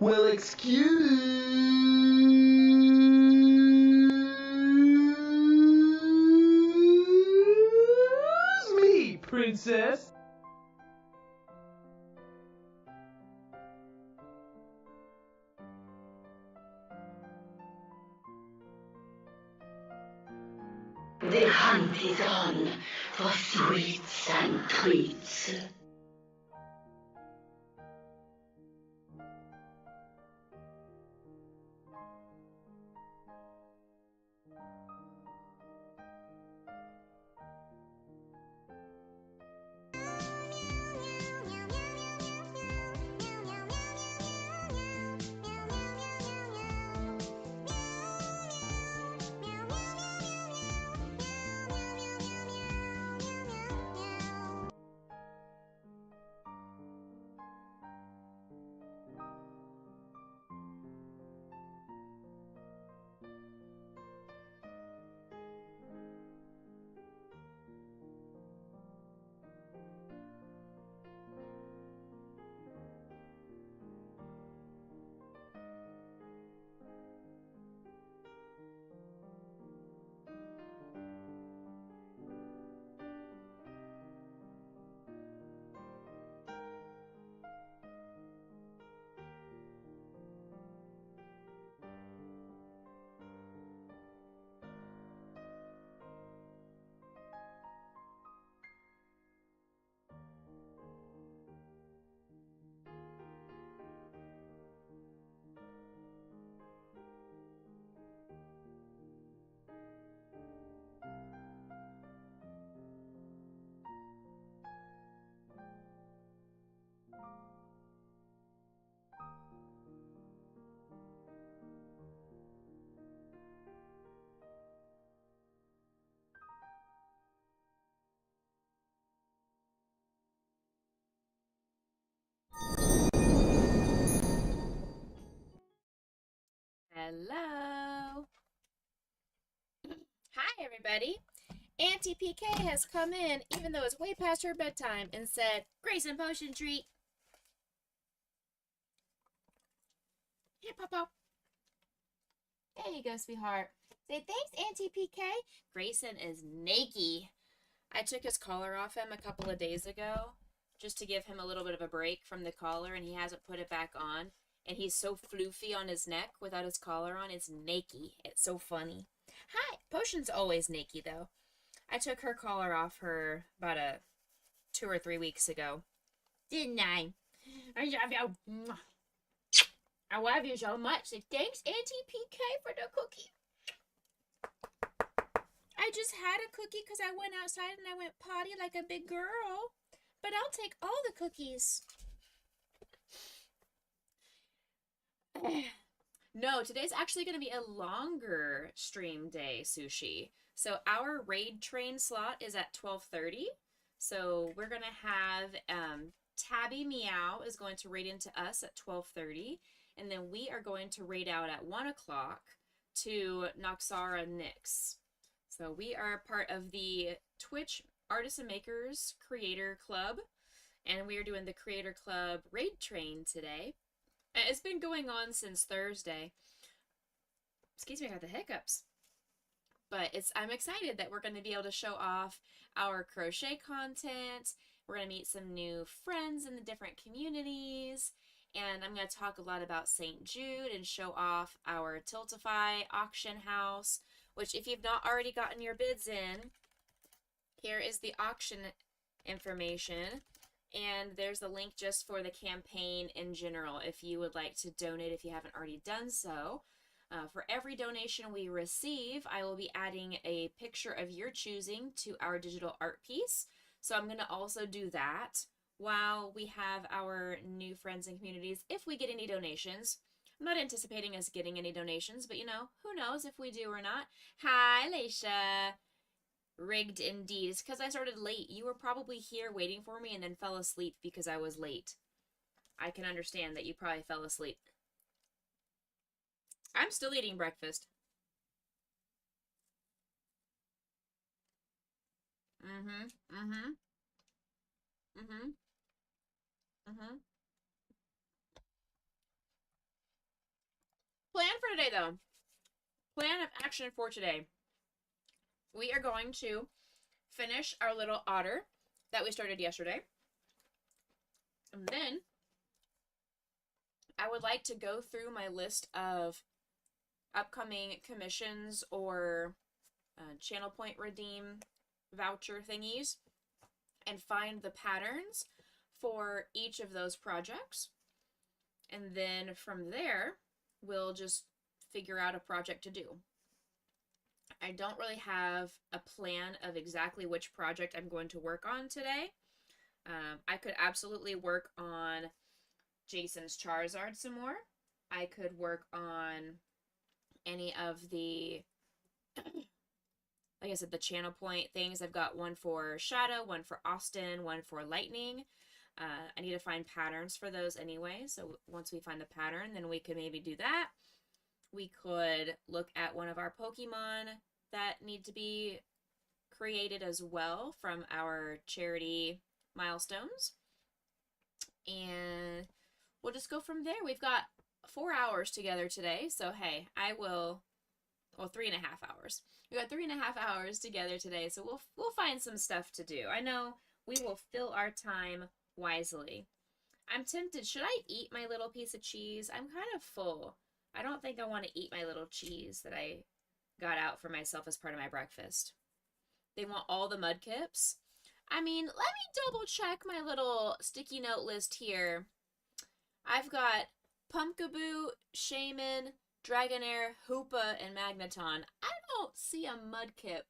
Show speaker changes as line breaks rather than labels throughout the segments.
Well, excuse me, princess.
The hunt is on for sweets and treats.
Hello. Hi, everybody. Auntie PK has come in, even though it's way past her bedtime, and said, Grayson potion treat. Here, Papa. There you go, sweetheart. Say thanks, Auntie PK. Grayson is naked. I took his collar off him a couple of days ago just to give him a little bit of a break from the collar, and he hasn't put it back on. And he's so floofy on his neck without his collar on. It's naked. It's so funny. Hi. Potion's always naked, though. I took her collar off her about 2 or 3 weeks ago. Didn't I? I love you. I love you so much. Say thanks, Auntie PK, for the cookie. I just had a cookie because I went outside and I went potty like a big girl. But I'll take all the cookies. No, today's actually going to be a longer stream day, Sushi. So our raid train slot is at 12:30. So we're going to have Tabby Meow is going to raid into us at 12:30. And then we are going to raid out at 1 o'clock to Noxara Nix. So we are part of the Twitch Artists and Makers Creator Club. And we are doing the Creator Club raid train today. It's been going on since Thursday. Excuse me, I got the hiccups. But I'm excited that we're going to be able to show off our crochet content. We're going to meet some new friends in the different communities. And I'm going to talk a lot about St. Jude and show off our Tiltify auction house, which if you've not already gotten your bids in, here is the auction information. And there's a link just for the campaign in general if you would like to donate if you haven't already done so. For every donation we receive, I will be adding a picture of your choosing to our digital art piece. So I'm going to also do that while we have our new friends and communities if we get any donations. I'm not anticipating us getting any donations, but you know, who knows if we do or not. Hi, Leisha. Rigged indeed. It's because I started late. You were probably here waiting for me and then fell asleep because I was late. I can understand that you probably fell asleep. I'm still eating breakfast. Mm-hmm. Mm-hmm. Mm-hmm. Mm-hmm. Plan for today, though. Plan of action for today. We are going to finish our little otter that we started yesterday. And then I would like to go through my list of upcoming commissions or channel point redeem voucher thingies and find the patterns for each of those projects. And then from there, we'll just figure out a project to do. I don't really have a plan of exactly which project I'm going to work on today. I could absolutely work on Jason's Charizard some more. I could work on any of the, like I said, the channel point things. I've got one for Shadow, one for Austin, one for Lightning. I need to find patterns for those anyway. So once we find the pattern, then we could maybe do that. We could look at one of our Pokemon that need to be created as well from our charity milestones. And we'll just go from there. We've got 4 hours together today. So, hey, well, 3.5 hours. We got 3.5 hours together today. So we'll find some stuff to do. I know we will fill our time wisely. I'm tempted. Should I eat my little piece of cheese? I'm kind of full. I don't think I want to eat my little cheese that I got out for myself as part of my breakfast. They want all the Mudkips. I mean, let me double check my little sticky note list here. I've got Pumpkaboo, Shaman, Dragonair, Hoopa, and Magneton. I don't see a Mudkip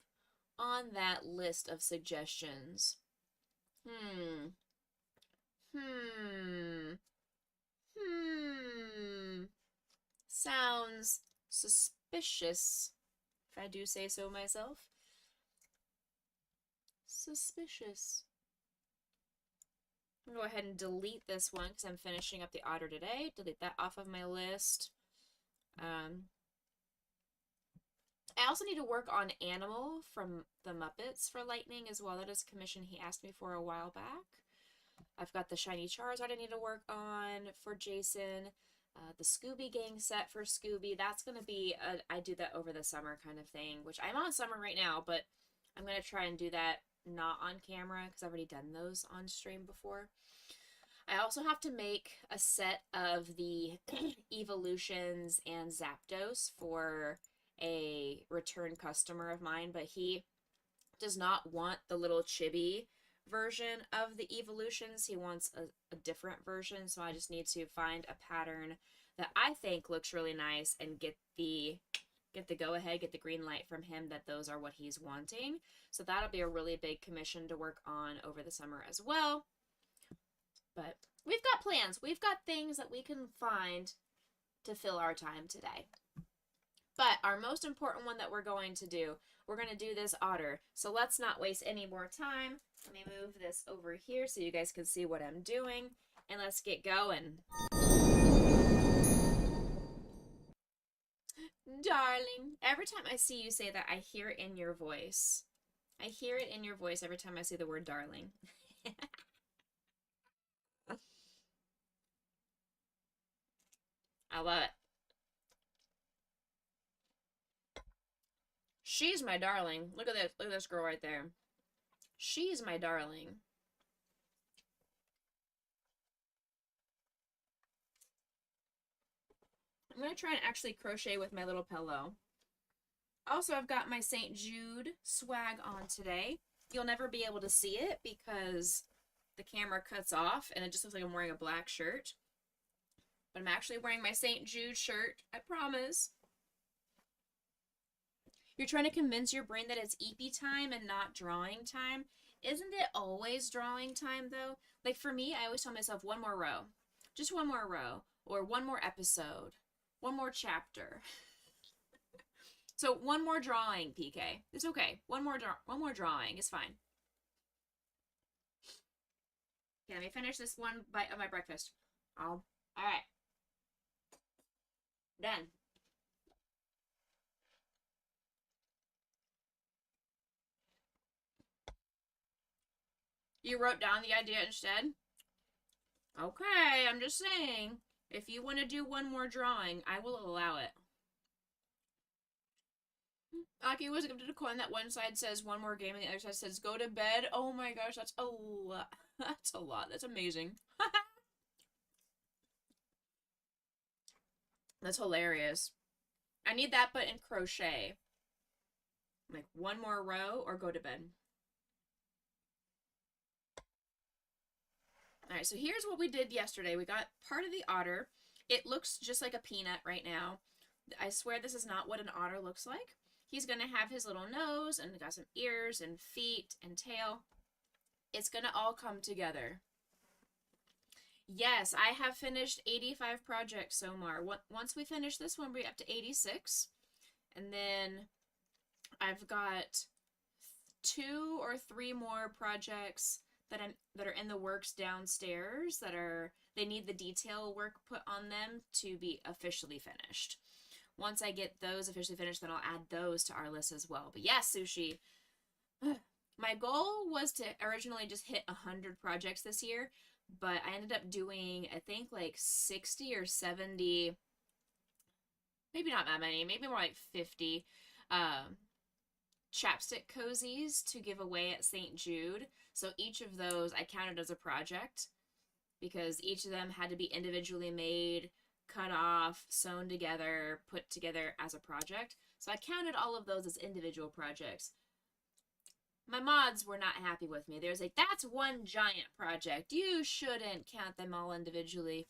on that list of suggestions. Sounds suspicious, if I do say so myself. Suspicious. I'm going to go ahead and delete this one because I'm finishing up the otter today. Delete that off of my list. I also need to work on Animal from the Muppets for Lightning as well. That is a commission he asked me for a while back. I've got the Shiny Charizard I need to work on for Jason. The Scooby Gang set for Scooby. That's going to be, I do that over the summer kind of thing, which I'm on summer right now, but I'm going to try and do that not on camera because I've already done those on stream before. I also have to make a set of the Evolutions and Zapdos for a return customer of mine, but he does not want the little chibi version of the Evolutions. He wants a different version, so I just need to find a pattern that I think looks really nice and get the go-ahead, get the green light from him that those are what he's wanting. So that'll be a really big commission to work on over the summer as well. But we've got plans. We've got things that we can find to fill our time today. But our most important one that we're going to do, we're going to do this otter. So let's not waste any more time. Let me move this over here so you guys can see what I'm doing. And let's get going. Darling, every time I see you say that, I hear it in your voice. I hear it in your voice every time I say the word darling. I love it. She's my darling. Look at this. Look at this girl right there. She's my darling. I'm going to try and actually crochet with my little pillow. Also, I've got my St. Jude swag on today. You'll never be able to see it because the camera cuts off and it just looks like I'm wearing a black shirt. But I'm actually wearing my St. Jude shirt. I promise. You're trying to convince your brain that it's EP time and not drawing time. Isn't it always drawing time, though? Like, for me, I always tell myself one more row. Just one more row. Or one more episode. One more chapter. So, one more drawing, PK. It's okay. One more drawing. It's fine. Okay, let me finish this one bite of my breakfast. All right. Done. You wrote down the idea instead? Okay, I'm just saying. If you want to do one more drawing, I will allow it. Aki was gifted a coin that one side says one more game and the other side says go to bed. Oh my gosh, that's a lot. That's a lot. That's amazing. That's hilarious. I need that, but in crochet. Like one more row or go to bed. Alright, so here's what we did yesterday. We got part of the otter. It looks just like a peanut right now. I swear this is not what an otter looks like. He's going to have his little nose and got some ears and feet and tail. It's going to all come together. Yes, I have finished 85 projects so far. Once we finish this one, we'll be up to 86. And then I've got 2 or 3 more projects that are in the works downstairs they need the detail work put on them to be officially finished. Once I get those officially finished, then I'll add those to our list as well. But yes, Sushi. My goal was to originally just hit 100 projects this year, but I ended up doing, I think, like 60 or 70, maybe not that many, maybe more like 50 chapstick cozies to give away at St. Jude. So each of those I counted as a project because each of them had to be individually made, cut off, sewn together, put together as a project. So I counted all of those as individual projects. My mods were not happy with me. They was like, that's one giant project. You shouldn't count them all individually.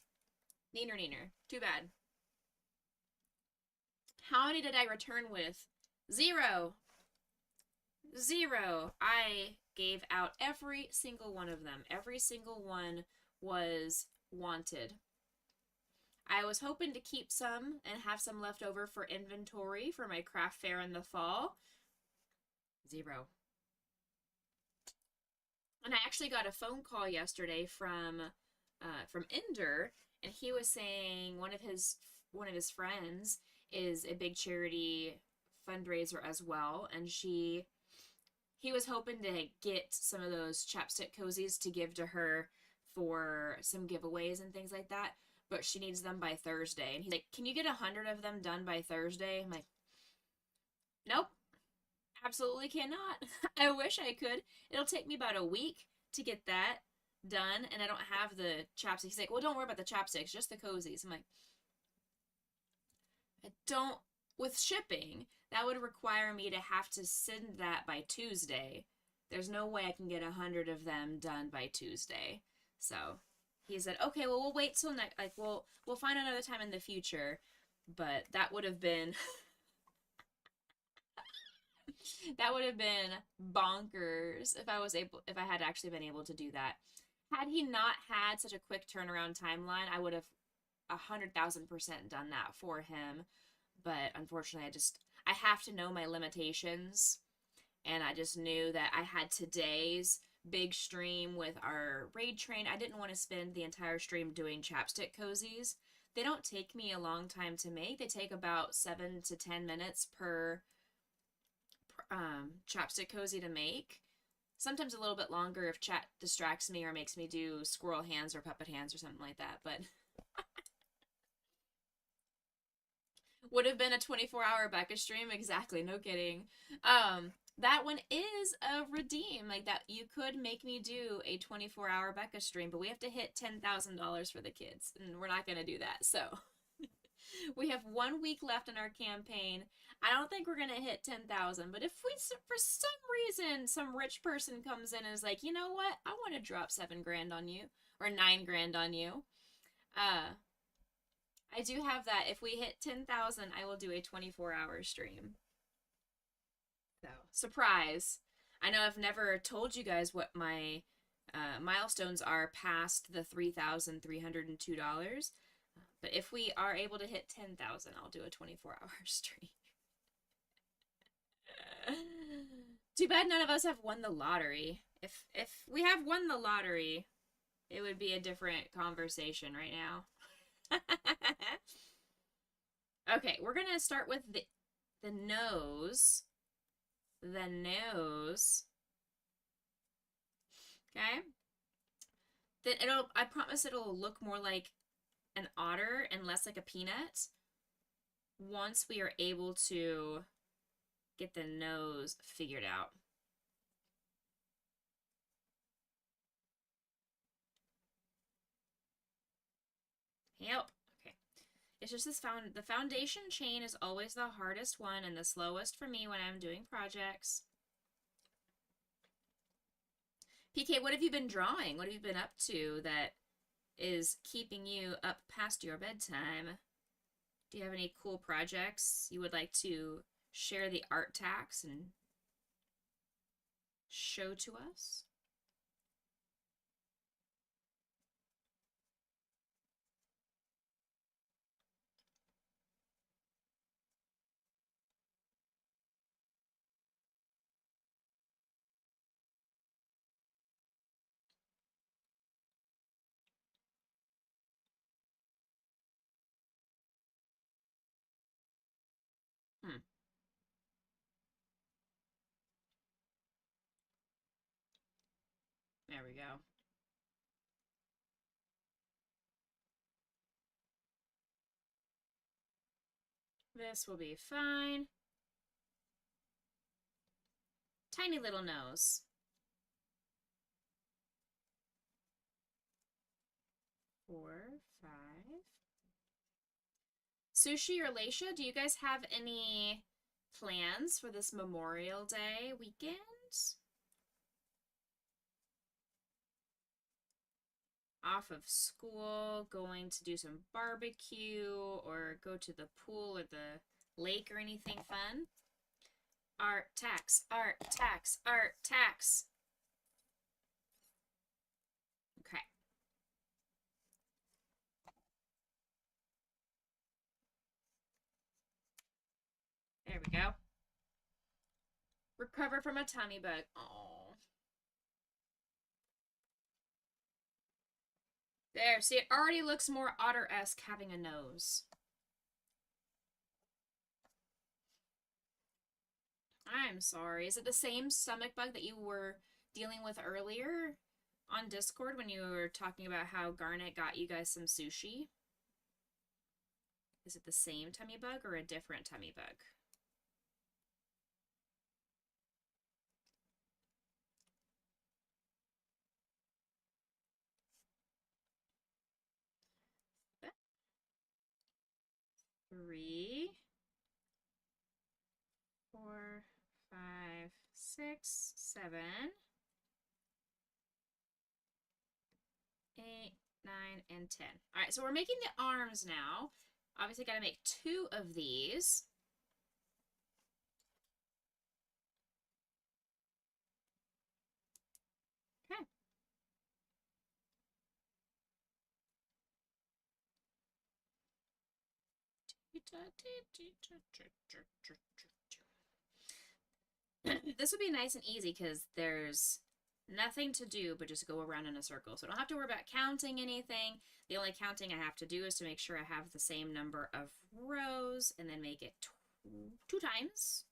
Neener, neener. Too bad. How many did I return with? 0. 0. I gave out every single one of them. Every single one was wanted. I was hoping to keep some and have some left over for inventory for my craft fair in the fall. 0. And I actually got a phone call yesterday from Ender, and he was saying one of his friends is a big charity fundraiser as well, and he was hoping to get some of those chapstick cozies to give to her for some giveaways and things like that, but she needs them by Thursday. And he's like, can you get 100 of them done by Thursday? I'm like, nope, absolutely cannot. I wish I could. It'll take me about a week to get that done, and I don't have the chapsticks. He's like, well, don't worry about the chapsticks, just the cozies. I'm like, I don't, with shipping, that would require me to have to send that by Tuesday. There's no way I can get 100 of them done by Tuesday. So he said, okay, well, we'll wait till next, like, we'll find another time in the future. But that would have been, that would have been bonkers if I had actually been able to do that. Had he not had such a quick turnaround timeline, I would have 100,000% done that for him. But unfortunately, I have to know my limitations, and I just knew that I had today's big stream with our raid train. I didn't want to spend the entire stream doing chapstick cozies. They don't take me a long time to make. They take about 7 to 10 minutes per chapstick cozy to make. Sometimes a little bit longer if chat distracts me or makes me do squirrel hands or puppet hands or something like that, but would have been a 24-hour Becca stream. Exactly, no kidding. That one is a redeem. Like, that you could make me do a 24-hour Becca stream, but we have to hit $10,000 for the kids, and we're not going to do that. So we have 1 week left in our campaign. I don't think we're going to hit 10,000, but if we, for some reason, some rich person comes in and is like, you know what? I want to drop 7 grand on you, or 9 grand on you. I do have that. If we hit 10,000, I will do a 24-hour stream. So, surprise. I know I've never told you guys what my milestones are past the $3,302. But if we are able to hit 10,000, I'll do a 24-hour stream. Too bad none of us have won the lottery. If we have won the lottery, it would be a different conversation right now. Okay, we're gonna start with the nose. The nose. Okay. Then I promise it'll look more like an otter and less like a peanut once we are able to get the nose figured out. Yep. Okay. It's just the foundation chain is always the hardest one and the slowest for me when I'm doing projects. PK, what have you been drawing? What have you been up to that is keeping you up past your bedtime? Do you have any cool projects you would like to share the art tax and show to us? There we go. This will be fine. Tiny little nose. 4, 5. Sushi or Laisha, do you guys have any plans for this Memorial Day weekend? Off of school, going to do some barbecue, or go to the pool or the lake or anything fun? Art tax, art tax, art tax. Okay. There we go. Recover from a tummy bug. Oh. There, see, it already looks more otter-esque having a nose. I'm sorry. Is it the same stomach bug that you were dealing with earlier on Discord when you were talking about how Garnet got you guys some sushi? Is it the same tummy bug or a different tummy bug? Three, 4, 5, 6, 7, 8, 9, and 10. All right, so we're making the arms now. Obviously, got to make 2 of these. Okay. This would be nice and easy because there's nothing to do but just go around in a circle. So I don't have to worry about counting anything. The only counting I have to do is to make sure I have the same number of rows and then make it 2 times.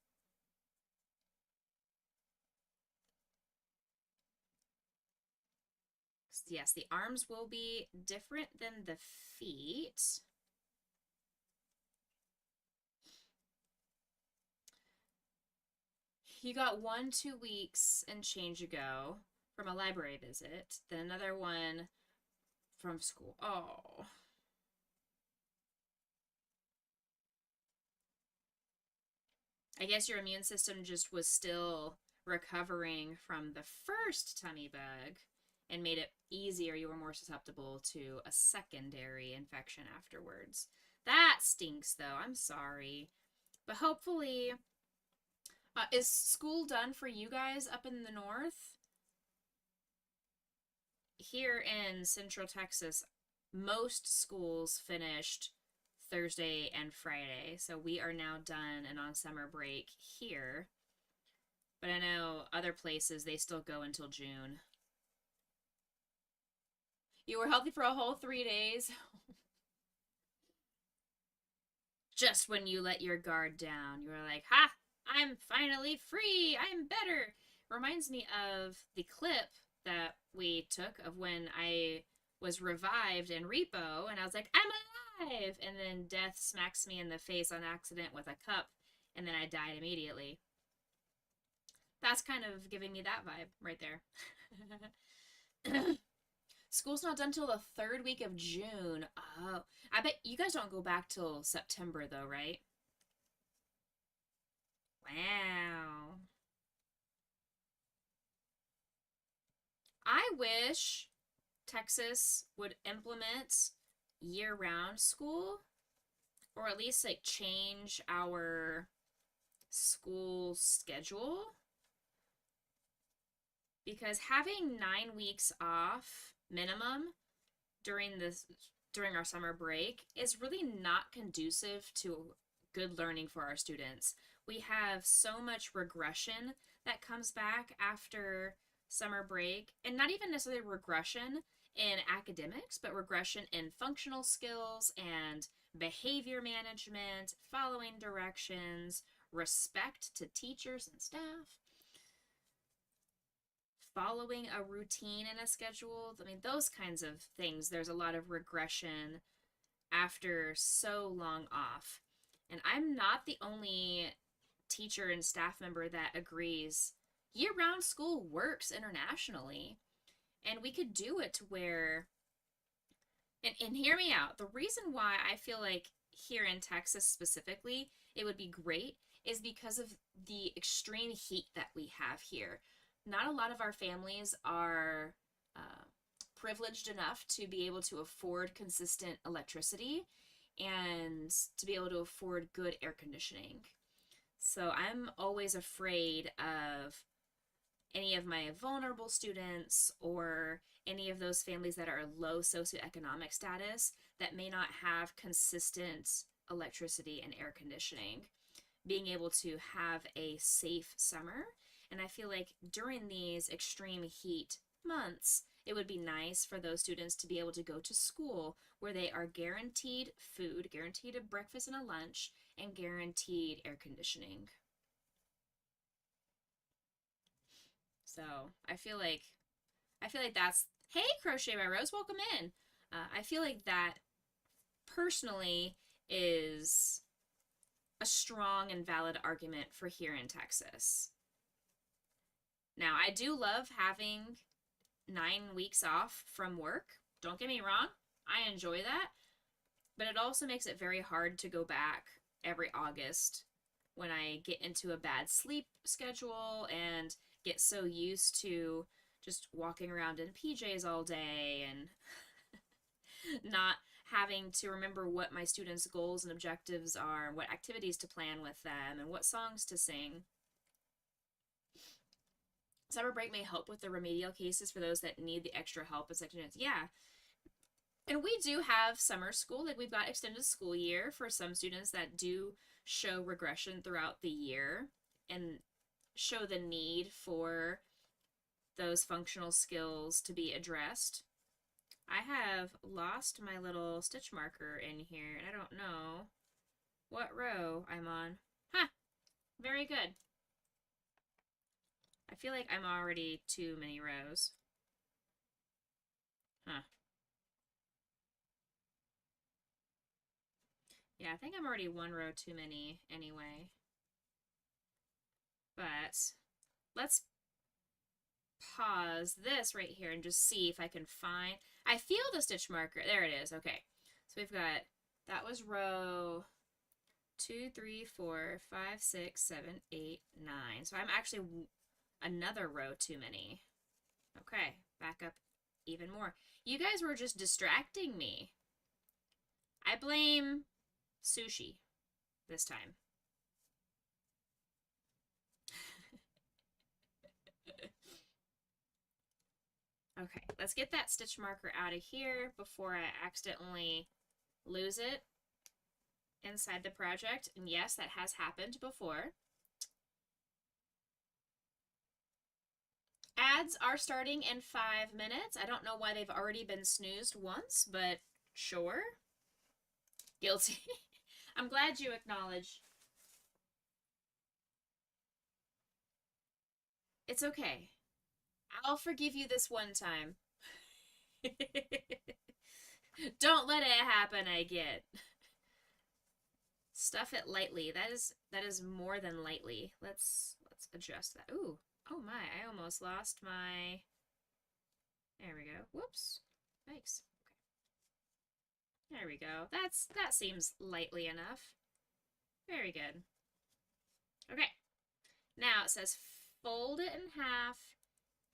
Yes, the arms will be different than the feet. You got 1 2 weeks and change ago from a library visit, then another one from school. Oh. I guess your immune system just was still recovering from the first tummy bug and made it easier. You were more susceptible to a secondary infection afterwards. That stinks, though. I'm sorry. But hopefully... is school done for you guys up in the north? Here in Central Texas, most schools finished Thursday and Friday, so we are now done and on summer break here. But I know other places, they still go until June. You were healthy for a whole 3 days? Just when you let your guard down, you were like, ha! I'm finally free! I'm better! Reminds me of the clip that we took of when I was revived in Repo, and I was like, I'm alive! And then death smacks me in the face on accident with a cup, and then I died immediately. That's kind of giving me that vibe right there. School's not done till the 3rd week of June. Oh, I bet you guys don't go back till September though, right? Wow. I wish Texas would implement year-round school, or at least like change our school schedule, because having 9 weeks off minimum during our summer break is really not conducive to good learning for our students. We have so much regression that comes back after summer break, and not even necessarily regression in academics, but regression in functional skills and behavior management, following directions, respect to teachers and staff, following a routine and a schedule. I mean, those kinds of things. There's a lot of regression after so long off. And I'm not the only teacher and staff member that agrees year-round school works internationally. And we could do it to where, and hear me out, the reason why I feel like here in Texas specifically, it would be great is because of the extreme heat that we have here. Not a lot of our families are privileged enough to be able to afford consistent electricity and to be able to afford good air conditioning. So I'm always afraid of any of my vulnerable students or any of those families that are low socioeconomic status that may not have consistent electricity and air conditioning, being able to have a safe summer. And I feel like during these extreme heat months, it would be nice for those students to be able to go to school where they are guaranteed food, guaranteed a breakfast and a lunch, and guaranteed air conditioning. So I feel like that's, hey, Crochet by Rose, welcome in. I feel like that personally is a strong and valid argument for here in Texas. Now, I do love having 9 weeks off from work. Don't get me wrong, I enjoy that. But it also makes it very hard to go back every August when I get into a bad sleep schedule and get so used to just walking around in PJs all day and not having to remember what my students' goals and objectives are, and what activities to plan with them, and what songs to sing. Summer break may help with the remedial cases for those that need the extra help and sections. Yeah. And we do have summer school. Like, we've got extended school year for some students that do show regression throughout the year and show the need for those functional skills to be addressed. I have lost my little stitch marker in here, and I don't know what row I'm on. Huh, very good. I feel like I'm already too many rows. Huh. Yeah, I think I'm already 1 row too many anyway. But let's pause this right here and just see if I can find, I feel the stitch marker. There it is. Okay. So we've got, that was row 2, 3, 4, 5, 6, 7, 8, 9. So I'm actually another row too many. Okay, back up even more. You guys were just distracting me. I blame sushi this time. Okay, let's get that stitch marker out of here before I accidentally lose it inside the project. And yes, that has happened before. Ads are starting in 5 minutes. I don't know why they've already been snoozed once, but sure. Guilty. I'm glad you acknowledge. It's okay. I'll forgive you this one time. Don't let it happen again. Stuff it lightly. That is more than lightly. Let's adjust that. Ooh, Oh my, I almost lost my... There we go. Whoops. Thanks. Okay. There we go. That seems lightly enough. Very good. Okay. Now it says fold it in half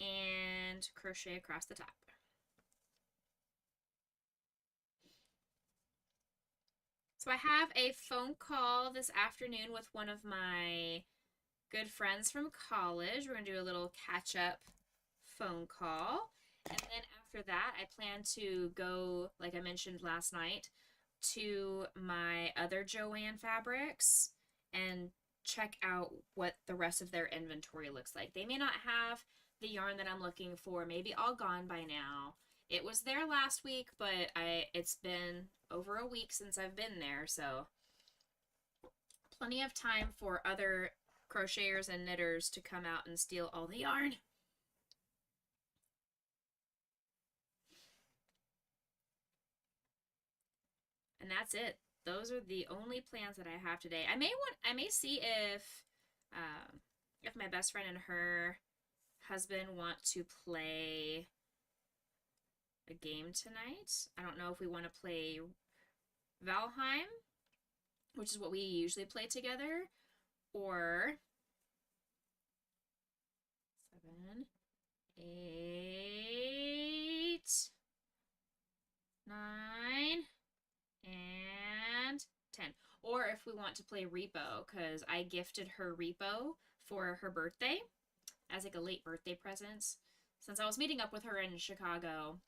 and crochet across the top. So I have a phone call this afternoon with one of my good friends from college. We're going to do a little catch-up phone call. And then after that, I plan to go, like I mentioned last night, to my other Joann fabrics and check out what the rest of their inventory looks like. They may not have the yarn that I'm looking for, maybe all gone by now. It was there last week, but it's been over a week since I've been there, so plenty of time for other crocheters and knitters to come out and steal all the yarn. And that's it. Those are the only plans that I have today. I may see if my best friend and her husband want to play a game tonight. I don't know if we want to play Valheim, which is what we usually play together, or 7, 8, 9, and 10. Or if we want to play Repo, because I gifted her Repo for her birthday as like a late birthday present. Since I was meeting up with her in Chicago,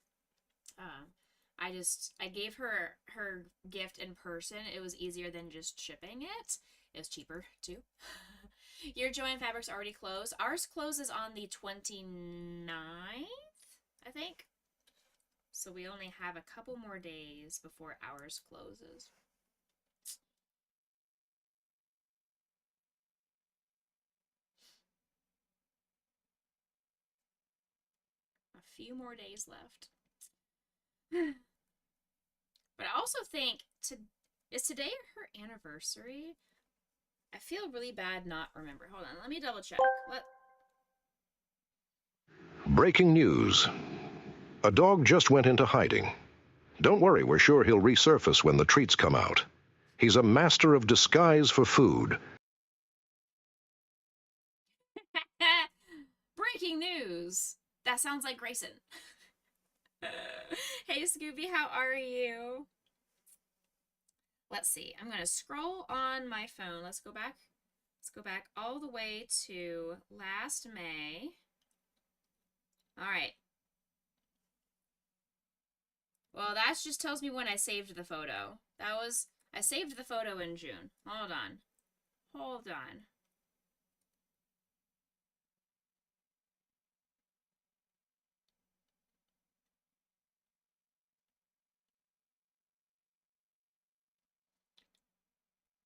I gave her her gift in person. It was easier than just shipping it. It was cheaper too. Your Joann Fabrics already closed. Ours closes on the 29th, I think. So we only have a couple more days before ours closes. A few more days left. But I also think, is today her anniversary? I feel really bad not remember. Hold on, let me double check.
Breaking news. A dog just went into hiding. Don't worry, we're sure he'll resurface when the treats come out. He's a master of disguise for food.
Breaking news. That sounds like Grayson. Hey Scooby, how are you? Let's see. I'm going to scroll on my phone. Let's go back. Let's go back all the way to last May. All right. Well, that just tells me when I saved the photo. I saved the photo in June. Hold on. Hold on.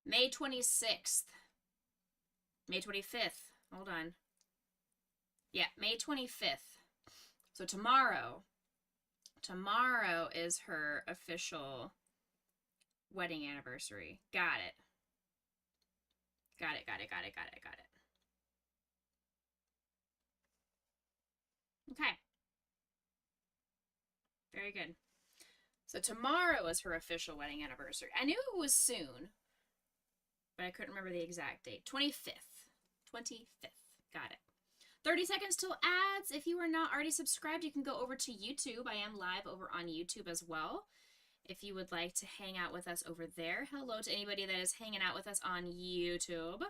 May 26th. May 25th. Hold on. Yeah, May 25th. So tomorrow is her official wedding anniversary. Got it. Got it. Okay. Very good. So tomorrow is her official wedding anniversary. I knew it was soon, but I couldn't remember the exact date. 25th. 25th. Got it. 30 seconds till ads. If you are not already subscribed, you can go over to YouTube. I am live over on YouTube as well. If you would like to hang out with us over there. Hello to anybody that is hanging out with us on YouTube.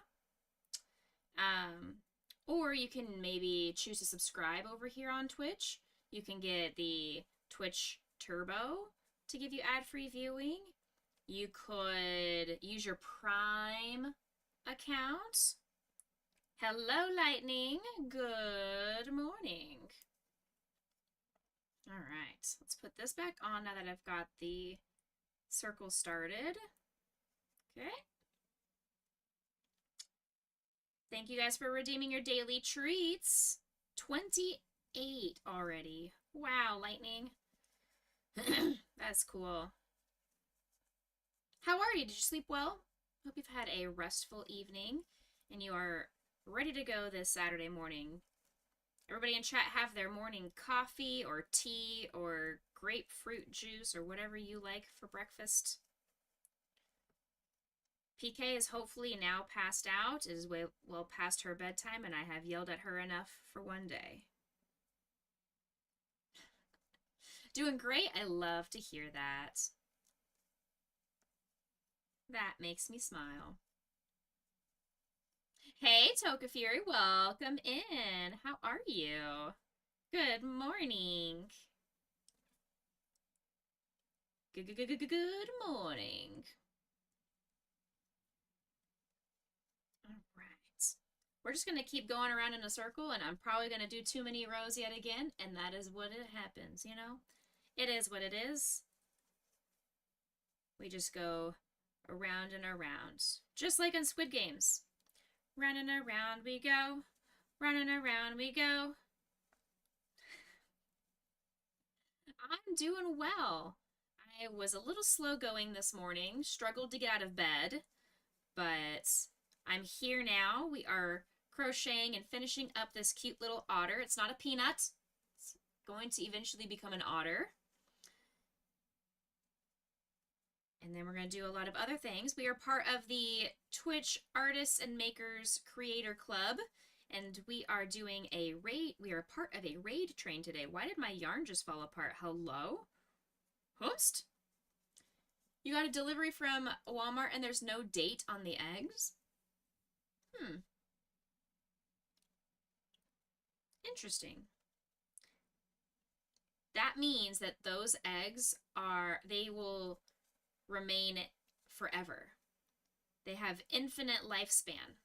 Or you can maybe choose to subscribe over here on Twitch. You can get the Twitch Turbo to give you ad-free viewing. You could use your Prime account. Hello, Lightning. Good morning. All right, let's put this back on now that I've got the circle started. Okay. Thank you guys for redeeming your daily treats. 28 already. Wow, Lightning. That's cool. How are you? Did you sleep well? Hope you've had a restful evening and you are ready to go this Saturday morning Everybody in chat have their morning coffee or tea or grapefruit juice or whatever you like for breakfast. PK is hopefully now passed out. It is well past her bedtime, and I have yelled at her enough for one day. Doing great. I love to hear that. That makes me smile. Hey, Toka Fury, welcome in. How are you? Good morning. Good morning. All right. We're just going to keep going around in a circle, and I'm probably going to do too many rows yet again, and that is what it happens, you know? It is what it is. We just go around and around, just like in Squid Games. Round and around we go, round and around we go. I'm doing well. I was a little slow going this morning, struggled to get out of bed, but I'm here now. We are crocheting and finishing up this cute little otter. It's not a peanut. It's going to eventually become an otter. And then we're going to do a lot of other things. We are part of the Twitch Artists and Makers Creator Club, and we are doing a raid. We are part of a raid train today. Why did my yarn just fall apart? Hello? Host? You got a delivery from Walmart and there's no date on the eggs? Interesting. That means that those eggs they will remain forever. They have infinite lifespan.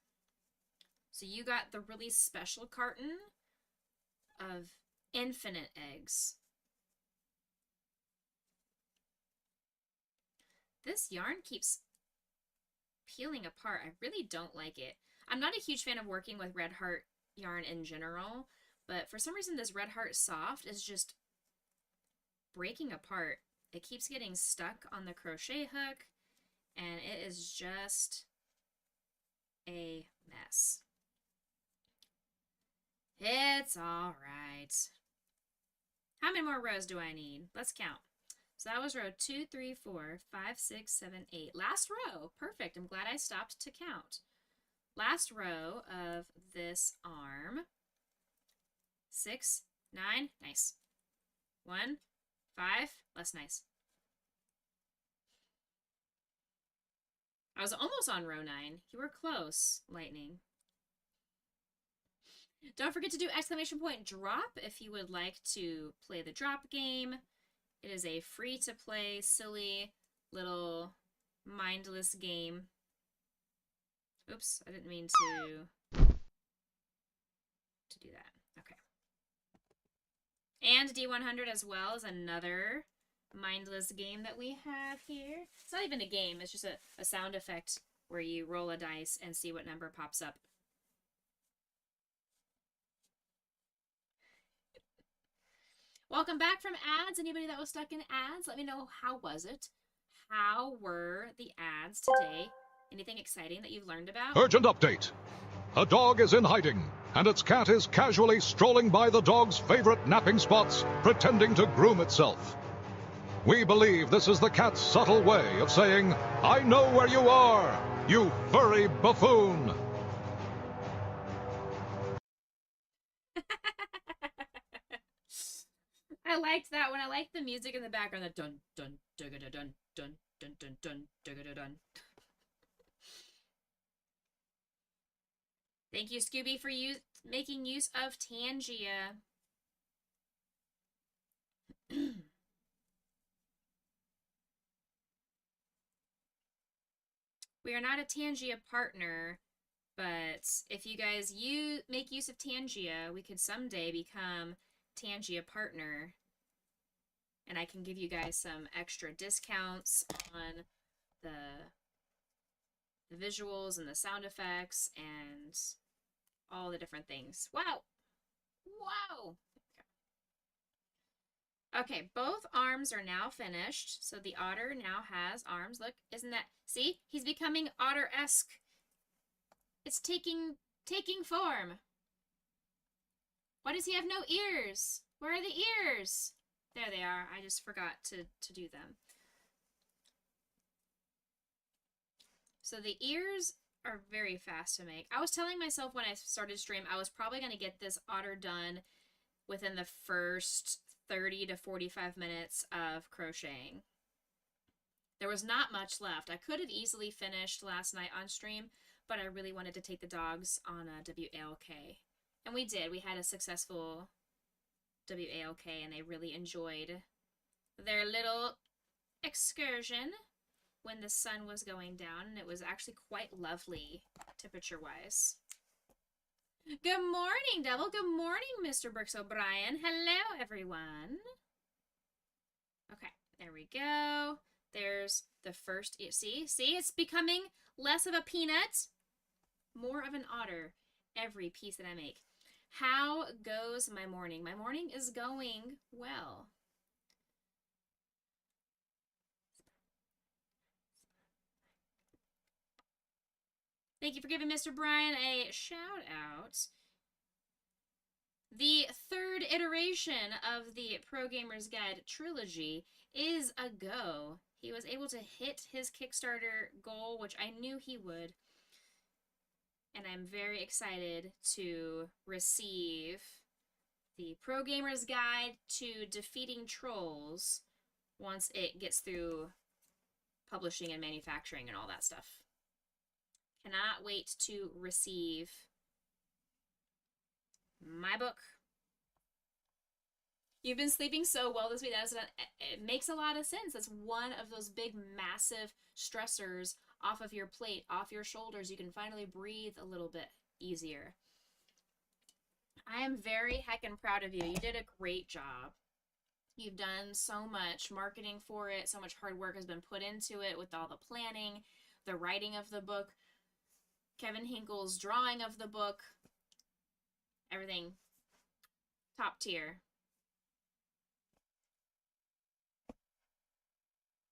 So you got the really special carton of infinite eggs. This yarn keeps peeling apart. I really don't like it. I'm not a huge fan of working with Red Heart yarn in general, but for some reason this Red Heart Soft is just breaking apart. It keeps getting stuck on the crochet hook, and it is just a mess. It's all right. How many more rows do I need? Let's count. So that was row 2, 3, 4, 5, 6, 7, 8. Last row. Perfect. I'm glad I stopped to count. Last row of this arm. 6, 9. Nice. 1, 5. Less nice. I was almost on row 9. You were close, Lightning. Don't forget to do exclamation point drop if you would like to play the drop game. It is a free-to-play, silly, little, mindless game. Oops, I didn't mean to do that. Okay. And D100 as well is another mindless game that we have here. It's not even a game, it's just a sound effect where you roll a dice and see what number pops up. Welcome back from ads. Anybody that was stuck in ads, let me know, how was it? How were the ads today? Anything exciting that you've learned about?
Urgent update. A dog is in hiding, and its cat is casually strolling by the dog's favorite napping spots, pretending to groom itself. We believe this is the cat's subtle way of saying, "I know where you are, you furry buffoon."
I liked that one. I liked the music in the background. The dun dun dun dun dun dun dun dun dun dun dun dun. Thank you, Scooby, for making use of Tangia. We are not a Tangia partner, but if you guys make use of Tangia, we could someday become Tangia partner, and I can give you guys some extra discounts on the visuals and the sound effects and all the different things. Wow! Wow! Okay, both arms are now finished, so the otter now has arms. Look, isn't that... See? He's becoming otter-esque. It's taking form. Why does he have no ears? Where are the ears? There they are. I just forgot to do them. So the ears are very fast to make. I was telling myself when I started stream, I was probably going to get this otter done within the first 30 to 45 minutes of crocheting. There was not much left. I could have easily finished last night on stream, but I really wanted to take the dogs on a WALK. And we did. We had a successful WALK, and they really enjoyed their little excursion when the sun was going down, and it was actually quite lovely temperature-wise. Good morning, Devil. Good morning, Mr. Brooks O'Brien. Hello, everyone. Okay, there we go. There's the first, see, it's becoming less of a peanut, more of an otter every piece that I make. How goes my morning? My morning is going well. Thank you for giving Mr. Brian a shout out. The third iteration of the Pro Gamer's Guide trilogy is a go. He was able to hit his Kickstarter goal, which I knew he would. And I'm very excited to receive the Pro Gamer's Guide to Defeating Trolls once it gets through publishing and manufacturing and all that stuff. Cannot wait to receive my book. You've been sleeping so well this week. It makes a lot of sense. That's one of those big, massive stressors off of your plate, off your shoulders. You can finally breathe a little bit easier. I am very heckin' proud of you. You did a great job. You've done so much marketing for it. So much hard work has been put into it with all the planning, the writing of the book, Kevin Hinkle's drawing of the book, everything top tier.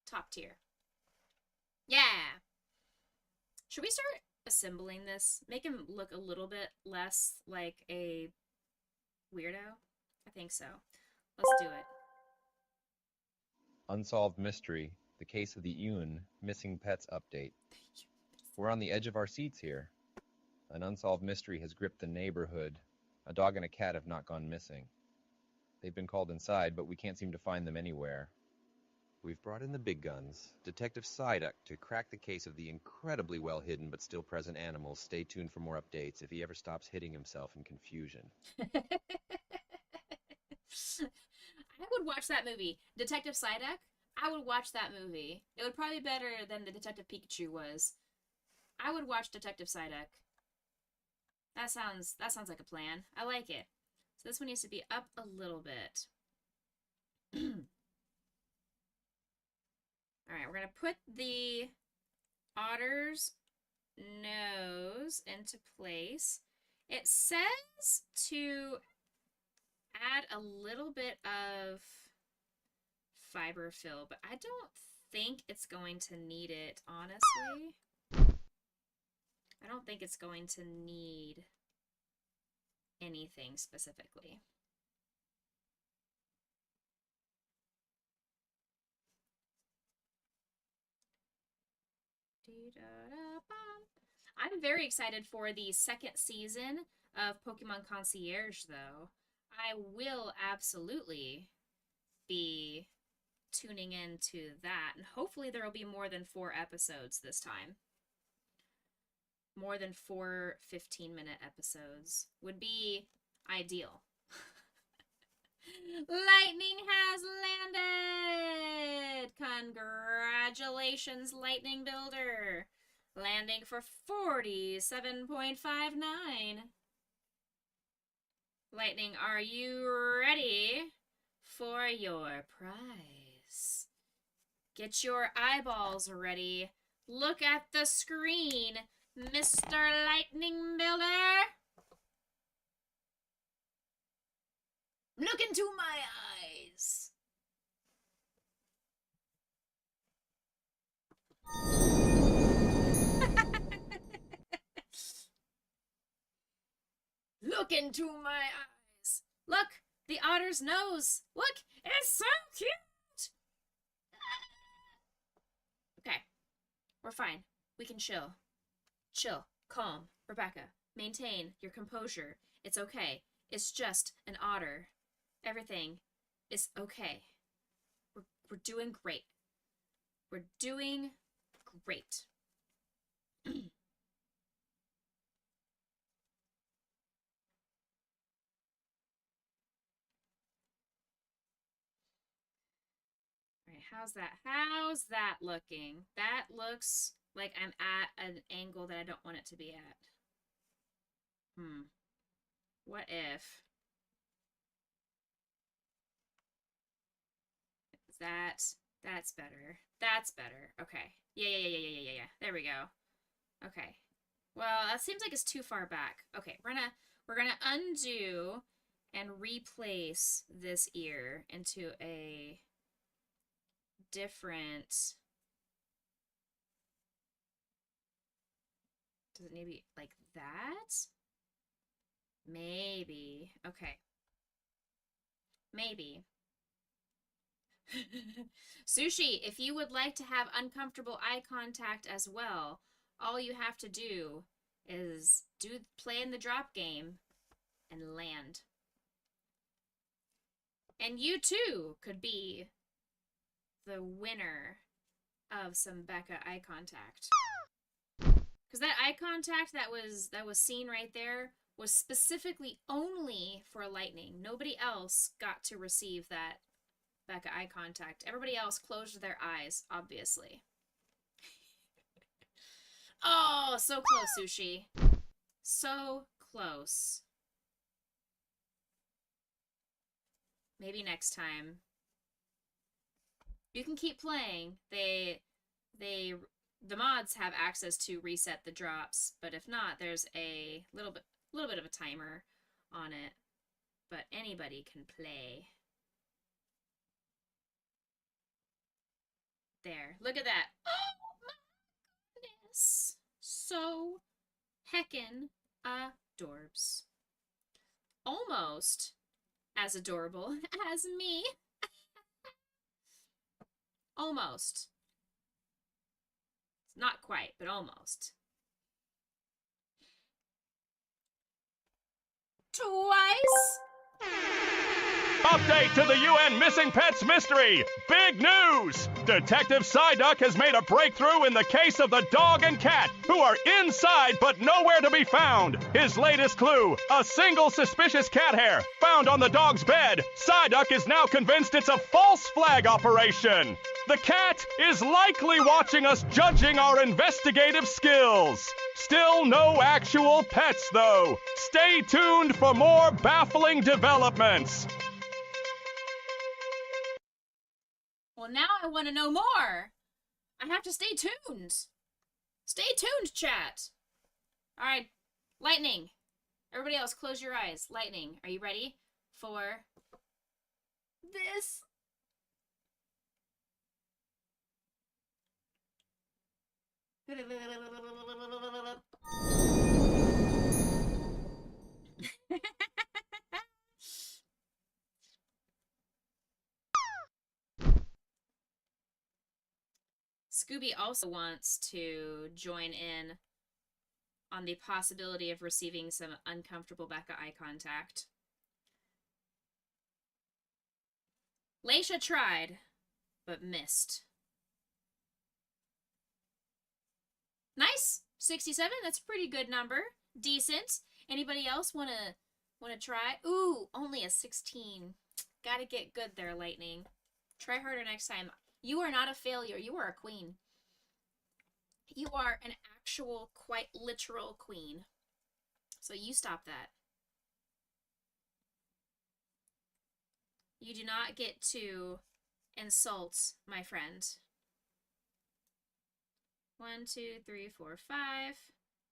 Top tier. Yeah. Should we start assembling this? Make him look a little bit less like a weirdo? I think so. Let's do it.
Unsolved mystery. The case of the Ewan missing pets update. We're on the edge of our seats here. An unsolved mystery has gripped the neighborhood. A dog and a cat have not gone missing. They've been called inside, but we can't seem to find them anywhere. We've brought in the big guns, Detective Psyduck, to crack the case of the incredibly well-hidden but still present animals. Stay tuned for more updates if he ever stops hitting himself in confusion.
I would watch that movie. Detective Psyduck? I would watch that movie. It would probably be better than the Detective Pikachu was. I would watch Detective Psyduck. That sounds like a plan. I like it. So this one needs to be up a little bit. Alright, we're going to put the otter's nose into place. It says to add a little bit of fiber fill, but I don't think it's going to need it, honestly. I don't think it's going to need anything specifically. I'm very excited for the second season of Pokemon Concierge, though. I will absolutely be tuning into that, and hopefully there will be more than 4 episodes this time. More than 4 15-minute episodes would be ideal. Lightning has landed! Congratulations, Lightning Builder! Landing for 47.59. Lightning, are you ready for your prize? Get your eyeballs ready. Look at the screen, Mr. Lightning Builder. Look into my eyes. Look into my eyes. Look, the otter's nose. Look, it's so cute. Okay, we're fine. We can chill. Chill, calm, Rebecca. Maintain your composure. It's okay. It's just an otter. Everything is okay. We're doing great. We're doing great. Alright, how's that? How's that looking? That looks like I'm at an angle that I don't want it to be at. What if? That's better. That's better. Okay. Yeah. There we go. Okay. Well, that seems like it's too far back. Okay, we're gonna undo and replace this ear into a different. Does it need to be like that? Maybe. Okay. Maybe. Sushi, if you would like to have uncomfortable eye contact as well, all you have to do is play in the drop game and land. And you too could be the winner of some Becca eye contact. Because that eye contact that was seen right there was specifically only for lightning. Nobody else got to receive that Becca eye contact. Everybody else closed their eyes, obviously. Oh, so close, Sushi. So close. Maybe next time. You can keep playing. The mods have access to reset the drops, but if not, there's a little bit of a timer on it. But anybody can play. There. Look at that. Oh my goodness. So heckin' adorbs. Almost as adorable as me. Almost. Not quite, but almost. Twice?
Update to the UN Missing Pets Mystery! Big news! Detective Psyduck has made a breakthrough in the case of the dog and cat, who are inside but nowhere to be found. His latest clue, a single suspicious cat hair found on the dog's bed. Psyduck is now convinced it's a false flag operation. The cat is likely watching us judging our investigative skills. Still no actual pets, though. Stay tuned for more baffling developments.
Well, now I want to know more. I have to stay tuned. Stay tuned, chat. All right, lightning. Everybody else, close your eyes. Lightning, are you ready for this? Scooby also wants to join in on the possibility of receiving some uncomfortable Becca eye contact. Leisha tried, but missed. Nice! 67, that's a pretty good number. Decent. Anybody else wanna try? Ooh, only a 16. Gotta get good there, Lightning. Try harder next time. You are not a failure. You are a queen. You are an actual, quite literal queen. So you stop that. You do not get to insult my friend. 1, 2, 3, 4, 5.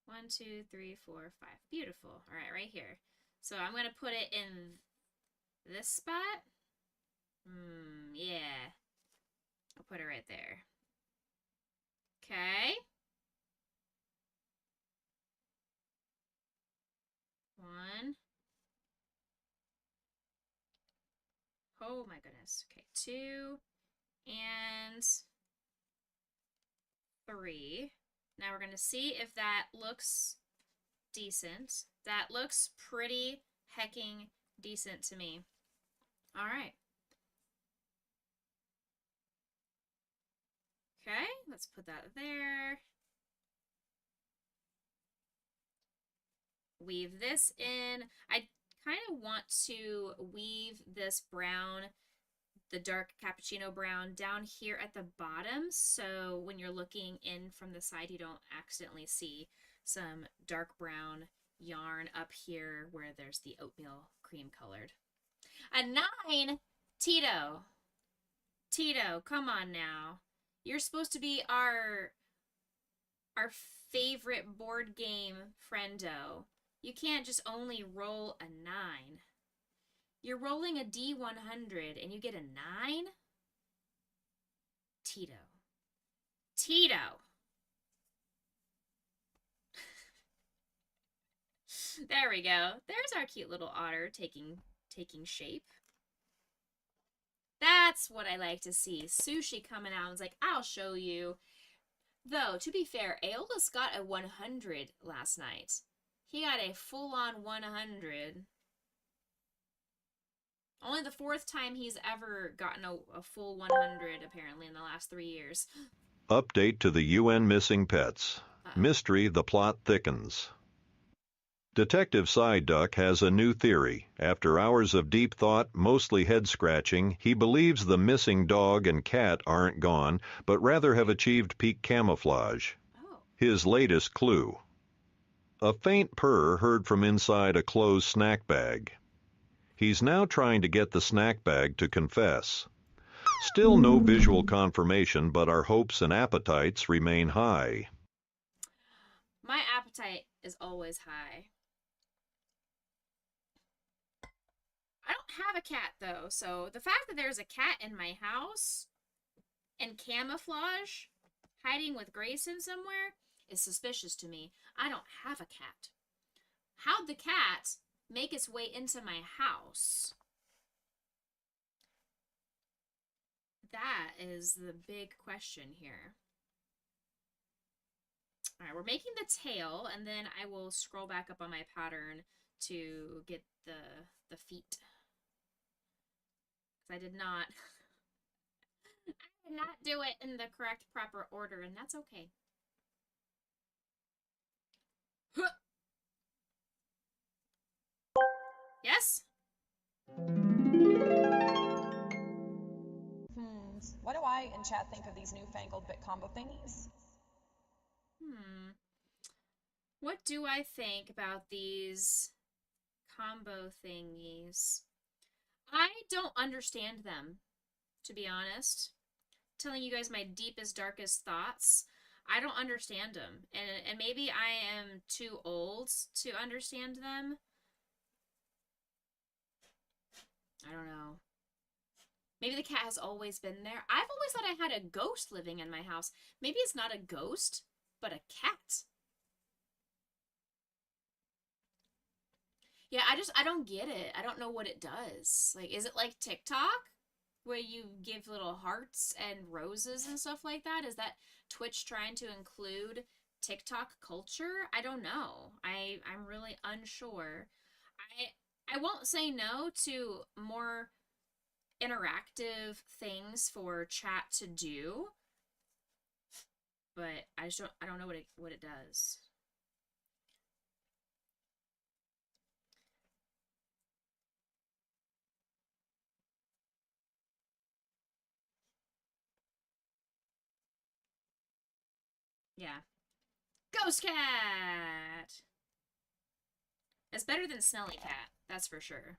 1, 2, 3, 4, 5. Beautiful. All right, right here. So I'm going to put it in this spot. Yeah. I'll put it right there. Okay. 1. Oh my goodness. Okay, 2 and 3. Now we're going to see if that looks decent. That looks pretty hecking decent to me. All right. Okay, let's put that there. Weave this in. I kind of want to weave this brown, the dark cappuccino brown, down here at the bottom, so when you're looking in from the side, you don't accidentally see some dark brown yarn up here where there's the oatmeal cream colored. A 9! Tito! Tito, come on now. You're supposed to be our favorite board game friendo. You can't just only roll a 9. You're rolling a D100 and you get a 9? Tito. Tito! There we go. There's our cute little otter taking shape. That's what I like to see. Sushi coming out and is like, I'll show you. Though, to be fair, Aeolus got a 100 last night. He got a full-on 100. Only the 4th time he's ever gotten a full 100, apparently, in the last 3 years.
Update to the UN missing pets. Mystery, the plot thickens. Detective Psyduck has a new theory. After hours of deep thought, mostly head-scratching, he believes the missing dog and cat aren't gone, but rather have achieved peak camouflage. His latest clue. A faint purr heard from inside a closed snack bag. He's now trying to get the snack bag to confess. Still no visual confirmation, but our hopes and appetites remain high.
My appetite is always high. I don't have a cat, though, so the fact that there's a cat in my house and camouflage hiding with Grayson somewhere is suspicious to me. I don't have a cat. How'd the cat make its way into my house? That is the big question here. All right, we're making the tail, and then I will scroll back up on my pattern to get the feet. I did not do it in the correct proper order, and that's okay. Yes?
What do I and chat think of these newfangled bit combo thingies?
What do I think about these combo thingies? I don't understand them, to be honest. Telling you guys my deepest, darkest thoughts. I don't understand them. And maybe I am too old to understand them. I don't know. Maybe the cat has always been there. I've always thought I had a ghost living in my house. Maybe it's not a ghost, but a cat. Yeah, I don't get it. I don't know what it does. Like, is it like TikTok? Where you give little hearts and roses and stuff like that? Is that Twitch trying to include TikTok culture? I don't know. I'm really unsure. I won't say no to more interactive things for chat to do, but I don't know what it does. Yeah. Ghost cat! It's better than smelly cat, that's for sure.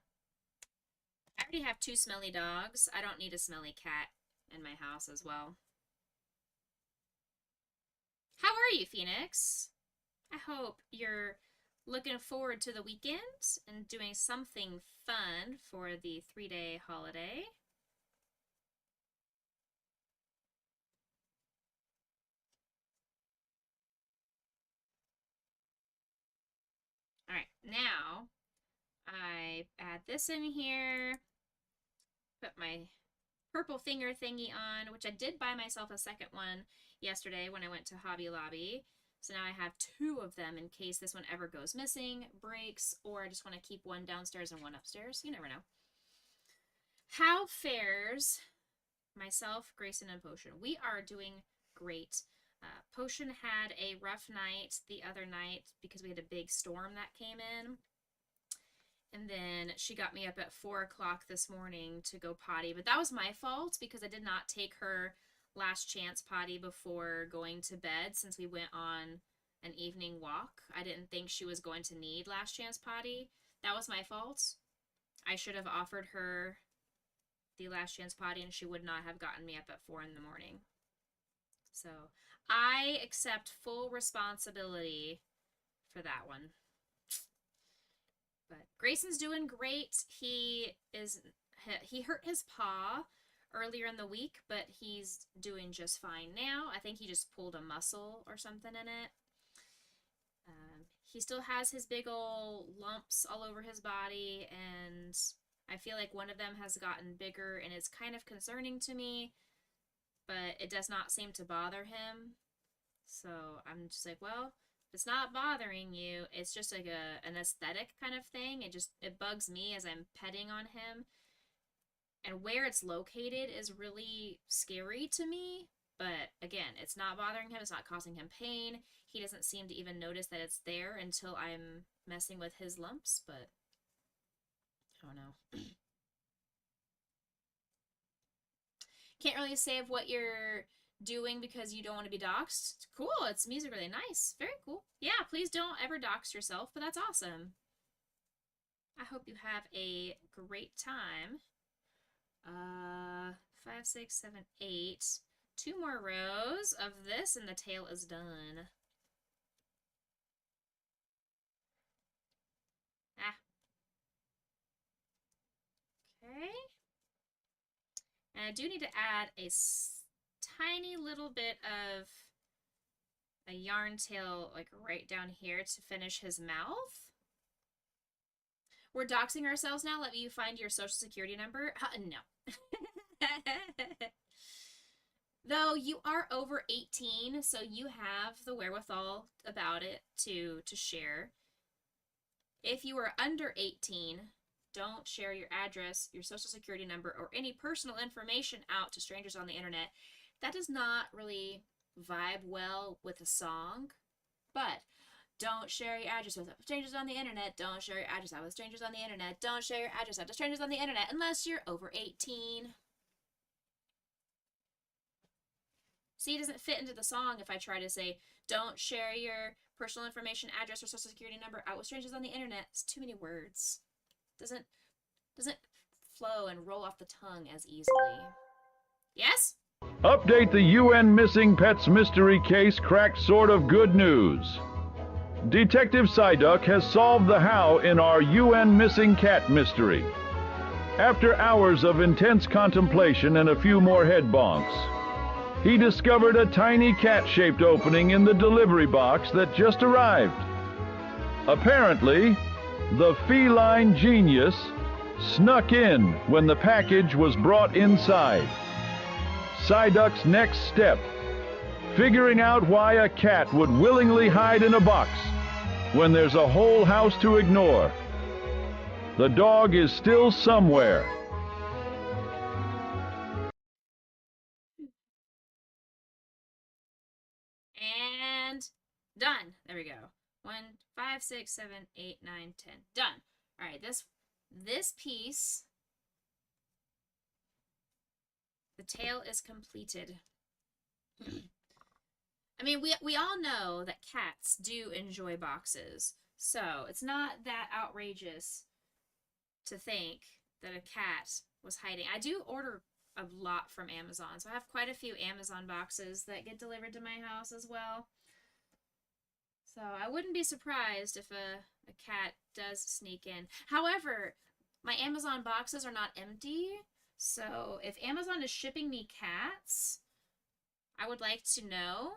I already have 2 smelly dogs. I don't need a smelly cat in my house as well. How are you, Phoenix? I hope you're looking forward to the weekend and doing something fun for the 3-day holiday. Alright, now I add this in here, put my purple finger thingy on, which I did buy myself a second one yesterday when I went to Hobby Lobby. So now I have 2 of them in case this one ever goes missing, breaks, or I just want to keep one downstairs and one upstairs. You never know. How fares myself, Grayson, and Potion? We are doing great. Potion had a rough night the other night because we had a big storm that came in. And then she got me up at 4 o'clock this morning to go potty. But that was my fault because I did not take her last chance potty before going to bed since we went on an evening walk. I didn't think she was going to need last chance potty. That was my fault. I should have offered her the last chance potty and she would not have gotten me up at 4 in the morning. So I accept full responsibility for that one. But Grayson's doing great. He hurt his paw earlier in the week, but he's doing just fine now. I think he just pulled a muscle or something in it. He still has his big old lumps all over his body, and I feel like one of them has gotten bigger, and it's kind of concerning to me, but it does not seem to bother him. So I'm just like, well, if it's not bothering you, it's just like an aesthetic kind of thing. It bugs me as I'm petting on him. And where it's located is really scary to me. But again, it's not bothering him. It's not causing him pain. He doesn't seem to even notice that it's there until I'm messing with his lumps. But I don't know. Can't really say of what you're doing because you don't want to be doxxed. Cool. It's music really nice. Very cool. Yeah, please don't ever dox yourself, but that's awesome. I hope you have a great time. 5, 6, 7, 8. 2 more rows of this and the tail is done. Okay. And I do need to add a tiny little bit of a yarn tail, like right down here to finish his mouth. We're doxing ourselves now. Let me find your social security number. No. Though you are over 18, so you have the wherewithal about it to share. If you are under 18, don't share your address, your social security number, or any personal information out to strangers on the internet. That does not really vibe well with a song, but don't share your address with strangers on the internet. Don't share your address out with strangers on the internet. Don't share your address out to strangers on the internet unless you're over 18. See, it doesn't fit into the song if I try to say, don't share your personal information, address, or social security number out with strangers on the internet. It's too many words. Doesn't flow and roll off the tongue as easily. Yes?
Update: the UN Missing Pets Mystery Case cracked sort of good news. Detective Psyduck has solved the how in our UN Missing Cat mystery. After hours of intense contemplation and a few more head bonks, he discovered a tiny cat-shaped opening in the delivery box that just arrived. Apparently, the feline genius snuck in when the package was brought inside. Psyduck's next step: figuring out why a cat would willingly hide in a box when there's a whole house to ignore. The dog is still somewhere.
And done. There we go. 1, 5, 6, 7, 8, 9, 10. Done. All right, this piece, the tail is completed. I mean, we all know that cats do enjoy boxes, so it's not that outrageous to think that a cat was hiding. I do order a lot from Amazon, so I have quite a few Amazon boxes that get delivered to my house as well. So I wouldn't be surprised if a cat does sneak in. However, my Amazon boxes are not empty, so if Amazon is shipping me cats, I would like to know,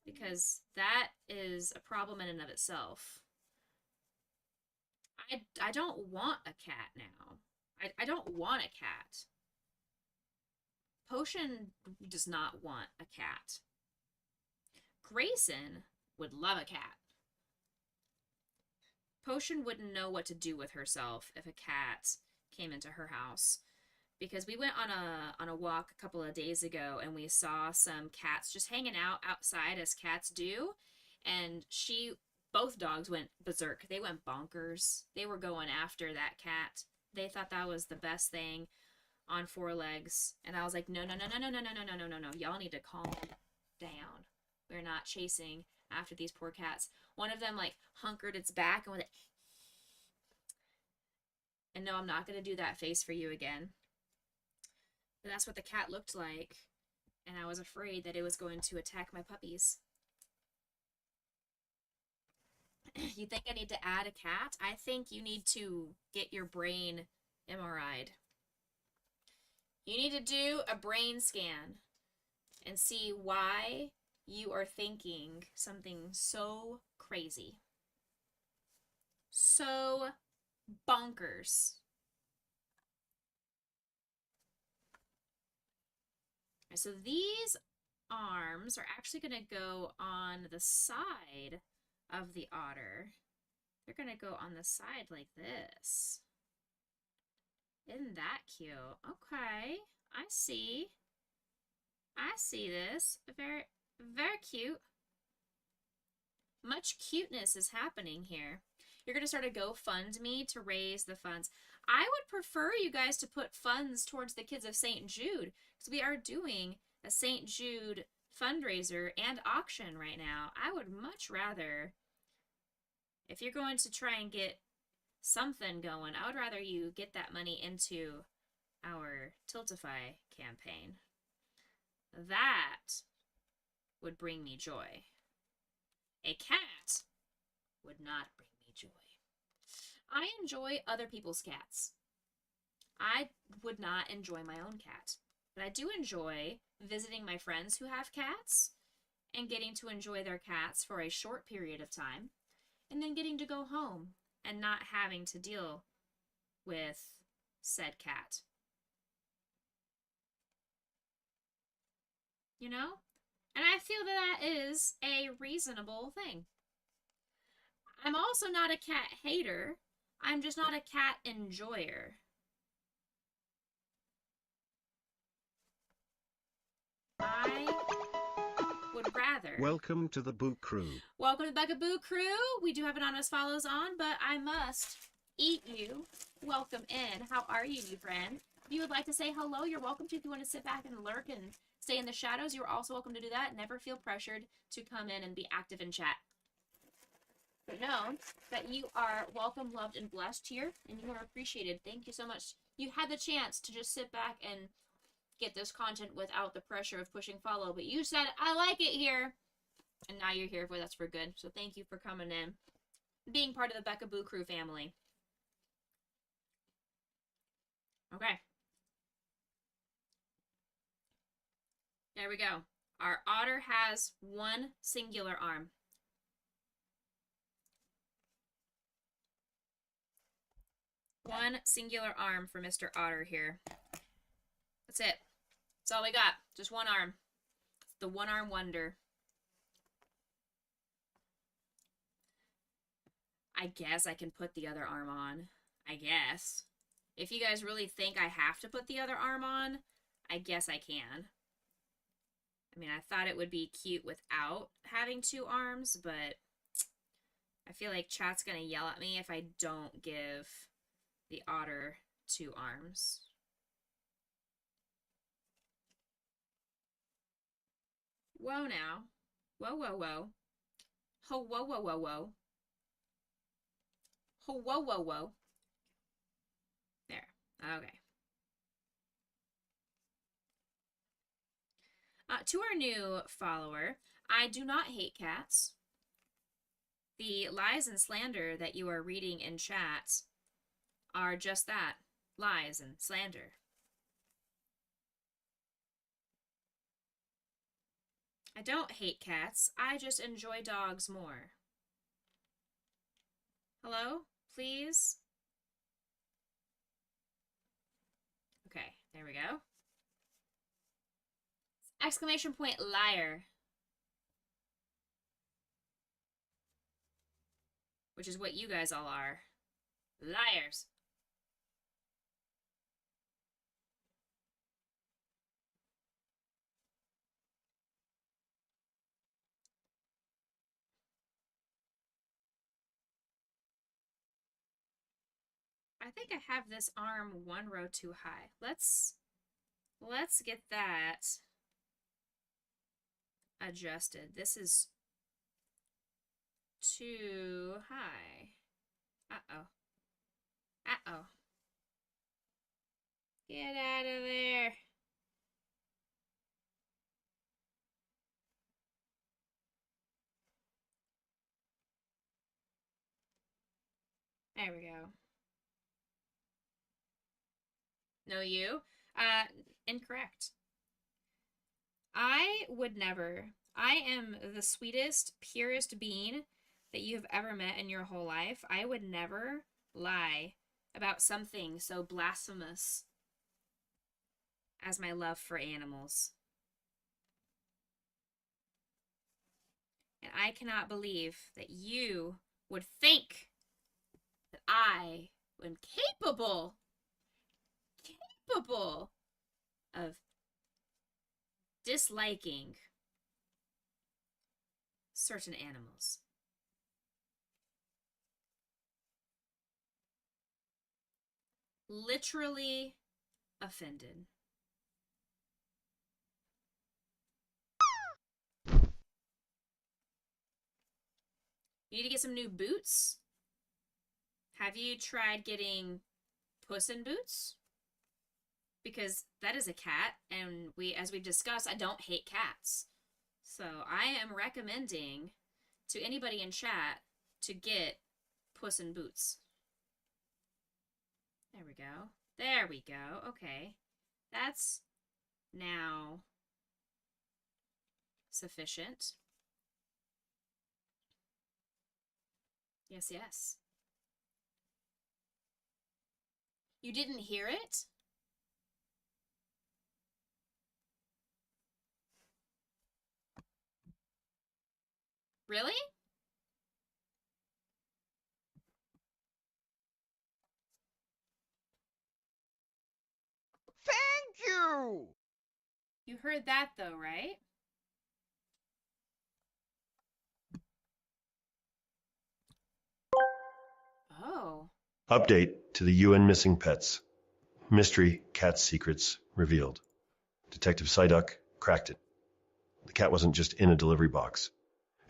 because that is a problem in and of itself. I don't want a cat now. I don't want a cat. Potion does not want a cat. Grayson would love a cat. Potion wouldn't know what to do with herself if a cat came into her house. Because we went on a walk a couple of days ago and we saw some cats just hanging out outside as cats do. And both dogs went berserk. They went bonkers. They were going after that cat. They thought that was the best thing on 4 legs. And I was like, no. Y'all need to calm down. We're not chasing after these poor cats. One of them like hunkered its back and went, and no, I'm not going to do that face for you again. But that's what the cat looked like. And I was afraid that it was going to attack my puppies. You think I need to add a cat? I think you need to get your brain MRI'd. You need to do a brain scan and see why you are thinking something so crazy. So bonkers. So these arms are actually going to go on the side of the otter. They're going to go on the side like this. Isn't that cute? Okay, I see. I see this. Very, very cute. Much cuteness is happening here. You're going to start a GoFundMe to raise the funds. I would prefer you guys to put funds towards the kids of St. Jude, because we are doing a St. Jude fundraiser and auction right now. I would much rather, if you're going to try and get something going, I would rather you get that money into our Tiltify campaign. That would bring me joy. A cat would not bring me joy. I enjoy other people's cats. I would not enjoy my own cat. But I do enjoy visiting my friends who have cats and getting to enjoy their cats for a short period of time and then getting to go home and not having to deal with said cat. You know? And I feel that that is a reasonable thing. I'm also not a cat hater. I'm just not a cat enjoyer. I would rather...
Welcome to the Boo Crew.
Welcome to Becca Boo Crew. We do have anonymous follows on, but I must eat you. Welcome in. How are you, new friend? If you would like to say hello, you're welcome to. If you want to sit back and lurk and stay in the shadows, you're also welcome to do that. Never feel pressured to come in and be active in chat. But know that you are welcome, loved, and blessed here, and you are appreciated. Thank you so much. You had the chance to just sit back and get this content without the pressure of pushing follow, but you said, I like it here, and now you're here for that's for good. So thank you for coming in, being part of the Becca Boo Crew family. Okay. There we go. Our otter has one singular arm. One singular arm for Mr. Otter here. That's it. That's all we got. Just one arm. It's the one-arm wonder. I guess I can put the other arm on. I guess. If you guys really think I have to put the other arm on, I guess I can. I mean, I thought it would be cute without having 2 arms, but I feel like chat's gonna yell at me if I don't give the otter 2 arms. Whoa now. Whoa, whoa, whoa. Ho, whoa, whoa, whoa, whoa. Ho, whoa, whoa, whoa. There. Okay. To our new follower, I do not hate cats. The lies and slander that you are reading in chat are just that, lies and slander. I don't hate cats, I just enjoy dogs more. Hello? Please? Okay, there we go. Exclamation point liar. Which is what you guys all are. Liars. I think I have this arm one row too high. Let's get that adjusted. This is too high. Uh-oh. Uh-oh. Get out of there. There we go. No, you? Incorrect. I would never. I am the sweetest, purest being that you have ever met in your whole life. I would never lie about something so blasphemous as my love for animals. And I cannot believe that you would think that I am capable of disliking certain animals. Literally offended. You need to get some new boots? Have you tried getting Puss in Boots? Because that is a cat, and as we've discussed, I don't hate cats. So I am recommending to anybody in chat to get Puss in Boots. There we go. There we go. Okay. That's now sufficient. Yes, yes. You didn't hear it? Really?
Thank you!
You heard that though, right? Oh.
Update to the UN missing pets. Mystery cat secrets revealed. Detective Psyduck cracked it. The cat wasn't just in a delivery box.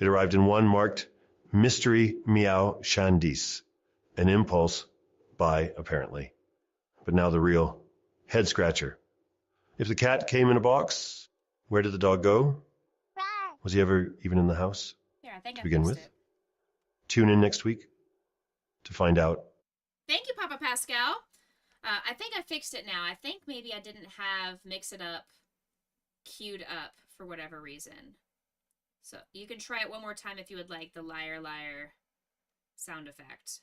It arrived in one marked Mystery Meow Shandis, an impulse buy, apparently. But now the real head scratcher. If the cat came in a box, where did the dog go? Was he ever even in the house?
Here, I think
to begin with? Tune in next week to find out.
Thank you, Papa Pascal. I think I fixed it now. I think maybe I didn't have Mix It Up queued up for whatever reason. So you can try it one more time if you would like the liar liar sound effect.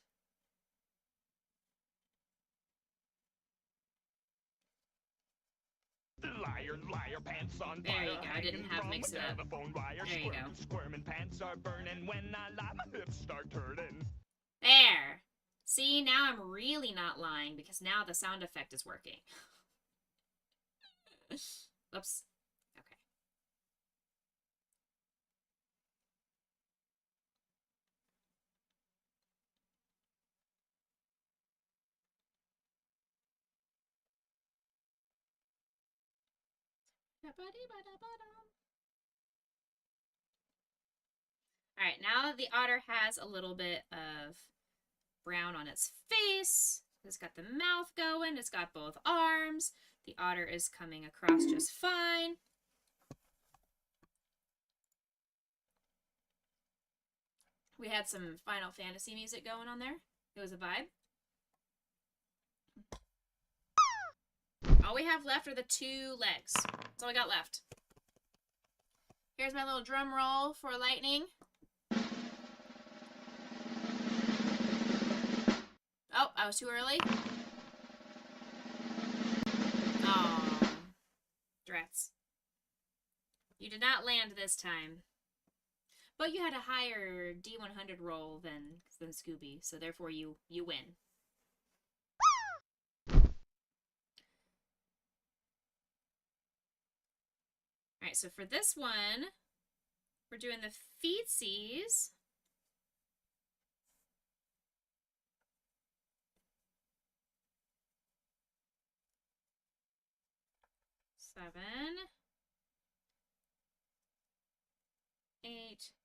Liar, liar, pants on
there
fire.
You go. I didn't have Mix It Up. There you go.
Squirming pants are burning. When I lie, my hips start turning.
There. See, now I'm really not lying because now the sound effect is working. Oops. Okay. All right, now the otter has a little bit of brown on its face. It's got the mouth going. It's got both arms. The otter is coming across just fine. We had some Final Fantasy music going on there. It was a vibe. All we have left are the 2 legs. That's all we got left. Here's my little drum roll for lightning. Oh, I was too early. Oh, drats. You did not land this time. But you had a higher D100 roll than Scooby, so therefore you win. Alright, so for this one, we're doing the feetsies. Seven, 8,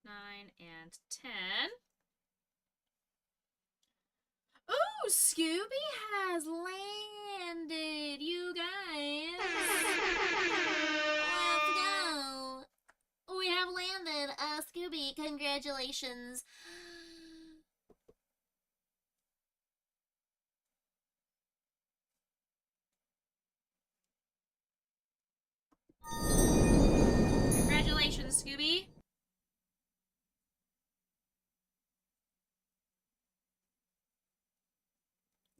9, and 10. Ooh, Scooby has landed, you guys. Let's go. We have landed. Scooby, congratulations. Congratulations, Scooby.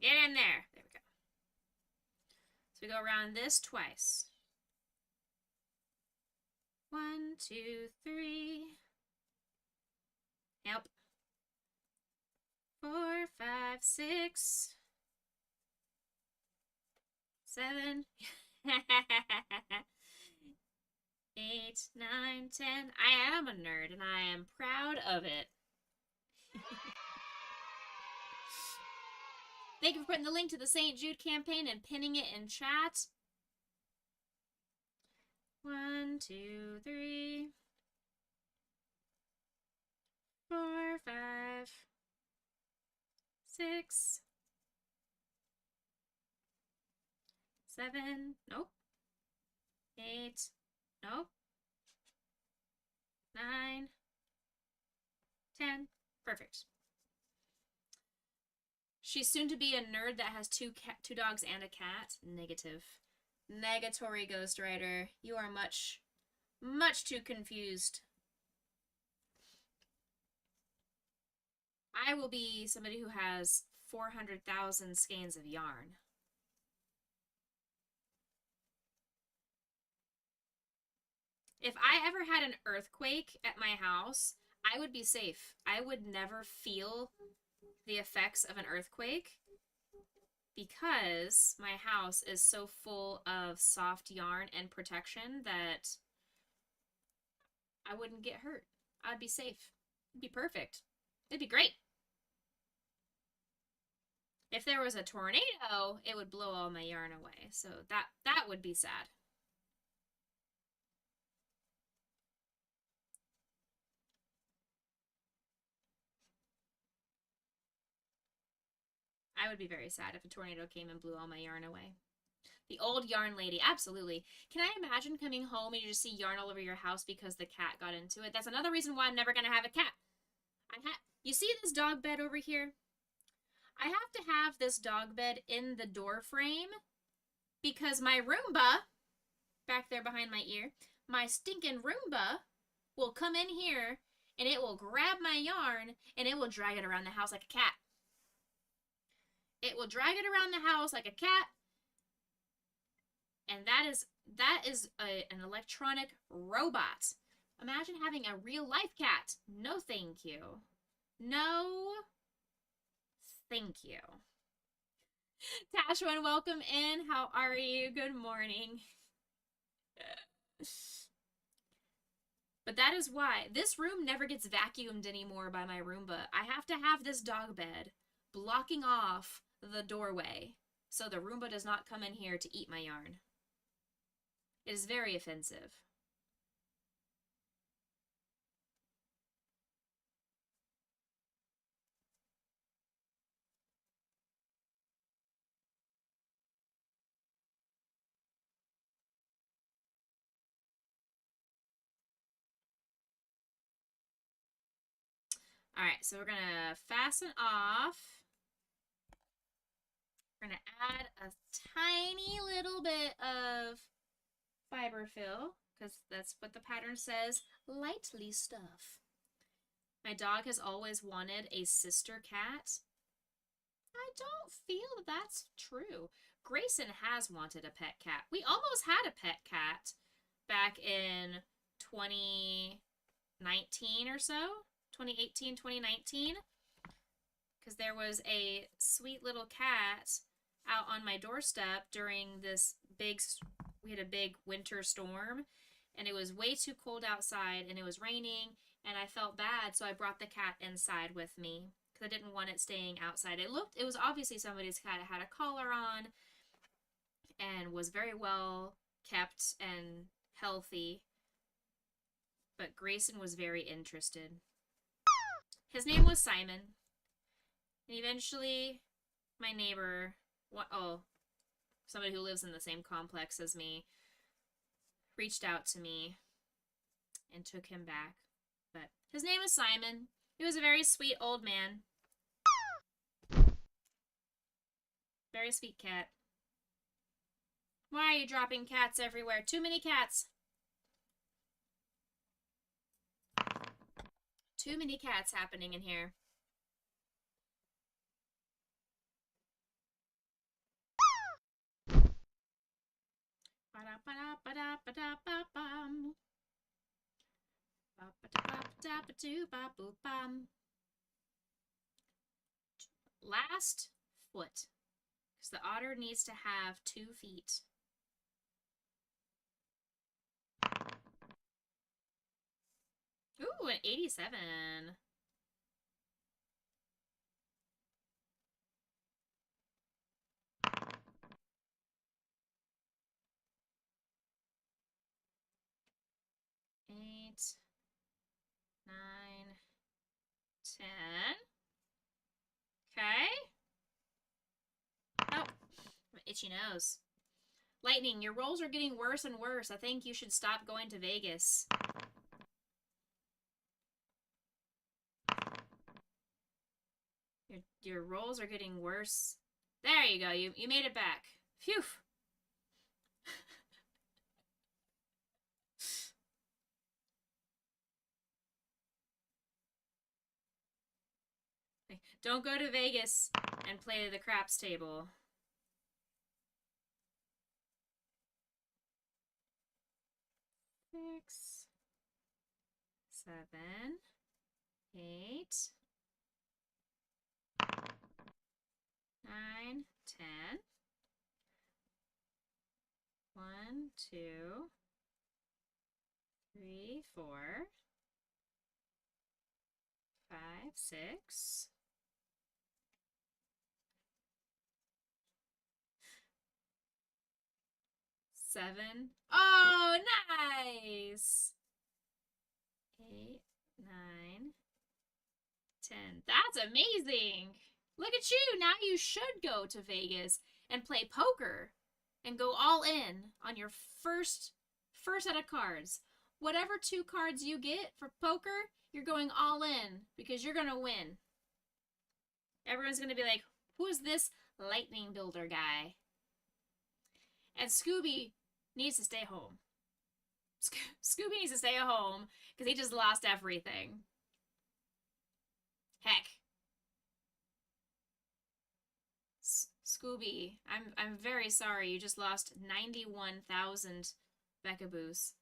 Get in there. There we go. So we go around this twice. 1, 2, 3. Help. 4, 5, 6, 7. 8, 9, 10. I am a nerd, and I am proud of it. Thank you for putting the link to the St. Jude campaign and pinning it in chat. 1, 2, 3, 4, 5, 6, 7. Nope. 8. Nope. 9. 10. Perfect. She's soon to be a nerd that has two dogs and a cat. Negative. Negatory, Ghost Rider. You are much, much too confused. I will be somebody who has 400,000 skeins of yarn. If I ever had an earthquake at my house, I would be safe. I would never feel the effects of an earthquake because my house is so full of soft yarn and protection that I wouldn't get hurt. I'd be safe. It'd be perfect. It'd be great. If there was a tornado, it would blow all my yarn away. So that would be sad. I would be very sad if a tornado came and blew all my yarn away. The old yarn lady, absolutely. Can I imagine coming home and you just see yarn all over your house because the cat got into it? That's another reason why I'm never going to have a cat. You see this dog bed over here? I have to have this dog bed in the door frame because my Roomba, back there behind my ear, my stinking Roomba will come in here and it will grab my yarn and it will drag it around the house like a cat. It will drag it around the house like a cat. And that is an electronic robot. Imagine having a real life cat. No thank you. No thank you. Tashwin, welcome in. How are you? Good morning. But that is why this room never gets vacuumed anymore by my Roomba. I have to have this dog bed blocking off the doorway so the Roomba does not come in here to eat my yarn. It is very offensive. All right, so we're gonna fasten off. We're gonna add a tiny little bit of fiber fill because that's what the pattern says, lightly stuff. My dog has always wanted a sister cat. I don't feel that's true. Grayson has wanted a pet cat. We almost had a pet cat back in 2019 or so, 2018, 2019, because there was a sweet little cat out on my doorstep during this we had a big winter storm, and it was way too cold outside, and it was raining, and I felt bad, so I brought the cat inside with me, because I didn't want it staying outside. It was obviously somebody's cat. It had a collar on, and was very well kept and healthy, but Grayson was very interested. His name was Simon, and eventually my neighbor, somebody who lives in the same complex as me, reached out to me and took him back. But his name is Simon. He was a very sweet old man. Very sweet cat. Why are you dropping cats everywhere? Too many cats. Too many cats happening in here. Last foot. Because the otter needs to have 2 feet. Ooh, an 87. Eight, 9, 10. Okay. Oh, my itchy nose. Lightning, your rolls are getting worse and worse. I think you should stop going to Vegas. Your rolls are getting worse. There you go. You made it back. Phew. Don't go to Vegas and play the craps table. Six, 7, 8, 9, 10. 1, 2, 3, 4, 5, 6. Seven. Oh, nice. 8, 9, 10. That's amazing. Look at you. Now you should go to Vegas and play poker and go all in on your first set of cards. Whatever 2 cards you get for poker, you're going all in because you're going to win. Everyone's going to be like, who's this lightning builder guy? And Scooby needs to stay home. Scooby needs to stay at home because he just lost everything. Heck. Scooby, I'm very sorry. You just lost 91,000 Becca Boos.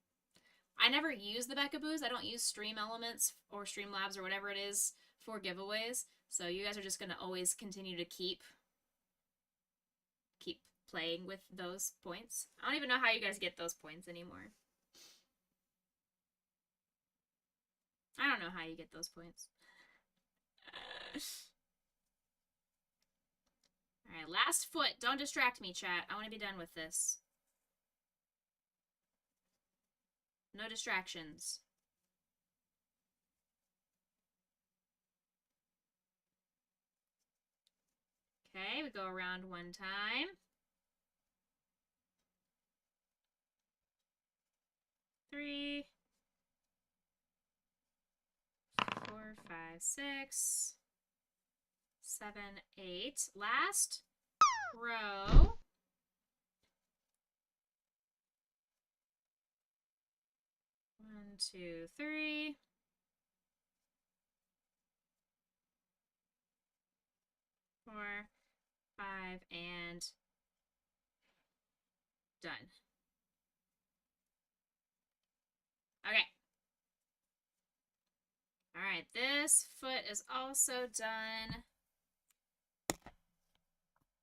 I never use the Becca Boos. I don't use Stream Elements or Streamlabs or whatever it is for giveaways. So you guys are just going to always continue to keep playing with those points. I don't even know how you guys get those points anymore. I don't know how you get those points. Alright, last foot. Don't distract me, chat. I want to be done with this. No distractions. Okay, we go around one time. 3, 4, 5, 6, 7, 8. Last row. 1, 2, 3. 4, 5, and done. Okay. right, this foot is also done.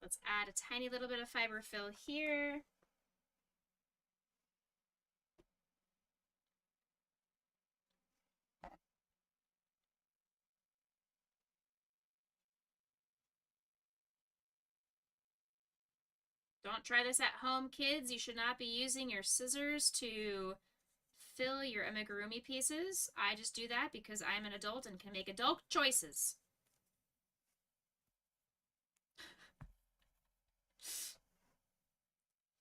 Let's add a tiny little bit of fiber fill here. Don't try this at home, kids. You should not be using your scissors to fill your amigurumi pieces. I just do that because I'm an adult and can make adult choices.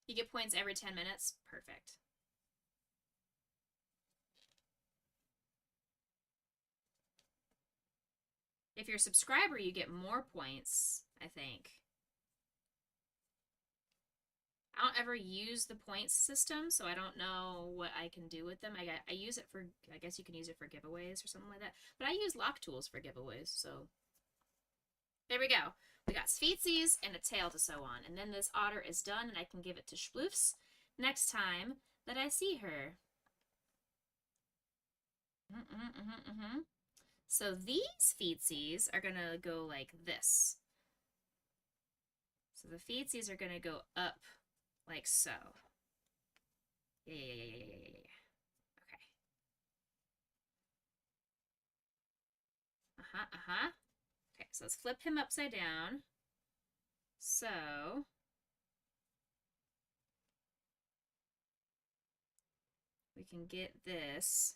You get points every 10 minutes. Perfect. If you're a subscriber, you get more points, I think. I don't ever use the points system, so I don't know what I can do with them. I use it for, I guess you can use it for giveaways or something like that. But I use lock tools for giveaways, so. There we go. We got feetsies and a tail to sew on. And then this otter is done, and I can give it to Sploofs next time that I see her. So these feetsies are going to go like this. So the feetsies are going to go up like so. Yeah. Okay. Okay, so let's flip him upside down. So we can get this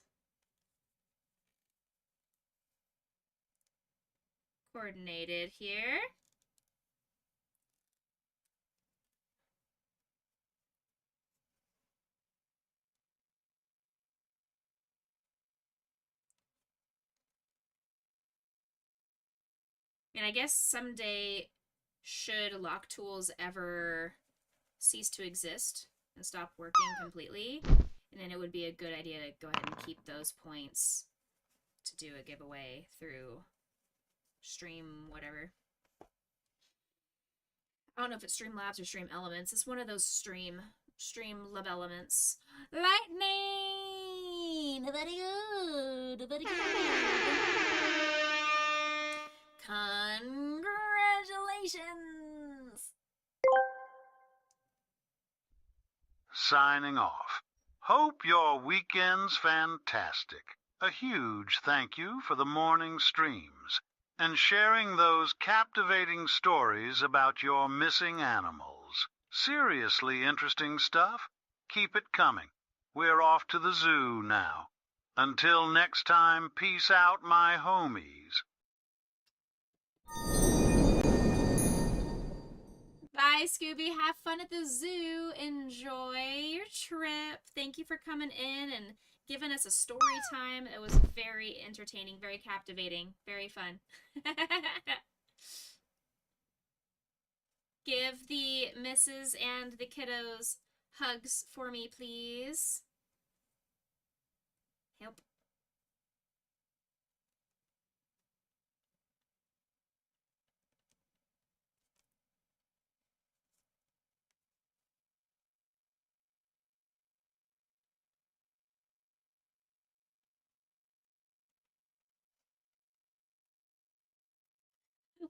coordinated here. And I guess someday, should lock tools ever cease to exist and stop working completely, and then it would be a good idea to go ahead and keep those points to do a giveaway through Stream whatever. I don't know if it's Stream Labs or Stream Elements. It's one of those Stream Lab Elements. Lightning! Very good. Very good. Congratulations!
Signing off. Hope your weekend's fantastic. A huge thank you for the morning streams and sharing those captivating stories about your missing animals. Seriously interesting stuff? Keep it coming. We're off to the zoo now. Until next time, peace out, my homies.
Bye, Scooby. Have fun at the zoo. Enjoy your trip. Thank you for coming in and giving us a story time. It was very entertaining, very captivating, very fun. Give the misses and the kiddos hugs for me, please. Help.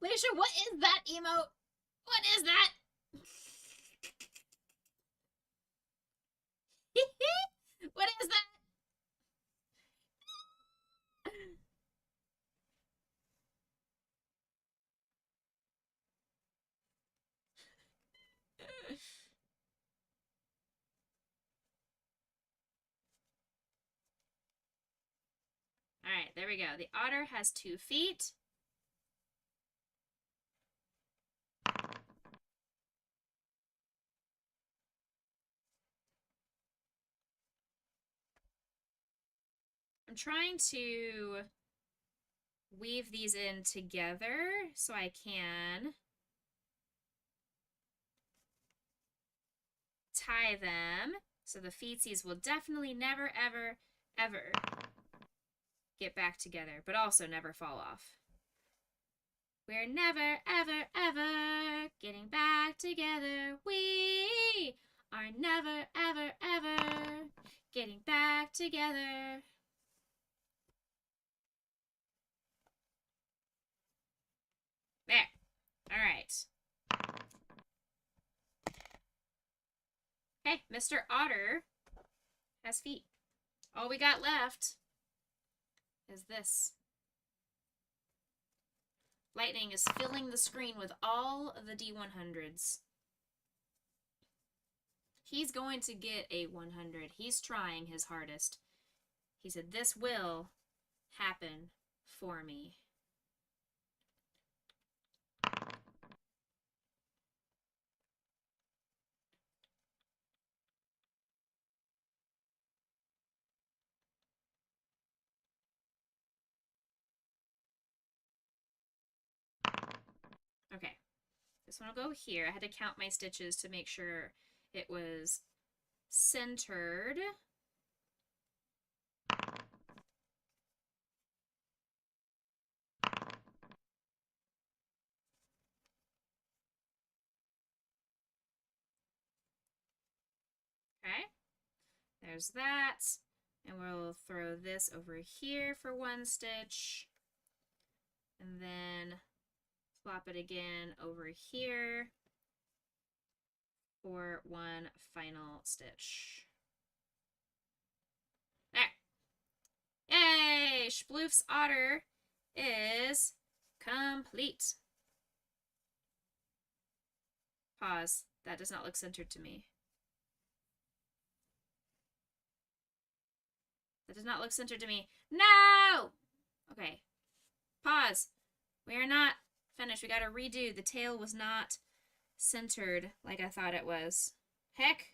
Leisha, what is that emote? What is that? What is that? All right, there we go. The otter has 2 feet. I'm trying to weave these in together so I can tie them. So the feetsies will definitely never, ever, ever get back together, but also never fall off. We're never, ever, ever getting back together. We are never, ever, ever getting back together. Alright. Okay, Mr. Otter has feet. All we got left is this. Lightning is filling the screen with all of the D100s. He's going to get a 100. He's trying his hardest. He said, this will happen for me. Okay, this one will go here. I had to count my stitches to make sure it was centered. Okay, there's that. And we'll throw this over here for one stitch. And then flop it again over here for one final stitch. There. Yay! Sploof's otter is complete. Pause. That does not look centered to me. That does not look centered to me. No! Okay. Pause. We are not finished. We gotta redo. The tail was not centered like I thought it was. Heck.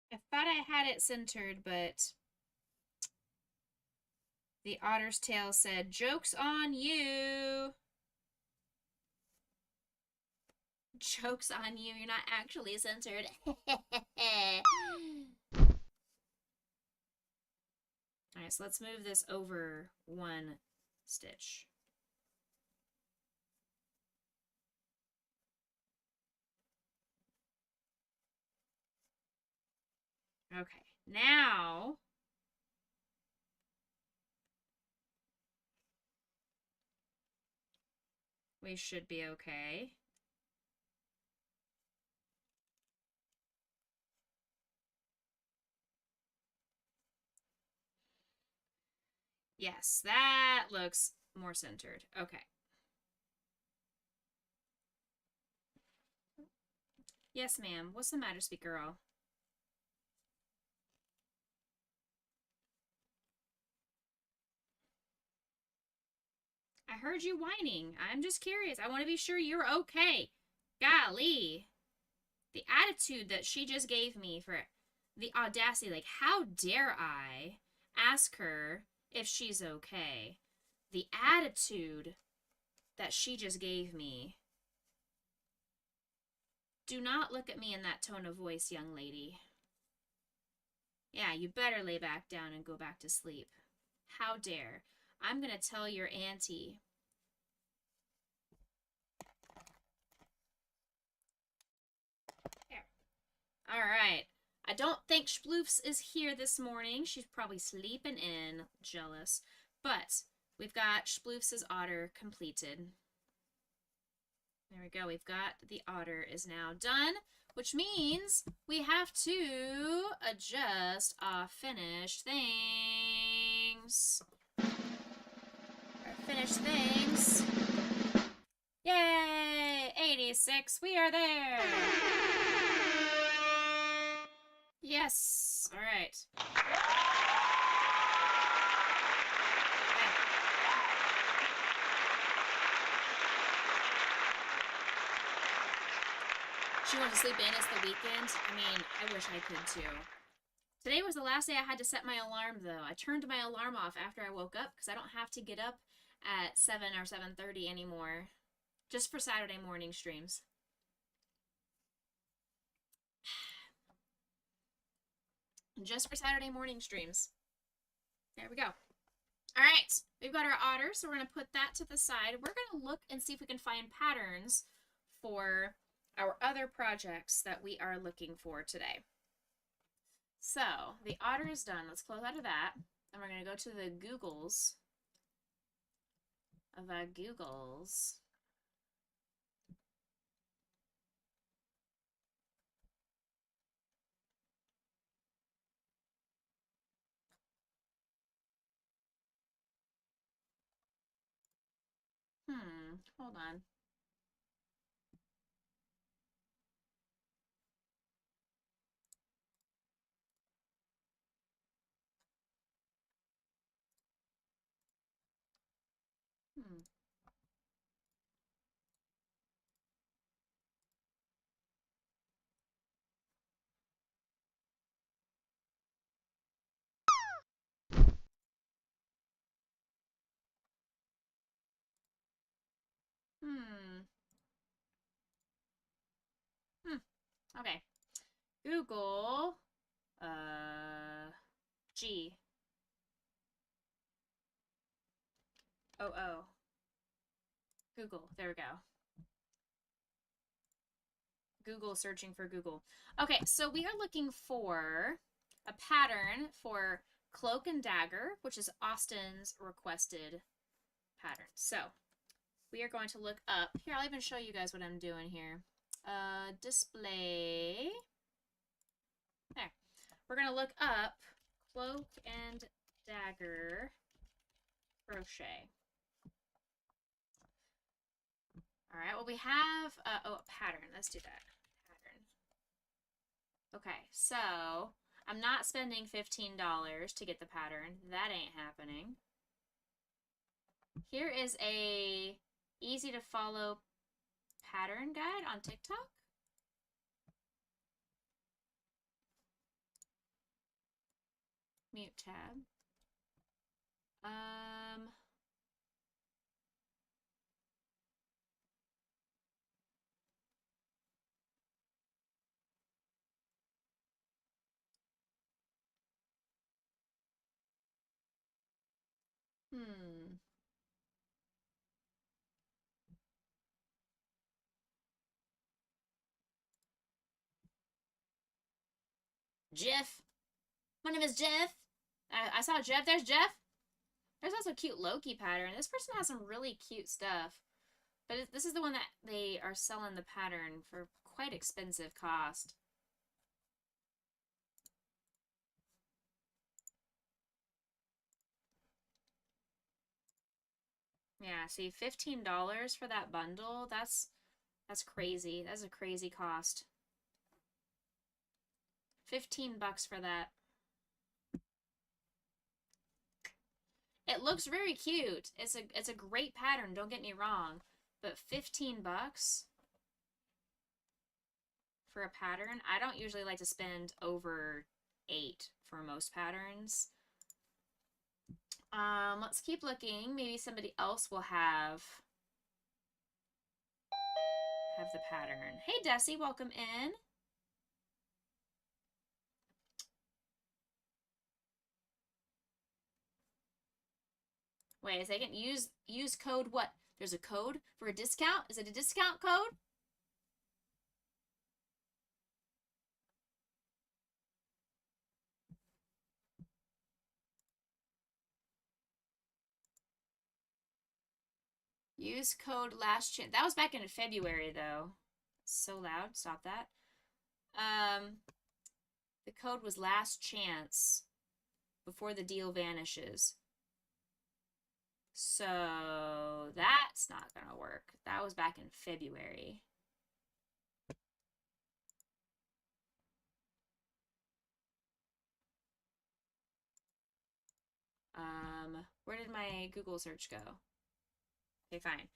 I thought I had it centered, but the otter's tail said, "Joke's on you." Joke's on you. You're not actually centered. Alright, so let's move this over one stitch. Okay, now we should be okay. Yes, that looks more centered. Okay. Yes, ma'am. What's the matter, sweet girl? I heard you whining. I'm just curious. I want to be sure you're okay. Golly. The attitude that she just gave me, for the audacity, like, how dare I ask her if she's okay? The attitude that she just gave me. Do not look at me in that tone of voice, young lady. Yeah, you better lay back down and go back to sleep. How dare. I'm going to tell your auntie. There. All right. I don't think Sploofs is here this morning. She's probably sleeping in. Jealous. But we've got Sploofs' otter completed. There we go. We've got the otter is now done, which means we have to adjust our finished things. Finished things. Yay! 86. We are there. Yes. All right. She wants to sleep in. It's the weekend. I mean, I wish I could too. Today was the last day I had to set my alarm, though. I turned my alarm off after I woke up because I don't have to get up at 7 or 7:30 anymore. Just for Saturday morning streams. Just for Saturday morning streams. There we go. All right, we've got our otter, so we're going to put that to the side. We're going to look and see if we can find patterns for our other projects that we are looking for today. So, the otter is done. Let's close out of that. And we're going to go to the Googles. Hold on. Okay. Google, G. Oh. Google, there we go. Google, searching for Google. Okay, so we are looking for a pattern for Cloak and Dagger, which is Austin's requested pattern. So we are going to look up, here, I'll even show you guys what I'm doing here. Display. There. We're going to look up Cloak and Dagger crochet. All right, well, we have, a pattern. Let's do that. Pattern. Okay, so I'm not spending $15 to get the pattern. That ain't happening. Here is a easy to follow pattern guide on TikTok. Mute tab. Jeff. My name is Jeff. I saw Jeff. There's Jeff. There's also a cute Loki pattern. This person has some really cute stuff. But this is the one that they are selling the pattern for quite expensive cost. Yeah, see, $15 for that bundle, that's crazy. That's a crazy cost. 15 bucks for that. It looks very cute. It's a great pattern, don't get me wrong. But 15 bucks for a pattern? I don't usually like to spend over 8 for most patterns. Let's keep looking. Maybe somebody else will have the pattern. Hey, Desi, welcome in. Wait a second. Use code what? There's a code for a discount? Is it a discount code? Use code last chance. That was back in February, though. So loud. Stop that. The code was last chance before the deal vanishes. So that's not gonna work. That was back in February. Where did my Google search go? Okay, fine.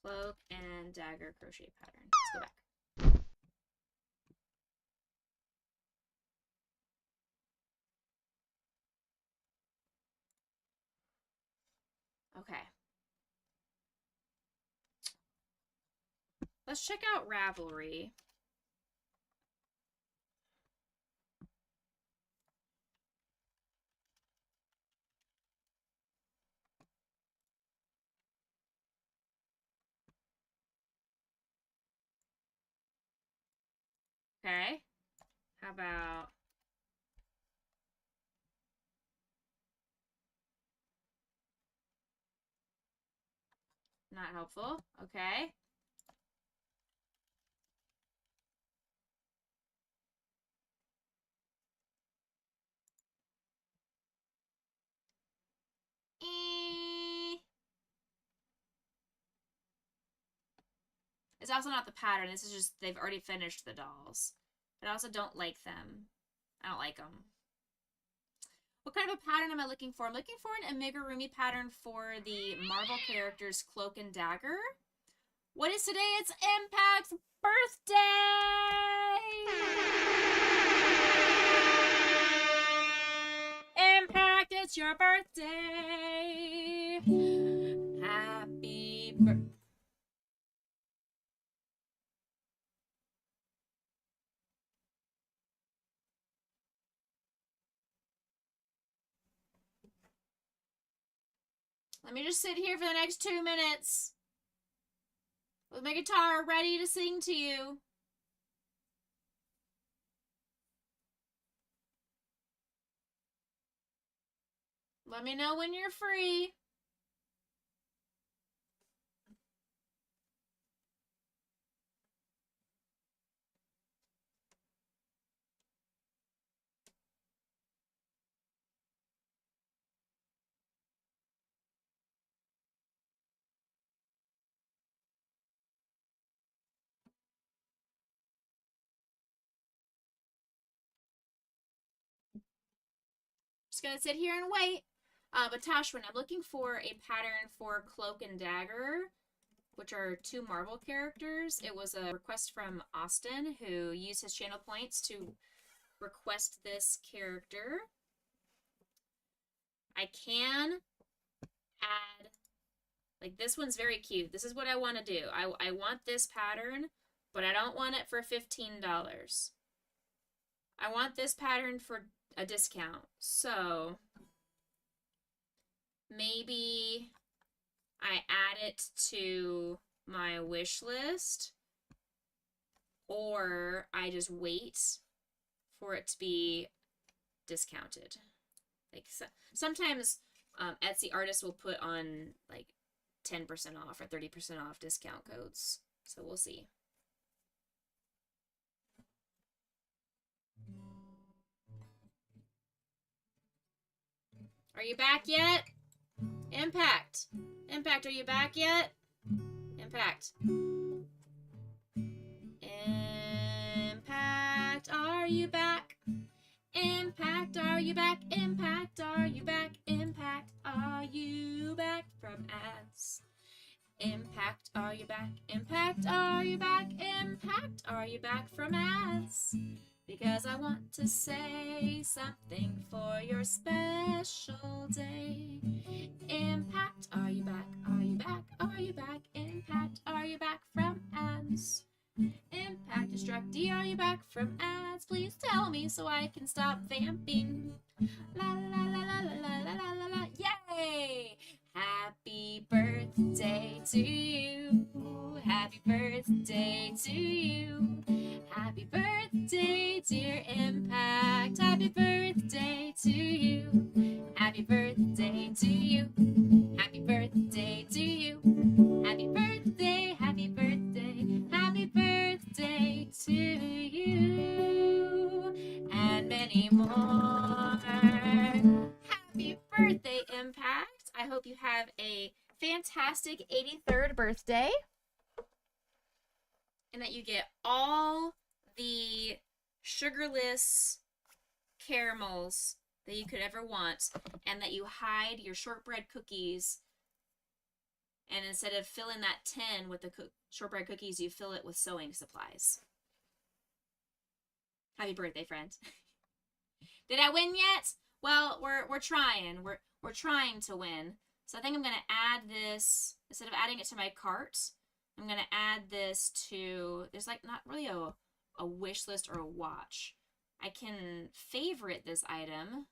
Cloak and Dagger crochet pattern. Let's go back. Okay. Let's check out Ravelry. Okay. How about... Not helpful. Okay. It's also not the pattern. This is just, they've already finished the dolls. But I also don't like them. I don't like them. What kind of a pattern am I looking for? I'm looking for an amigurumi pattern for the Marvel characters Cloak and Dagger. What is today? It's Impact's birthday! Impact, it's your birthday! Happy birthday. Let me just sit here for the next 2 minutes with my guitar ready to sing to you. Let me know when you're free. Just gonna sit here and wait. But Tashwin, I'm looking for a pattern for Cloak and Dagger, which are 2 Marvel characters. It was a request from Austin, who used his channel points to request this character. I can add, like, this one's very cute. This is what I want to do. I want this pattern, but I don't want it for $15. I want this pattern for a discount. So maybe I add it to my wish list, or I just wait for it to be discounted. Like, sometimes Etsy artists will put on like 10% off or 30% off discount codes. So we'll see. Are you back yet? Impact. Impact, are you back yet? Impact. Impact, are you back? Impact, are you back? Impact, are you back? Impact, are you back from ads? Impact, are you back? Impact, are you back? Impact, are you back from ads? Because I want to say something for your special day. Impact, are you back? Are you back? Are you back? Impact, are you back from ads? Impact Destructy, are you back from ads? Please tell me so I can stop vamping. La la la la la la la la la la. Yay! Happy birthday to you. Happy birthday to you. Happy birthday, dear Impact. Happy birthday to you. Happy birthday to you. Happy birthday to you. Happy birthday, happy birthday, happy birthday to you. And many more. Happy birthday, Impact. I hope you have a fantastic 83rd birthday. And that you get all the sugarless caramels that you could ever want. And that you hide your shortbread cookies. And instead of filling that tin with the shortbread cookies, you fill it with sewing supplies. Happy birthday, friend. Did I win yet? Well, we're trying. We're trying to win. So I think I'm going to add this, instead of adding it to my cart, I'm going to add this to, there's like not really a wish list or a watch. I can favorite this item.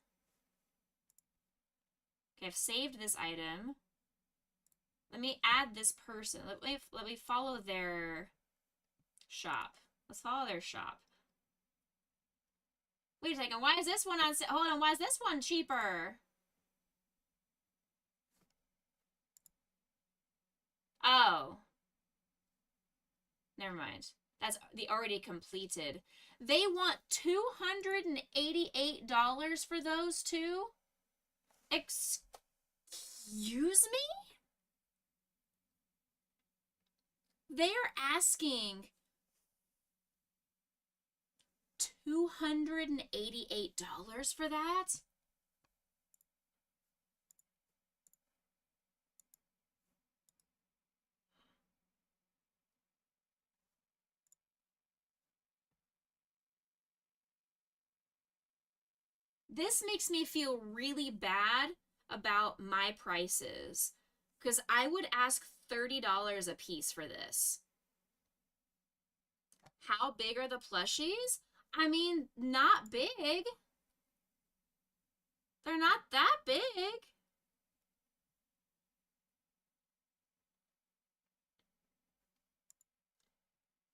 Okay, I've saved this item. Let me add this person. Let me follow their shop. Let's follow their shop. Wait a second, why is this one on sale? Hold on, why is this one cheaper? Oh. Never mind. That's the already completed. They want $288 for those two? Excuse me? They are asking $288 for that? This makes me feel really bad about my prices, because I would ask $30 a piece for this. How big are the plushies? I mean, not big. They're not that big.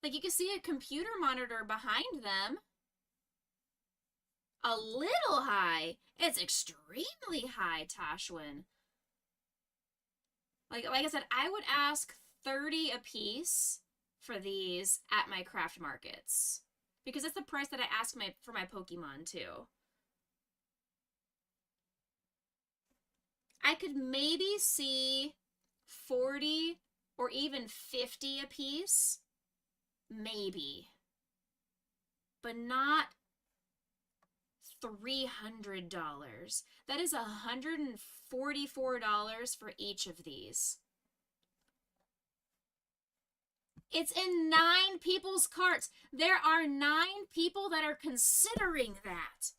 Like, you can see a computer monitor behind them. A little high. It's extremely high, Tashwin. Like I said, I would ask 30 a piece for these at my craft markets, because that's the price that I ask for my Pokemon too. I could maybe see 40 or even 50 a piece, maybe, but not $300. That is $144 for each of these. It's in 9 people's carts. There are 9 people that are considering that.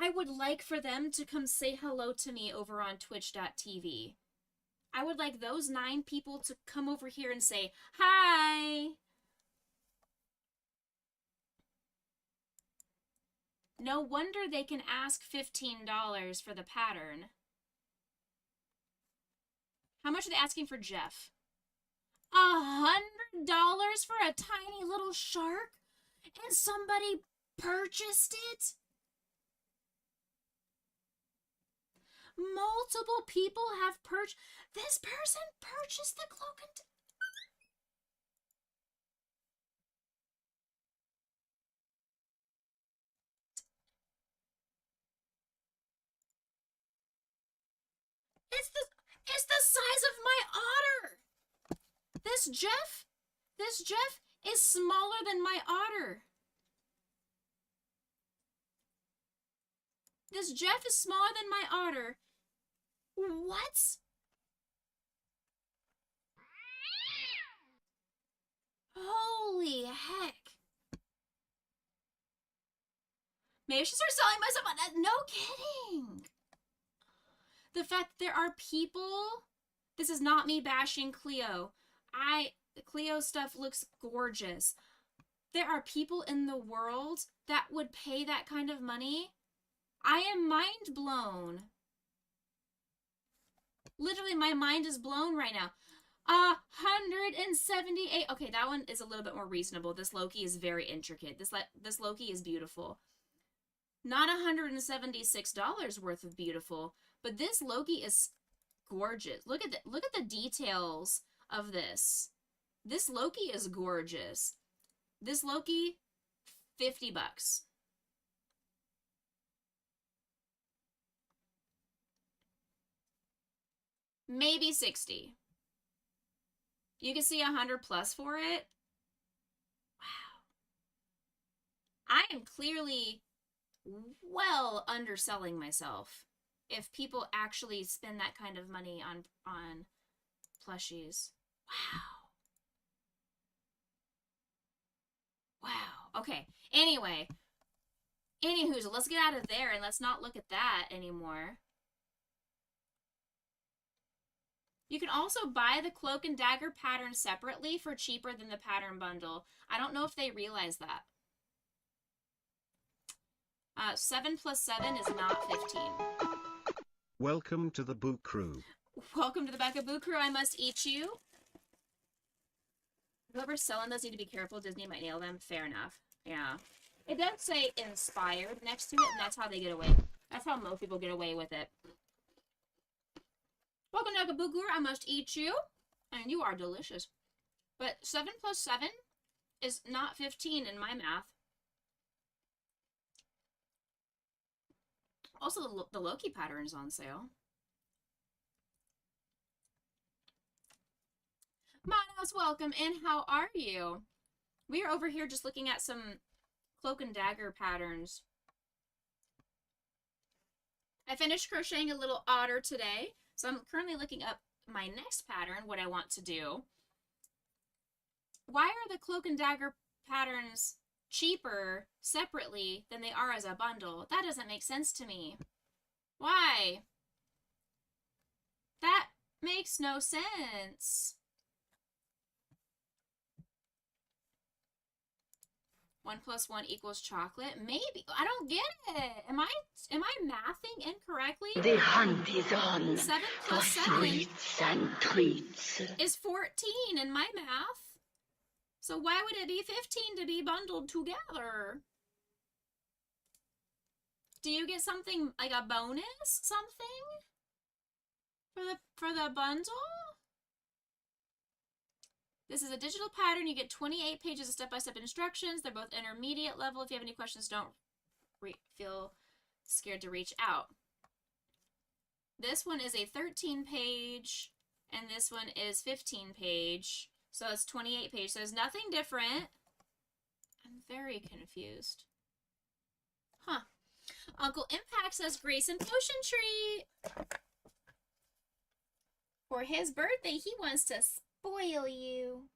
I would like for them to come say hello to me over on twitch.tv. I would like those 9 people to come over here and say, hi. No wonder they can ask $15 for the pattern. How much are they asking for Jeff? $100 for a tiny little shark? And somebody purchased it? Multiple people have purchased. This person purchased the cloak and... It's the size of my otter. This Jeff is smaller than my otter. This Jeff is smaller than my otter. What? Holy heck. Maybe I should start selling myself on that. No kidding. The fact that there are people, this is not me bashing Cleo. Cleo stuff looks gorgeous. There are people in the world that would pay that kind of money. I am mind blown. Literally, my mind is blown right now. 178. Okay, that one is a little bit more reasonable. This Loki is very intricate. This Loki is beautiful. Not $176 worth of beautiful, but this Loki is gorgeous. Look at the details of this. This Loki is gorgeous. This Loki, $50. Maybe 60. You can see 100 plus for it. Wow. I am clearly well underselling myself if people actually spend that kind of money on plushies. Wow. Okay. Anyway. Anywho, so let's get out of there and let's not look at that anymore. You can also buy the cloak and dagger pattern separately for cheaper than the pattern bundle. I don't know if they realize that. 7 plus 7 is not 15.
Welcome to the Boo Crew.
Welcome to the Becca Boo Crew. I must eat you. Whoever's selling those need to be careful. Disney might nail them. Fair enough. Yeah. It does say inspired next to it, and that's how they get away. That's how most people get away with it. Welcome to Becca Boo Crew. I must eat you. And you are delicious. But 7 plus 7 is not 15 in my math. Also, the Loki pattern is on sale. Monos, welcome in. How are you? We are over here just looking at some cloak and dagger patterns. I finished crocheting a little otter today, so I'm currently looking up my next pattern, what I want to do. Why are the cloak and dagger patterns cheaper separately than they are as a bundle? That doesn't make sense to me. Why? That makes no sense. 1 plus 1 equals chocolate? Maybe. I don't get it. Am I mathing incorrectly?
The hunt is on
7
for
plus 7
sweets and treats.
is 14 in my math. So why would it be 15 to be bundled together? Do you get something like a bonus? Something? For the bundle? This is a digital pattern. You get 28 pages of step-by-step instructions. They're both intermediate level. If you have any questions, don't feel scared to reach out. This one is a 13-page, and this one is 15-page. So it's 28 pages. So there's nothing different. I'm very confused. Huh. Uncle Impact says Grace and Potion Treat. For his birthday, he wants to spoil you.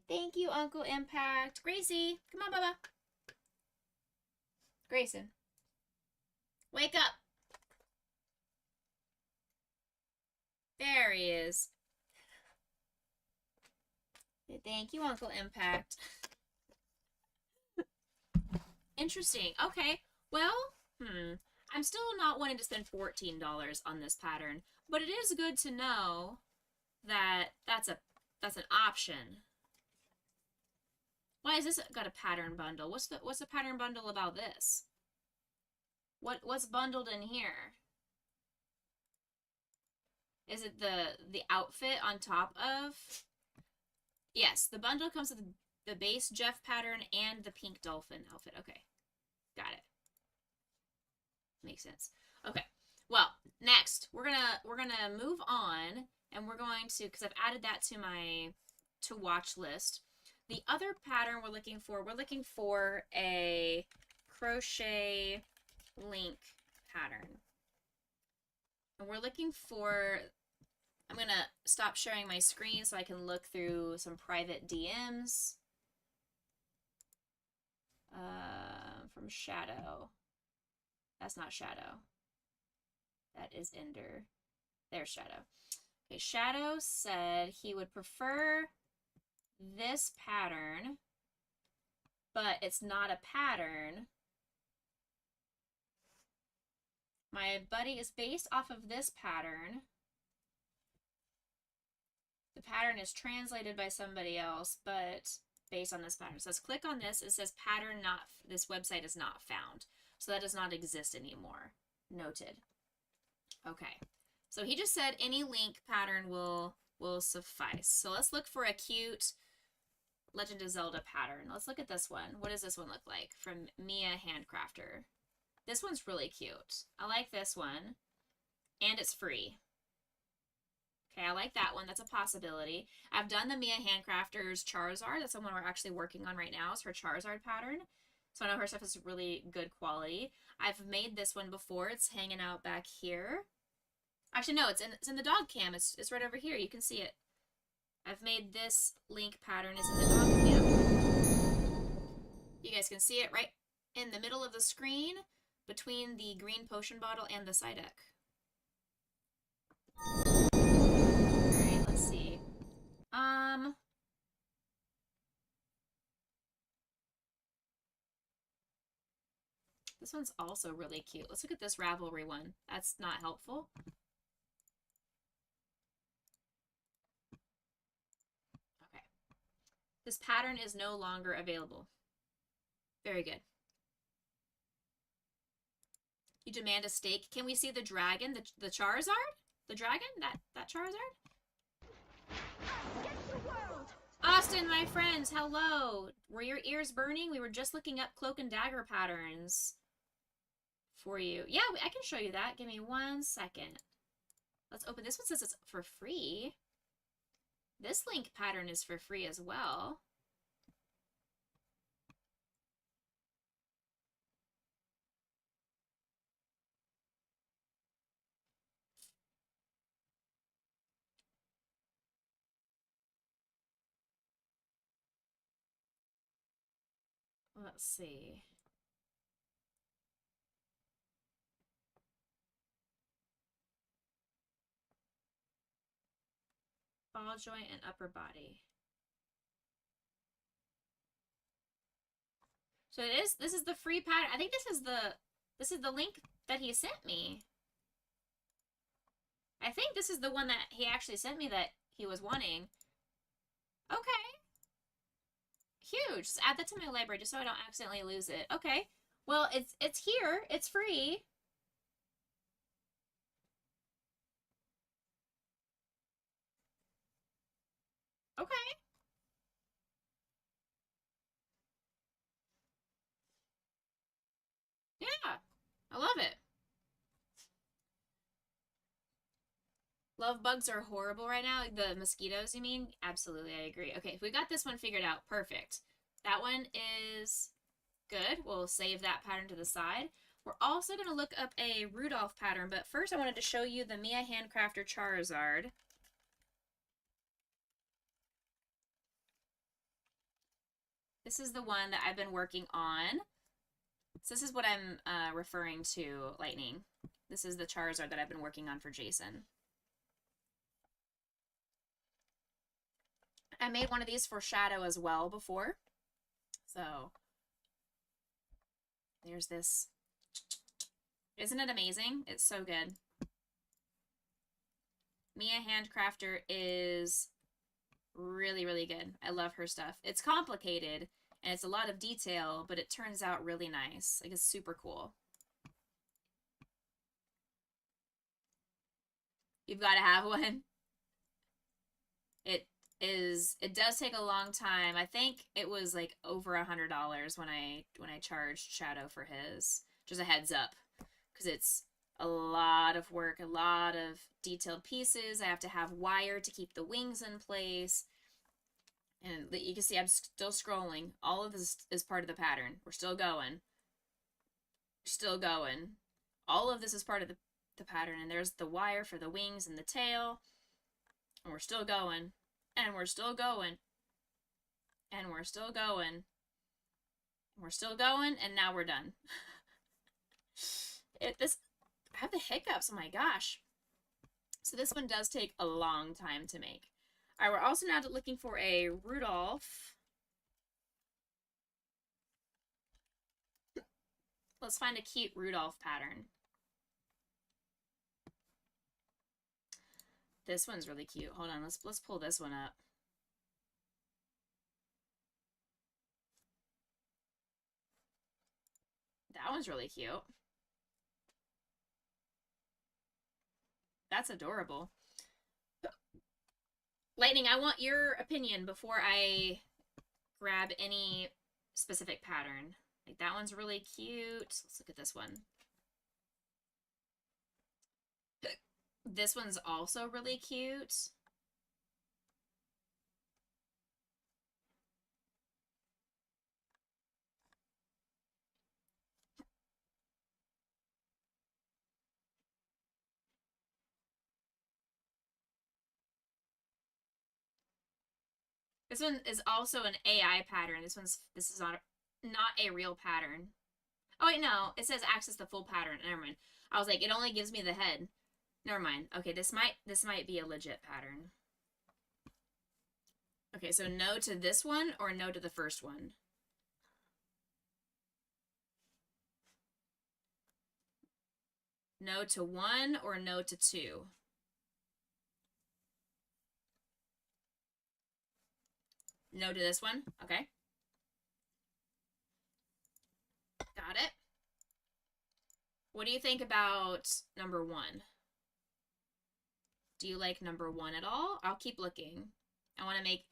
Thank you, Uncle Impact. Gracie, come on, Bubba. Grayson, wake up. There he is. Thank you, Uncle Impact. Interesting. Okay. Well, I'm still not wanting to spend $14 on this pattern, but it is good to know that that's an option. Why is this got a pattern bundle? What's the pattern bundle about this? What's bundled in here? Is it the outfit on top of? Yes, the bundle comes with the base Jeff pattern and the pink dolphin outfit. Okay, got it. Makes sense. Okay, well, next we're gonna move on, and we're going to, because I've added that to my to watch list. The other pattern we're looking for a crochet link pattern, and we're looking for. I'm going to stop sharing my screen so I can look through some private DMs from Shadow. That's not Shadow. That is Ender. There's Shadow. Okay, Shadow said he would prefer this pattern, but it's not a pattern. My buddy is based off of this pattern. The pattern is translated by somebody else, but based on this pattern. It says, click on this. It says pattern not, this website is not found. So that does not exist anymore. Noted. Okay. So he just said any link pattern will suffice. So let's look for a cute Legend of Zelda pattern. Let's look at this one. What does this one look like? From Mia Handcrafter. This one's really cute. I like this one. And it's free. Okay, I like that one. That's a possibility. I've done the Mia Handcrafter's Charizard. That's the one we're actually working on right now. It's her Charizard pattern. So I know her stuff is really good quality. I've made this one before. It's hanging out back here. Actually, no, it's in the dog cam. It's right over here. You can see it. I've made this link pattern. It's in the dog cam. You guys can see it right in the middle of the screen between the green potion bottle and the Psyduck. This one's also really cute. Let's look at this Ravelry one. That's not helpful. Okay. This pattern is no longer available. Very good. You demand a steak. Can we see the dragon? The Charizard? The dragon? That Charizard? Austin, my friends, hello. Were your ears burning? We were just looking up cloak and dagger patterns for you. Yeah, I can show you that. Give me 1 second. Let's open. This one says it's for free. This link pattern is for free as well. Let's see. Ball joint and upper body. So this is the free pattern. I think this is the link that he sent me. I think this is the one that he actually sent me that he was wanting. Okay. Huge. Just add that to my library just so I don't accidentally lose it. Okay. Well, it's here. It's free. Okay. Yeah. I love it. Love bugs are horrible right now. The mosquitoes, you mean? Absolutely, I agree. Okay, we got this one figured out. Perfect. That one is good. We'll save that pattern to the side. We're also going to look up a Rudolph pattern, but first I wanted to show you the Mia Handcrafter Charizard. This is the one that I've been working on. So this is what I'm referring to, Lightning. This is the Charizard that I've been working on for Jason. I made one of these for Shadow as well before. So there's this. Isn't it amazing? It's so good. Mia Handcrafter is really, really good. I love her stuff. It's complicated and it's a lot of detail, but it turns out really nice. Like, it's super cool. You've got to have one. It does take a long time. I think it was like over $100 when I charged Shadow for his. Just a heads up, because it's a lot of work, a lot of detailed pieces. I have to have wire to keep the wings in place. And you can see I'm still scrolling. All of this is part of the pattern. We're still going. Still going. All of this is part of the pattern. And there's the wire for the wings and the tail. And we're still going. And we're still going. And we're still going. We're still going. And now we're done. I have the hiccups. Oh my gosh. So this one does take a long time to make. All right, we're also now looking for a Rudolph. Let's find a cute Rudolph pattern. This one's really cute. Hold on, let's pull this one up. That one's really cute. That's adorable. Lightning, I want your opinion before I grab any specific pattern. Like, that one's really cute. Let's look at this one. This one's also really cute. This one is also an AI pattern. This is not a real pattern. Oh wait, no. It says access the full pattern. Never mind. I was like, it only gives me the head. Never mind. Okay, this might be a legit pattern. Okay, so no to this one or no to the first one? No to 1 or no to 2? No to this one? Okay. Got it. What do you think about number 1? Do you like number 1 at all? I'll keep looking. I want to make...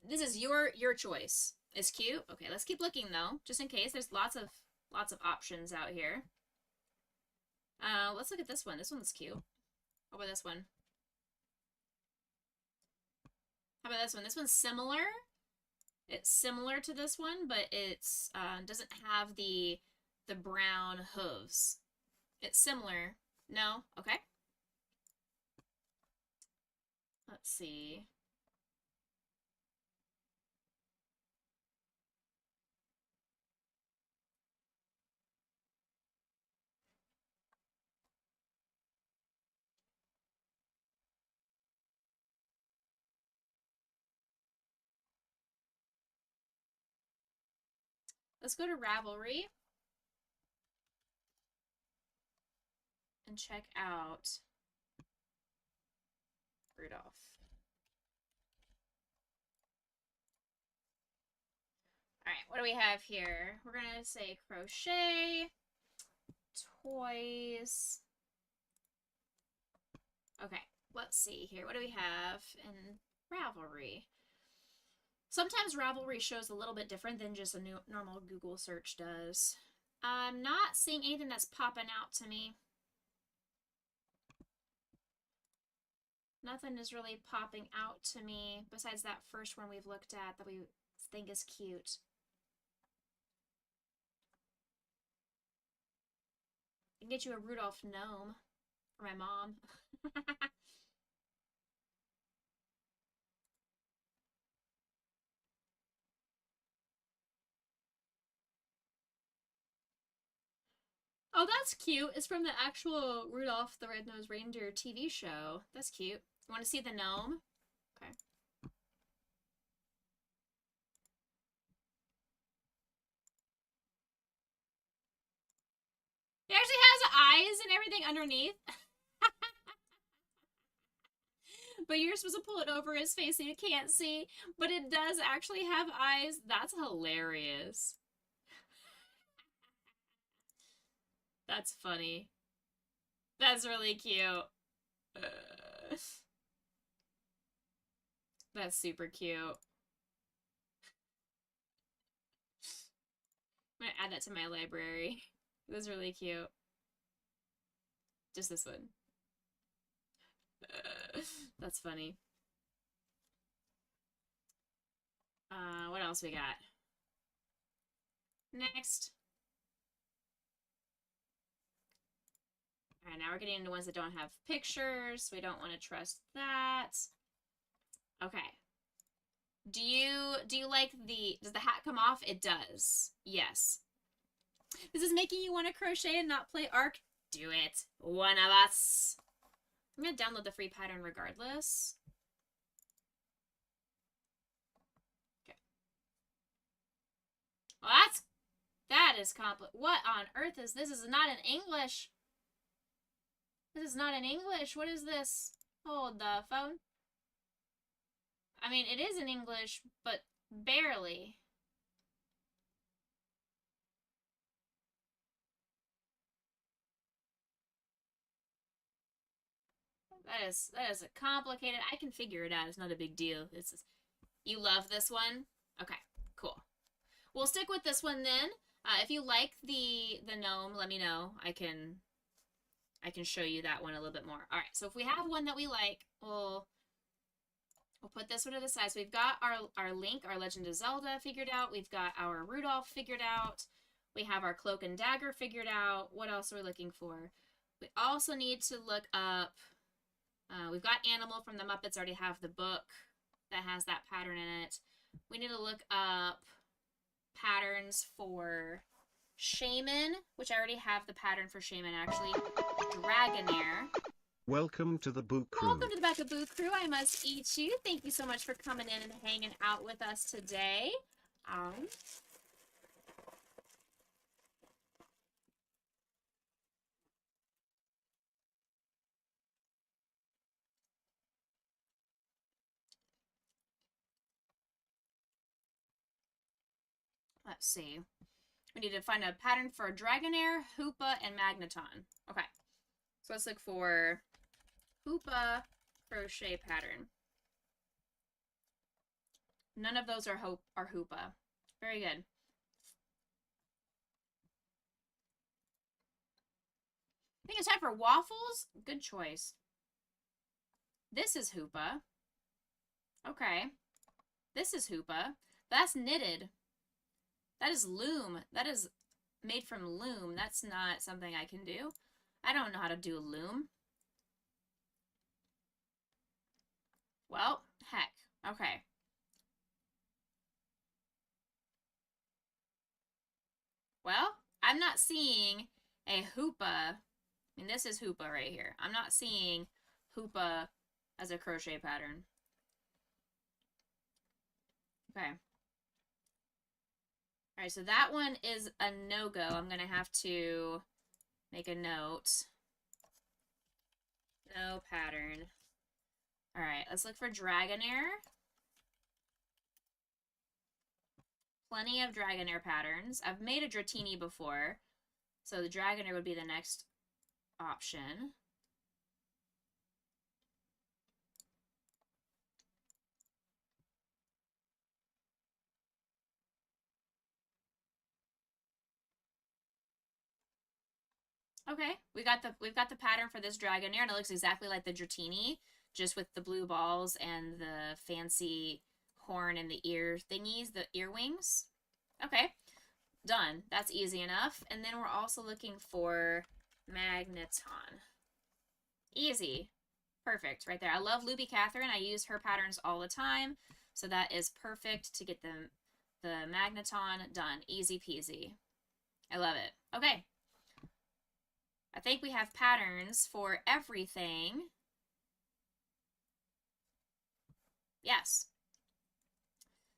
This is your choice. It's cute? Okay, let's keep looking, though, just in case. There's lots of options out here. Let's look at this one. This one's cute. How about this one? How about this one? This one's similar. It's similar to this one, but it's doesn't have the brown hooves. It's similar. No? Okay. Let's see. Let's go to Ravelry and check out Rudolph. All right, what do we have here? We're gonna say crochet, toys. Okay, let's see here. What do we have in Ravelry? Sometimes Ravelry shows a little bit different than just a normal Google search does. I'm not seeing anything that's popping out to me. Nothing is really popping out to me besides that first one we've looked at that we think is cute. I can get you a Rudolph gnome for my mom. Oh, that's cute. It's from the actual Rudolph the Red-Nosed Reindeer TV show. That's cute. You want to see the gnome? Okay. He actually has eyes and everything underneath. But you're supposed to pull it over his face so you can't see. But it does actually have eyes. That's hilarious. That's funny. That's really cute. That's super cute. I'm gonna add that to my library. That's really cute. Just this one. That's funny. What else we got? Next. Alright, now we're getting into ones that don't have pictures. We don't want to trust that. Okay. Do you like does the hat come off? It does. Yes. This is making you want to crochet and not play ARC. Do it. One of us. I'm going to download the free pattern regardless. Okay. Well, that is complex. What on earth is this? This is not in English. This is not in English. What is this? Hold the phone. I mean, it is in English, but barely. That is a complicated. I can figure it out. It's not a big deal. You love this one? Okay, cool. We'll stick with this one then. If you like the gnome, let me know. I can show you that one a little bit more. All right, so if we have one that we like, we'll put this one to the side. So we've got our Link, our Legend of Zelda figured out. We've got our Rudolph figured out. We have our Cloak and Dagger figured out. What else are we looking for? We also need to look up, we've got Animal from the Muppets, already have the book that has that pattern in it. We need to look up patterns for Shaman, which I already have the pattern for Shaman actually. Dragonair.
Welcome to the Boo Crew.
Welcome to the Becca Boo Crew. I must eat you. Thank you so much for coming in and hanging out with us today. Let's see. We need to find a pattern for Dragonair, Hoopa, and Magneton. Okay. So let's look for Hoopa crochet pattern. None of those are Hoopa. Very good. I think it's time for waffles. Good choice. This is Hoopa. Okay. This is Hoopa. That's knitted. That is loom. That is made from loom. That's not something I can do. I don't know how to do loom. Well, heck. Okay. Well, I'm not seeing a Hoopa. I mean, this is Hoopa right here. I'm not seeing Hoopa as a crochet pattern. Okay. All right, so that one is a no-go. I'm going to have to make a note. No pattern. All right, let's look for Dragonair. Plenty of Dragonair patterns. I've made a Dratini before, so the Dragonair would be the next option. Okay, we've got the pattern for this Dragonair, and it looks exactly like the Dratini, just with the blue balls and the fancy horn and the ear thingies, the ear wings. Okay, done. That's easy enough. And then we're also looking for Magneton. Easy. Perfect, right there. I love Luby Catherine. I use her patterns all the time, so that is perfect to get the Magneton done. Easy peasy. I love it. Okay. I think we have patterns for everything. Yes.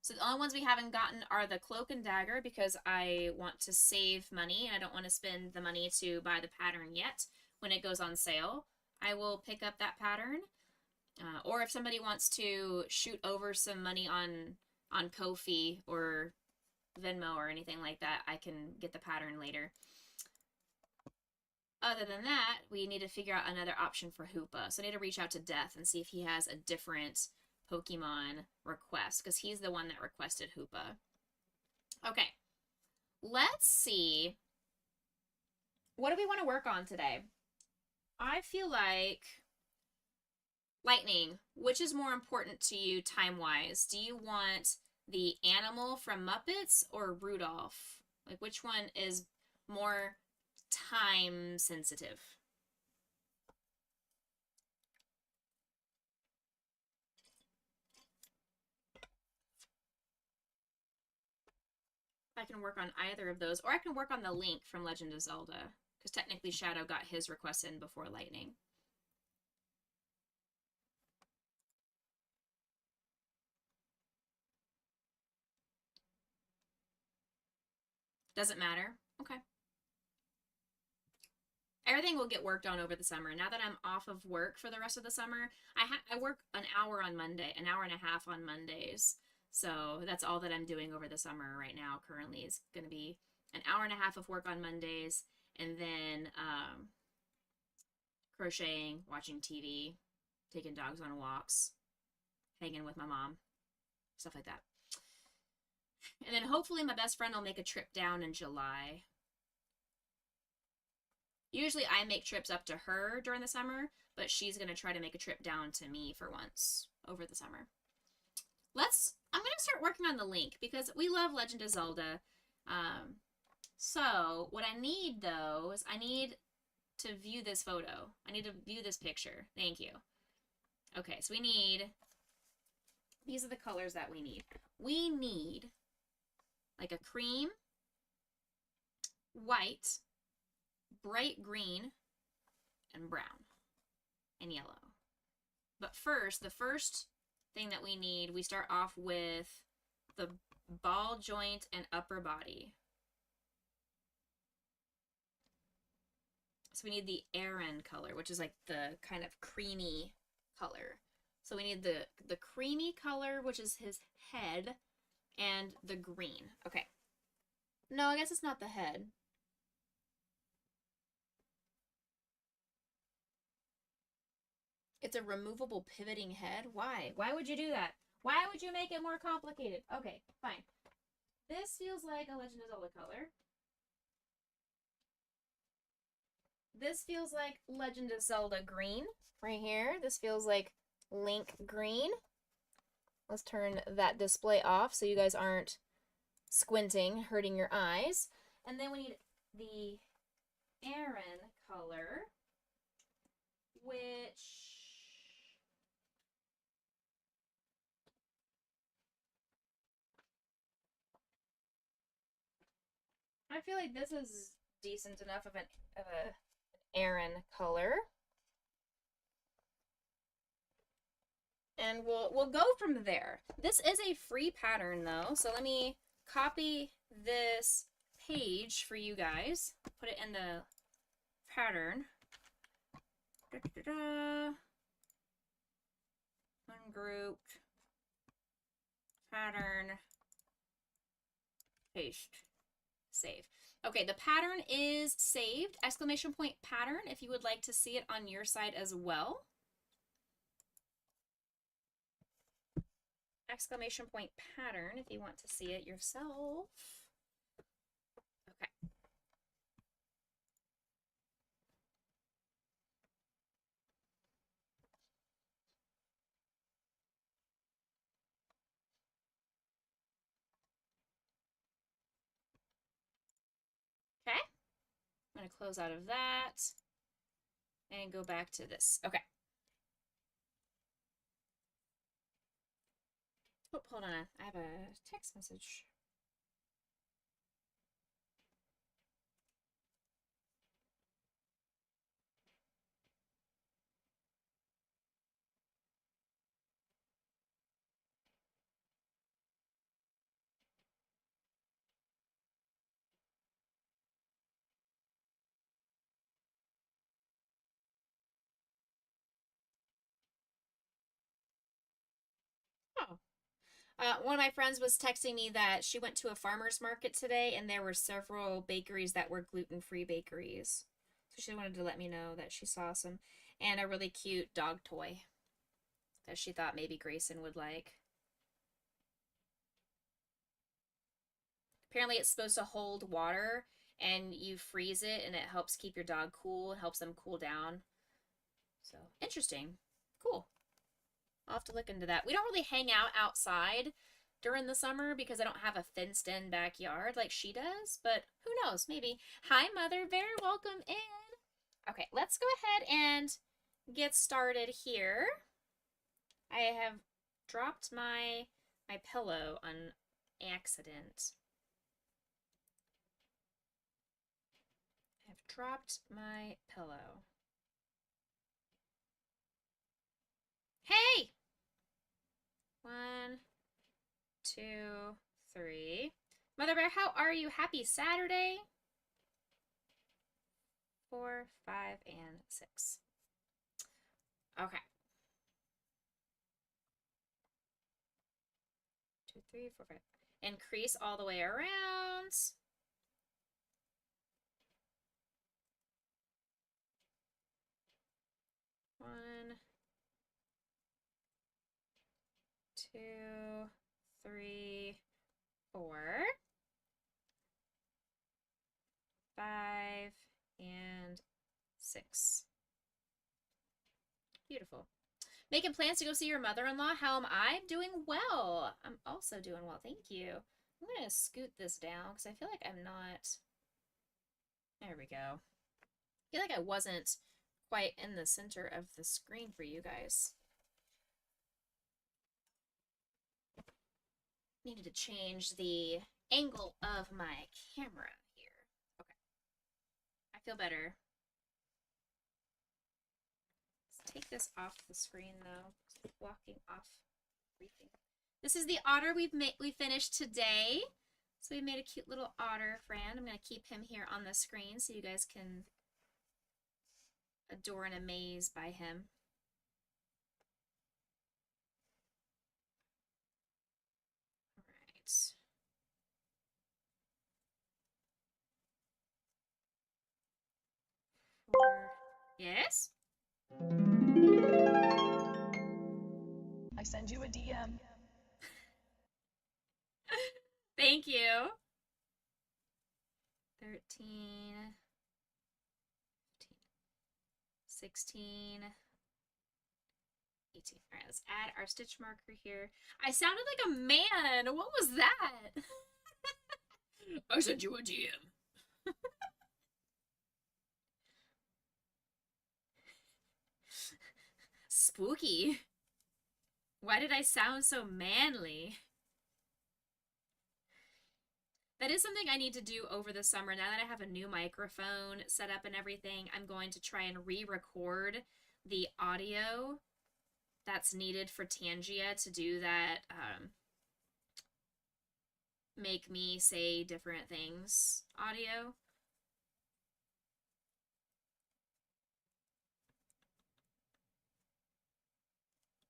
So the only ones we haven't gotten are the Cloak and Dagger, because I want to save money and I don't want to spend the money to buy the pattern yet. When it goes on sale, I will pick up that pattern. Or if somebody wants to shoot over some money on Ko-fi or Venmo or anything like that, I can get the pattern later. Other than that, we need to figure out another option for Hoopa. So I need to reach out to Death and see if he has a different Pokemon request, because he's the one that requested Hoopa. Okay, let's see. What do we want to work on today? I feel like Lightning, which is more important to you time-wise? Do you want the animal from Muppets or Rudolph? Like, which one is more time sensitive? I can work on either of those, or I can work on the Link from Legend of Zelda, because technically Shadow got his request in before Lightning. Doesn't matter. Okay. Everything will get worked on over the summer. Now that I'm off of work for the rest of the summer, I work an hour on Monday, an hour and a half on Mondays. So that's all that I'm doing over the summer right now currently is going to be an hour and a half of work on Mondays, and then crocheting, watching TV, taking dogs on walks, hanging with my mom, stuff like that. And then hopefully my best friend will make a trip down in July. Usually I make trips up to her during the summer, but she's going to try to make a trip down to me for once over the summer. I'm going to start working on the Link, because we love Legend of Zelda. So what I need, though, is I need to view this photo. I need to view this picture. Thank you. Okay, so we need, these are the colors that we need. We need like a cream, white, bright green, and brown. and yellow. But first, the first thing that we need, we start off with the ball joint and upper body. So we need the Aaron color, which is like the kind of creamy color. So we need the creamy color, which is his head, and the green. Okay. No, I guess it's not the head. It's a removable pivoting head. Why? Why would you do that? Why would you make it more complicated? Okay, fine. This feels like a Legend of Zelda color. This feels like Legend of Zelda green right here. This feels like Link green. Let's turn that display off so you guys aren't squinting, hurting your eyes. And then we need the Aaron color, which I feel like this is decent enough of an Aaron color. And we'll go from there. This is a free pattern though, so let me copy this page for you guys. Put it in the pattern. Ungrouped. Pattern. Paste. Save. Okay, the pattern is saved. Exclamation point pattern if you would like to see it on your side as well. Exclamation point pattern if you want to see it yourself. Okay. Okay. I'm going to close out of that and go back to this. Okay. Oh, hold on. I have a text message. Oh. One of my friends was texting me that she went to a farmer's market today and there were several bakeries that were gluten-free bakeries. So she wanted to let me know that she saw some, and a really cute dog toy that she thought maybe Grayson would like. Apparently it's supposed to hold water and you freeze it and it helps keep your dog cool, it helps them cool down. So, interesting. Cool. I'll have to look into that. We don't really hang out outside during the summer because I don't have a fenced-in backyard like she does, but who knows, maybe. Hi, Mother. Very welcome in. Okay, let's go ahead and get started here. I have dropped my pillow on accident. I've dropped my pillow. Hey! 1, 2, 3. Mother Bear, how are you? Happy Saturday. 4, 5, and 6. Okay. 2, 3, 4, 5. Increase all the way around. One, 2, 3, 4, 5, and 6. Beautiful. Making plans to go see your mother-in-law. How am I? Doing well. I'm also doing well. Thank you. I'm going to scoot this down because I feel like I'm not... There we go. I feel like I wasn't quite in the center of the screen for you guys. Needed to change the angle of my camera here. Okay. I feel better. Let's take this off the screen though. It's blocking off everything. This is the otter we finished today. So we made a cute little otter friend. I'm going to keep him here on the screen so you guys can adore and amaze by him. All right. Yes?
I send you a DM.
Thank you. 13, 15, 16, 18. All right, let's add our stitch marker here. I sounded like a man. What was that? I sent you a DM. Spooky. Why did I sound so manly? That is something I need to do over the summer. Now that I have a new microphone set up and everything, I'm going to try and re-record the audio that's needed for Tangia to do that, make me say different things audio.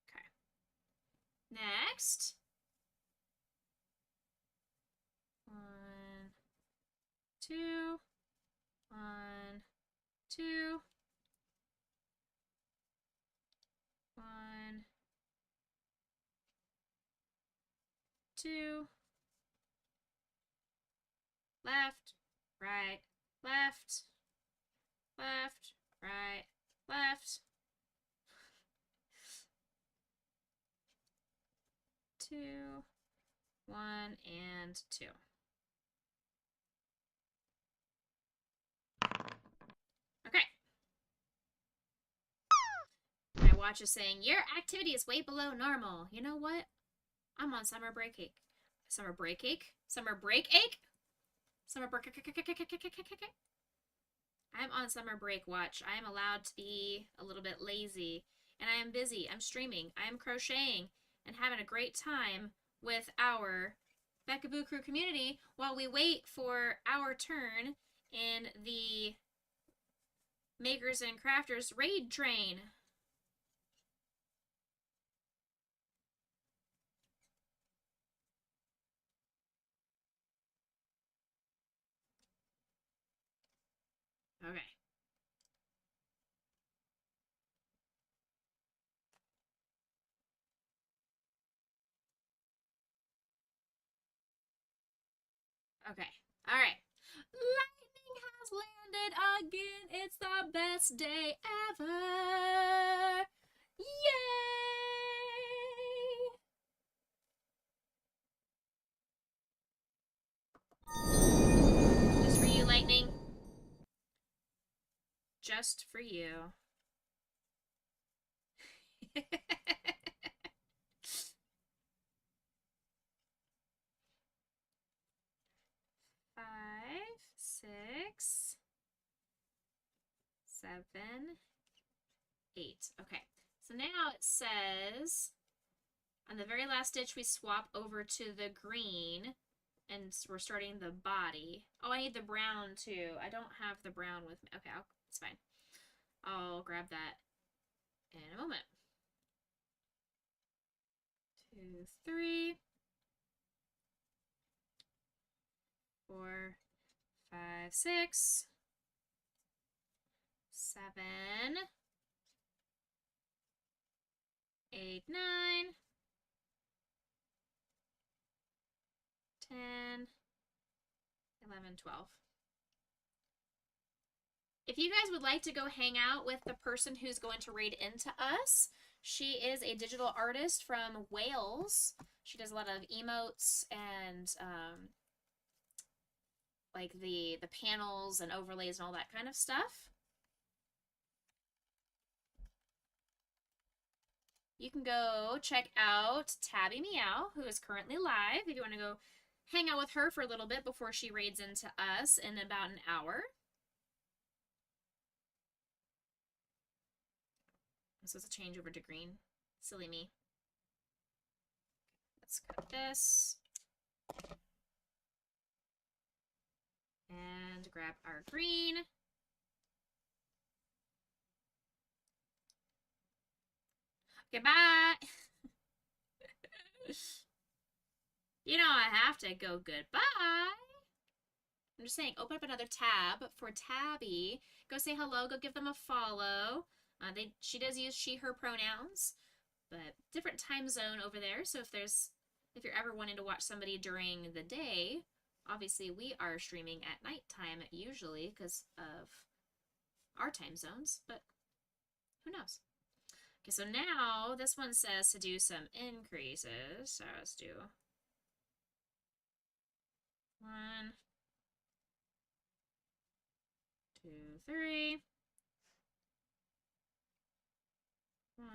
Okay. Next. 1, 2, 1, 2, 1, 2, left, right, left, left, right, left, 2, 1, and 2. Okay. My watch is saying, your activity is way below normal. You know what? I'm on summer break ache. Summer break ache? Summer break ache? Summer break ache. I'm on summer break watch. I am allowed to be a little bit lazy. And I am busy. I'm streaming. I am crocheting and having a great time with our Becca Boo Crew community while we wait for our turn in the Makers and Crafters raid train. Okay. Okay. All right. Lightning has landed again. It's the best day ever. Yay! Just for you, Lightning. Just for you. Five, 6, 7, 8. Okay, so now it says on the very last stitch we swap over to the green and we're starting the body. Oh, I need the brown too. I don't have the brown with me. Okay, it's fine. I'll grab that in a moment. 2, 3, 4, 5, 6, 7, 8, 9, 10, 11, 12. If you guys would like to go hang out with the person who's going to raid into us, she is a digital artist from Wales. She does a lot of emotes and like the panels and overlays and all that kind of stuff. You can go check out Tabby Meow, who is currently live, if you want to go hang out with her for a little bit before she raids into us in about an hour. This was a change over to green. Silly me. Let's cut this. And grab our green. Okay, bye! You know I have to go goodbye. I'm just saying, open up another tab for Tabby. Go say hello, go give them a follow. She does use she, her pronouns, but different time zone over there. So if you're ever wanting to watch somebody during the day, obviously we are streaming at nighttime usually because of our time zones, but who knows? Okay, so now this one says to do some increases. So let's do 1, 2, 3. 1,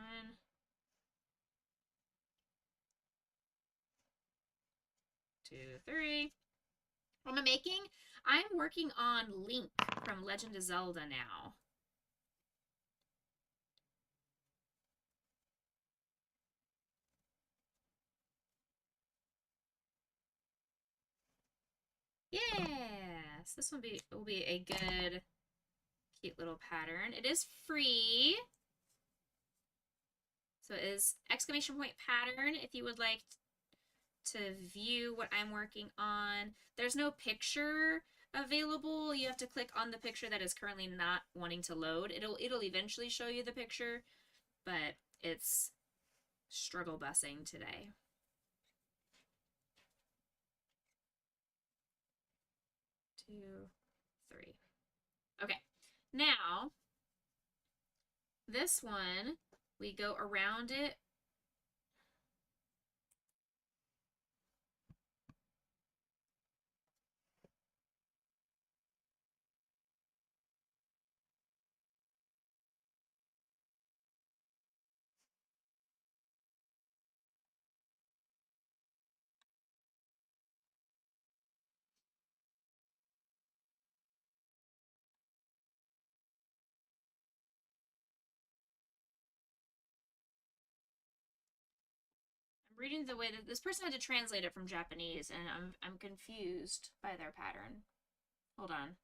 2, 3. What am I making? I'm working on Link from Legend of Zelda now. Yes, this one will be a good, cute little pattern. It is free. So it is exclamation point pattern if you would like to view what I'm working on. There's no picture available. You have to click on the picture that is currently not wanting to load. It'll eventually show you the picture, but it's struggle busing today. Two, 3. Okay, now this one, we go around it. Reading the way that this person had to translate it from Japanese, and I'm confused by their pattern. Hold on.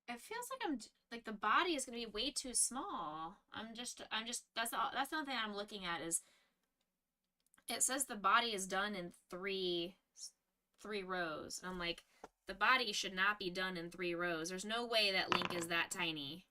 It feels like the body is going to be way too small. That's the only thing I'm looking at is it says the body is done in three rows. And I'm like, the body should not be done in 3 rows. There's no way that Link is that tiny.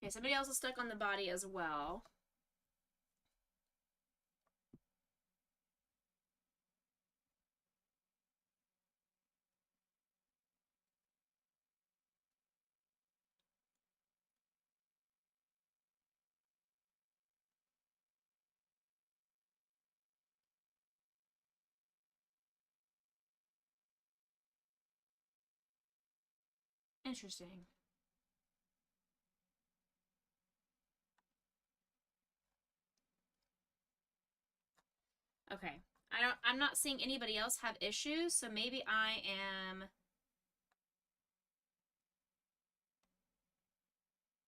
Okay, somebody else is stuck on the body as well. Interesting. Okay, I'm not seeing anybody else have issues, so maybe I am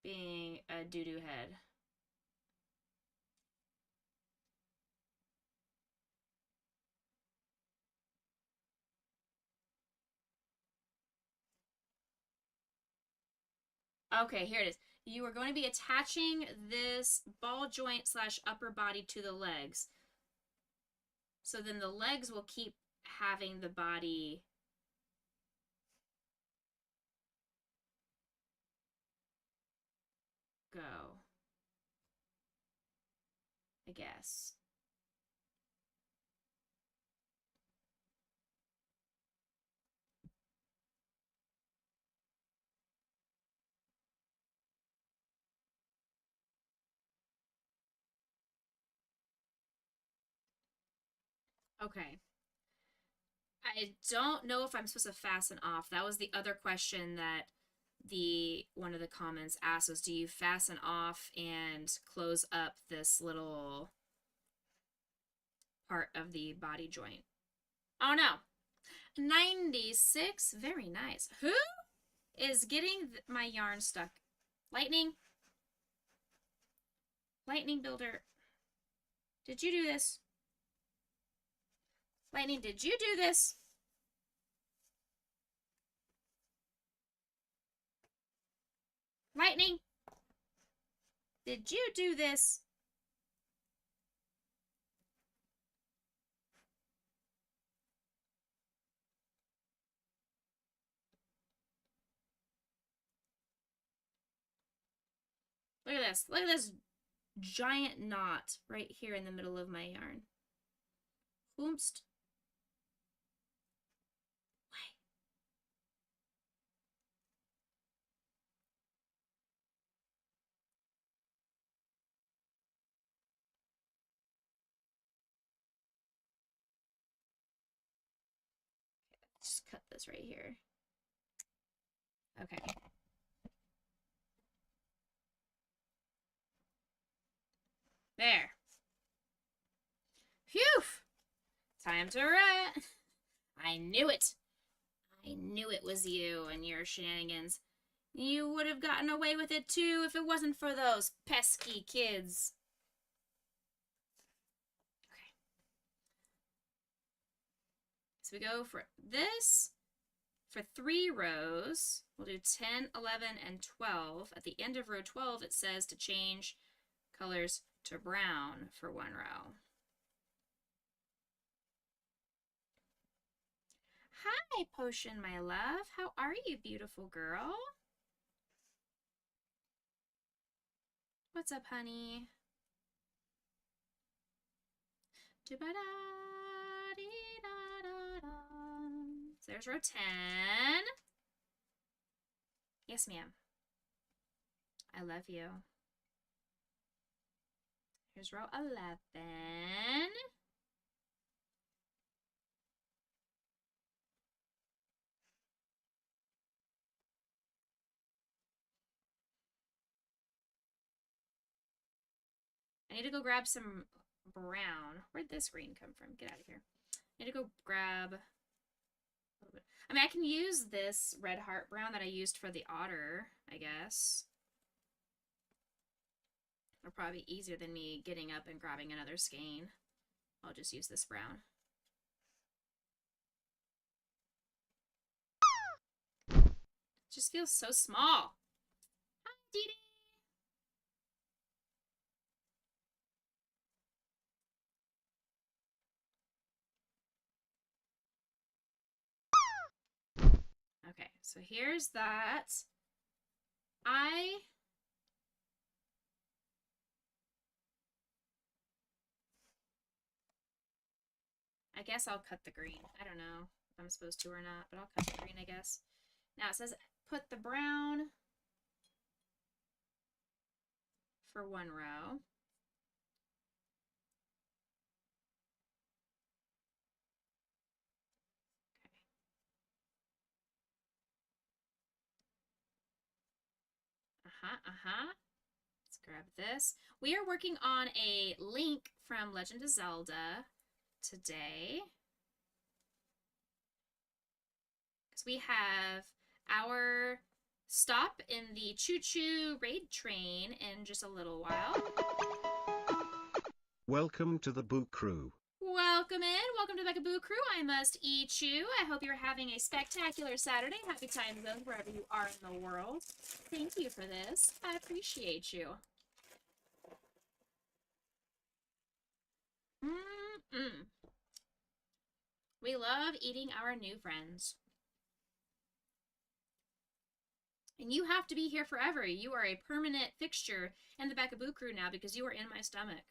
being a doo-doo head. Okay, here it is. You are going to be attaching this ball joint / upper body to the legs. So then the legs will keep having the body go, I guess. Okay. I don't know if I'm supposed to fasten off. That was the other question that one of the comments asked was, do you fasten off and close up this little part of the body joint? Oh no. 96, very nice. Who is getting my yarn stuck? Lightning? Lightning Builder. Did you do this? Lightning, did you do this? Lightning, did you do this? Look at this. Look at this giant knot right here in the middle of my yarn. Oomst. Just cut this right here. Okay. There. Phew! Time to run. I knew it. I knew it was you and your shenanigans. You would have gotten away with it too if it wasn't for those pesky kids. Okay. So we go for this. For 3 rows, we'll do 10, 11, and 12. At the end of row 12, it says to change colors to brown for 1 row. Hi, Potion, my love. How are you, beautiful girl? What's up, honey? So there's row 10. Yes, ma'am. I love you. Here's row 11. I need to go grab some brown. Where'd this green come from? Get out of here. I need to go grab a little bit. I mean, I can use this red heart brown that I used for the otter, I guess. It'll probably be easier than me getting up and grabbing another skein. I'll just use this brown. It just feels so small. Hi, Dee Dee. Okay, so here's that. I guess I'll cut the green. I don't know if I'm supposed to or not, but I'll cut the green, I guess. Now it says put the brown for 1 row. Let's grab this. We are working on a link from Legend of Zelda today. Because we have our stop in the Choo Choo raid train in just a little while.
Welcome to the Boo Crew.
Welcome in. Welcome to Becca Boo Crew. I must eat you. I hope you're having a spectacular Saturday. Happy time zones wherever you are in the world. Thank you for this. I appreciate you. We love eating our new friends. And you have to be here forever. You are a permanent fixture in the Becca Boo Crew now because you are in my stomach.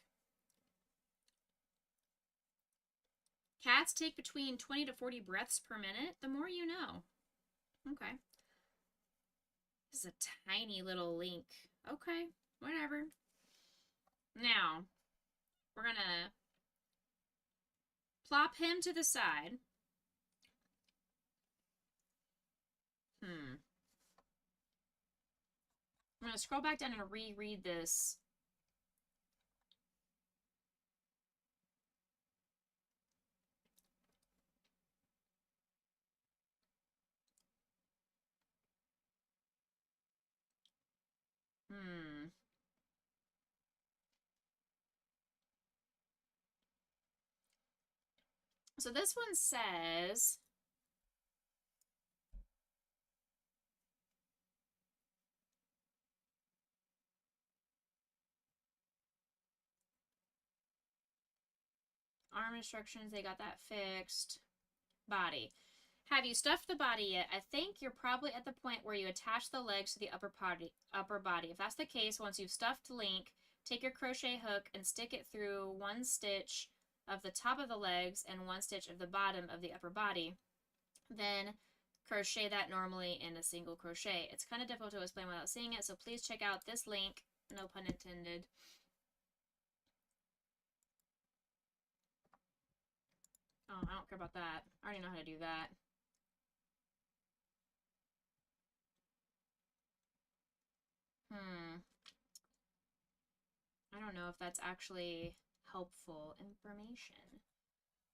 Cats take between 20 to 40 breaths per minute. The more you know. Okay. This is a tiny little link. Okay, whatever. Now, we're going to plop him to the side. I'm going to scroll back down and reread this. So this one says, arm instructions, they got that fixed. Body. Have you stuffed the body yet? I think you're probably at the point where you attach the legs to the upper body. If that's the case, once you've stuffed Link, take your crochet hook and stick it through one stitch of the top of the legs and one stitch of the bottom of the upper body. Then crochet that normally in a single crochet. It's kind of difficult to explain without seeing it, so please check out this link. No pun intended. Oh, I don't care about that. I already know how to do that. I don't know if that's actually helpful information.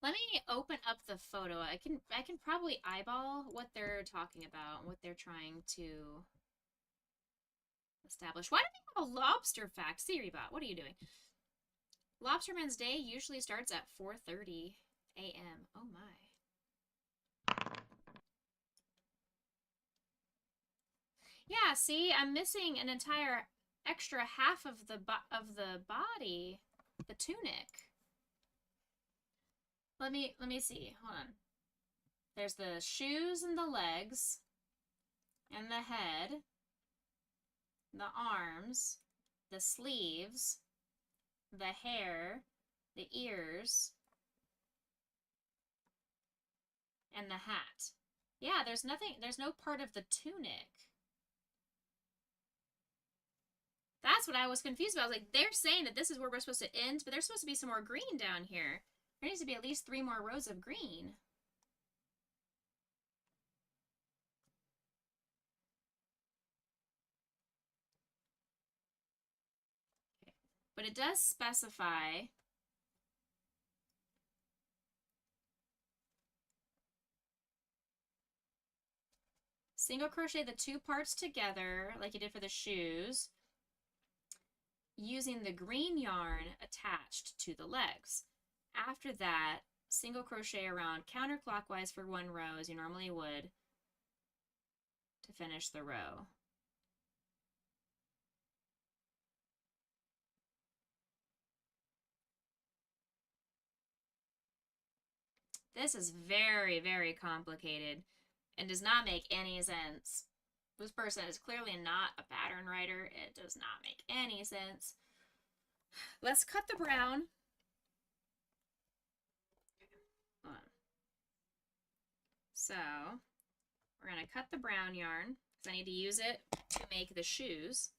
Let me open up the photo. I can probably eyeball what they're talking about, what they're trying to establish. Why do they have a lobster fact? Siribot, what are you doing? Lobsterman's Day usually starts at 4:30 a.m. Oh my. Yeah, see, I'm missing an entire extra half of the body, the tunic. Let me see. Hold on. There's the shoes and the legs and the head, the arms, the sleeves, the hair, the ears, and the hat. Yeah, there's no part of the tunic. That's what I was confused about. I was like, they're saying that this is where we're supposed to end, but there's supposed to be some more green down here. There needs to be at least 3 more rows of green. Okay. But it does specify single crochet the 2 parts together like you did for the shoes, using the green yarn attached to the legs. After that, single crochet around counterclockwise for 1 row as you normally would to finish the row. This is very, very complicated and does not make any sense. This person is clearly not a pattern writer. It does not make any sense. Let's cut the brown. Hold on. So, we're going to cut the brown yarn because I need to use it to make the shoes.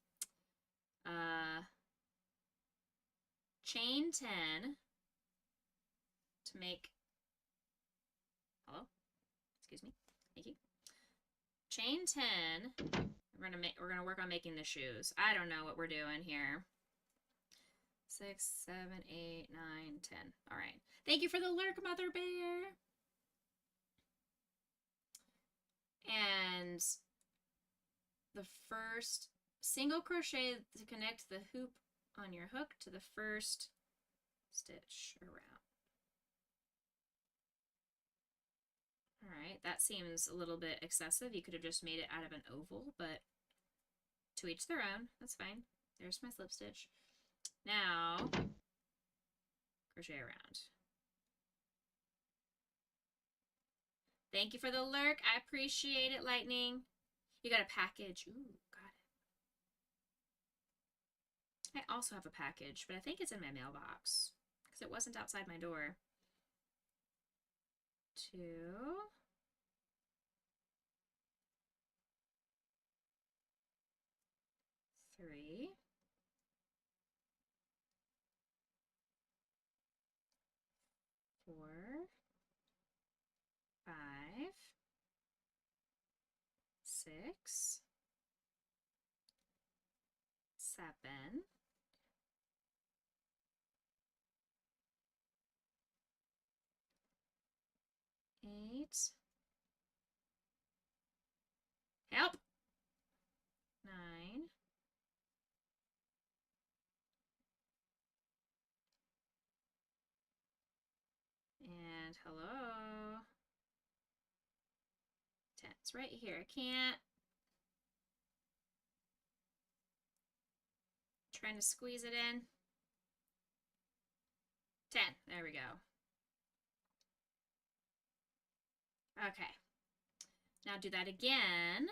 Chain 10 to make, hello? Excuse me. Thank you. Chain 10. We're gonna work on making the shoes. I don't know what we're doing here. 6, 7, 8, 9, 10. All right. Thank you for the lurk, Mother Bear. And the first single crochet to connect the hoop on your hook to the first stitch around. All right, that seems a little bit excessive. You could have just made it out of an oval, but to each their own. That's fine. There's my slip stitch. Now, crochet around. Thank you for the lurk. I appreciate it, Lightning. You got a package. Ooh, got it. I also have a package, but I think it's in my mailbox because it wasn't outside my door. 2. 3. 4. 5. 6. 7. 8. Help! 9. And hello. 10. It's right here. I can't. Trying to squeeze it in. 10. There we go. Okay. Now do that again.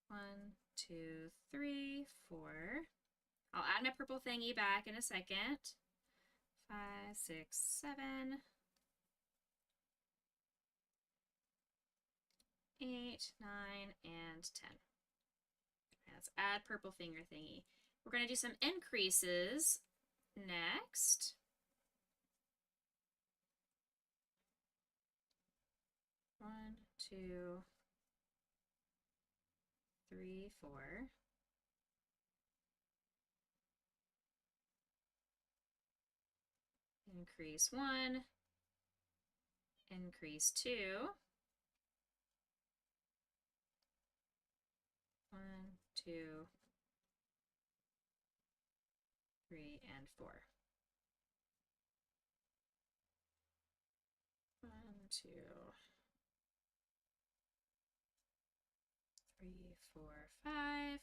1, 2, 3, 4. I'll add my purple thingy back in a second. 5, 6, 7. 8, 9, and 10. Let's add purple finger thingy. We're going to do some increases next. 1, 2, 3, 4. Increase 1. Increase 2. 1, 2, 3, and 4. 1, 2, 3, 4, 5.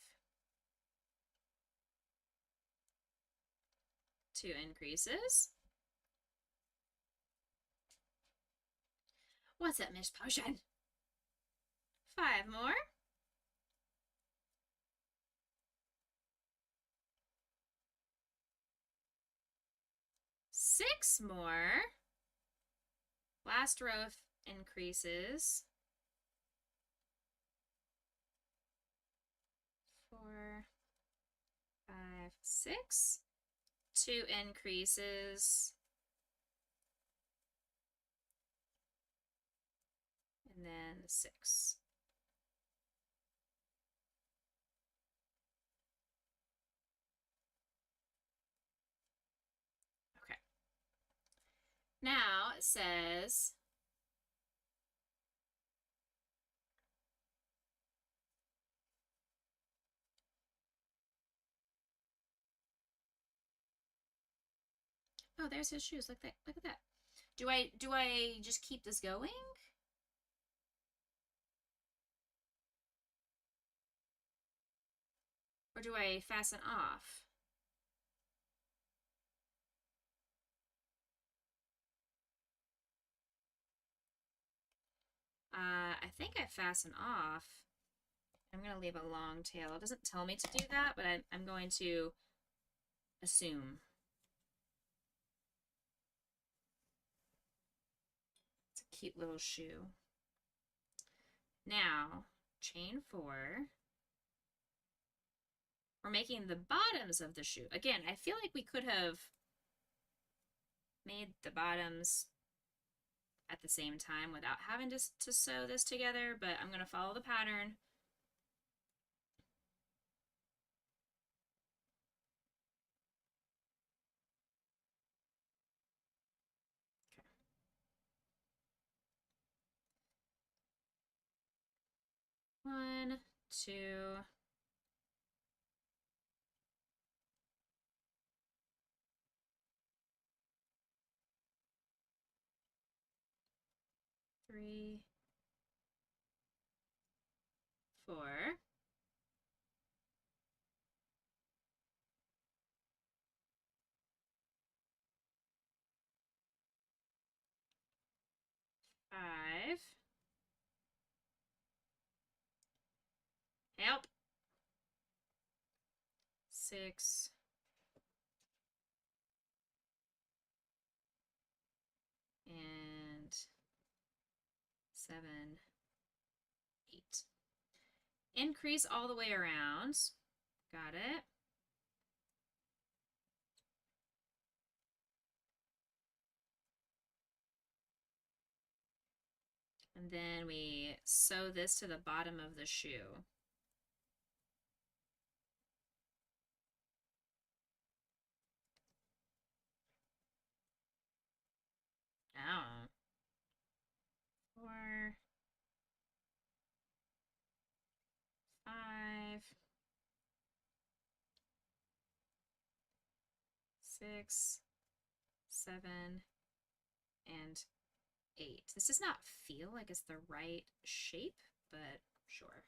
2 increases. What's up, Miss Potion? 5 more. 6 more. Last row of increases. 4, 5, 6. 2 increases. And then 6. Okay. Now it says oh, there's his shoes. Look at that. Do I just keep this going? Or do I fasten off? I think I fasten off. I'm going to leave a long tail. It doesn't tell me to do that, but I'm going to assume. It's a cute little shoe. Now, chain 4. We're making the bottoms of the shoe. Again, I feel like we could have made the bottoms at the same time without having to sew this together, but I'm going to follow the pattern. 1, 2, 3, 4. 5. Help. 6. 7, 8. Increase all the way around. Got it. And then we sew this to the bottom of the shoe. Oh. 4, 5, 6, 7, and 8. This does not feel like it's the right shape, but sure.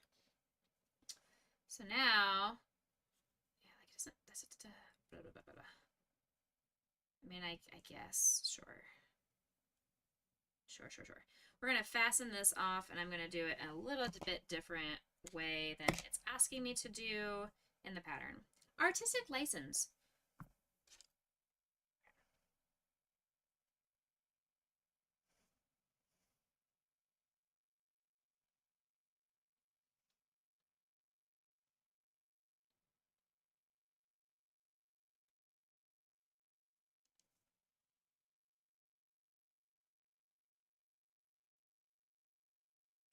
So now, yeah, like it doesn't, blah, blah, blah, blah, blah. I mean, I guess, sure. Sure. We're going to fasten this off, and I'm going to do it in a little bit different way than it's asking me to do in the pattern. Artistic license.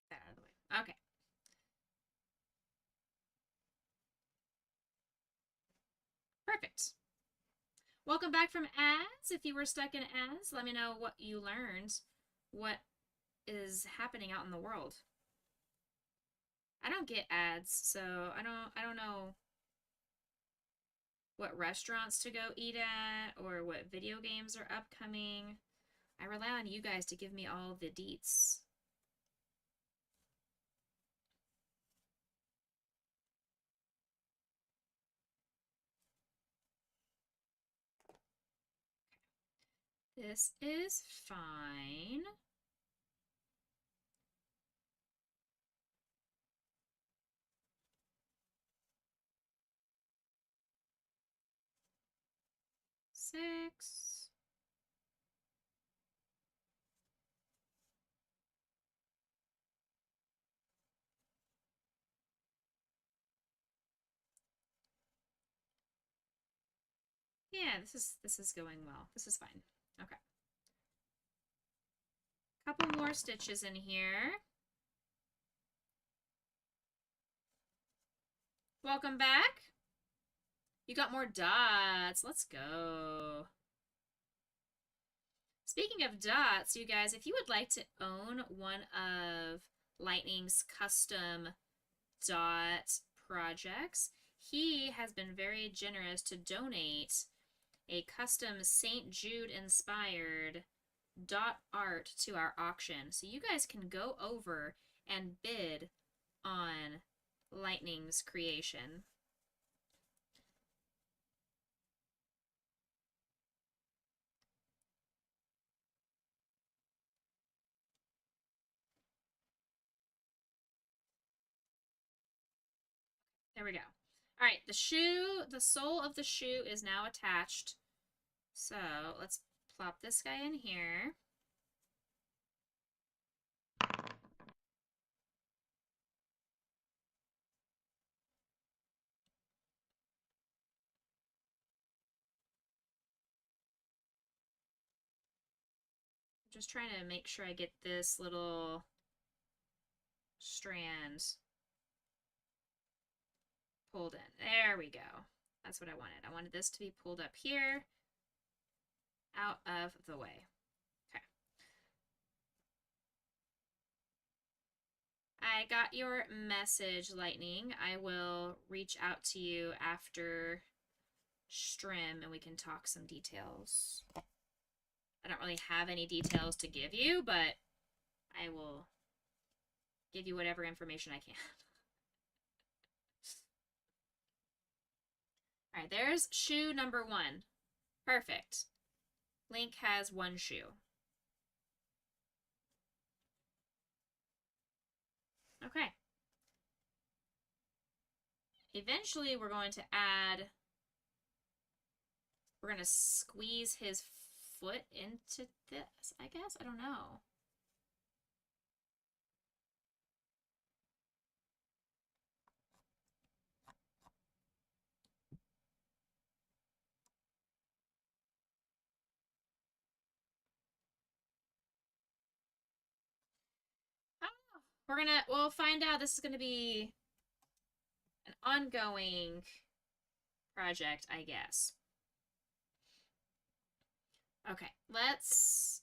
That out of the way. Okay. Perfect. Welcome back from ads. If you were stuck in ads, let me know what you learned. What is happening out in the world? I don't get ads, so I don't know what restaurants to go eat at or what video games are upcoming. I rely on you guys to give me all the deets. This is fine. Six. Yeah, this is going well. This is fine. Okay. Couple more stitches in here. Welcome back. You got more dots. Let's go. Speaking of dots, you guys, if you would like to own one of Lightning's custom dot projects, he has been very generous to donate a custom St. Jude inspired dot art to our auction. So you guys can go over and bid on Lightning's creation. There we go. All right, the shoe, the sole of the shoe is now attached. So let's plop this guy in here. Just trying to make sure I get this little strand pulled in. There we go. That's what I wanted. I wanted this to be pulled up here, out of the way. Okay. I got your message, Lightning. I will reach out to you after Strim and we can talk some details. I don't really have any details to give you, but I will give you whatever information I can. Alright, there's shoe number 1. Perfect. Link has 1 shoe. Okay. Eventually, we're going to squeeze his foot into this, I guess? I don't know. We'll find out. This is gonna be an ongoing project, I guess. Okay, let's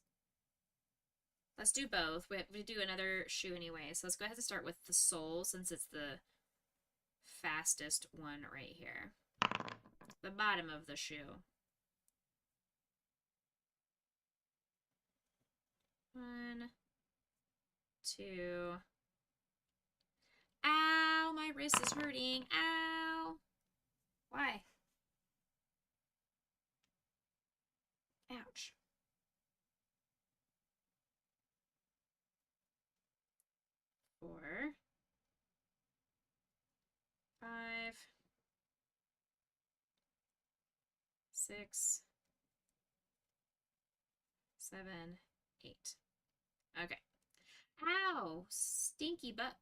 do both. We do another shoe anyway, so let's go ahead and start with the sole since it's the fastest one right here. The bottom of the shoe. 1, 2. Ow, my wrist is hurting. Ow. Why? Ouch. Four. 5. 6. 7. 8. Okay. Ow, stinky butt.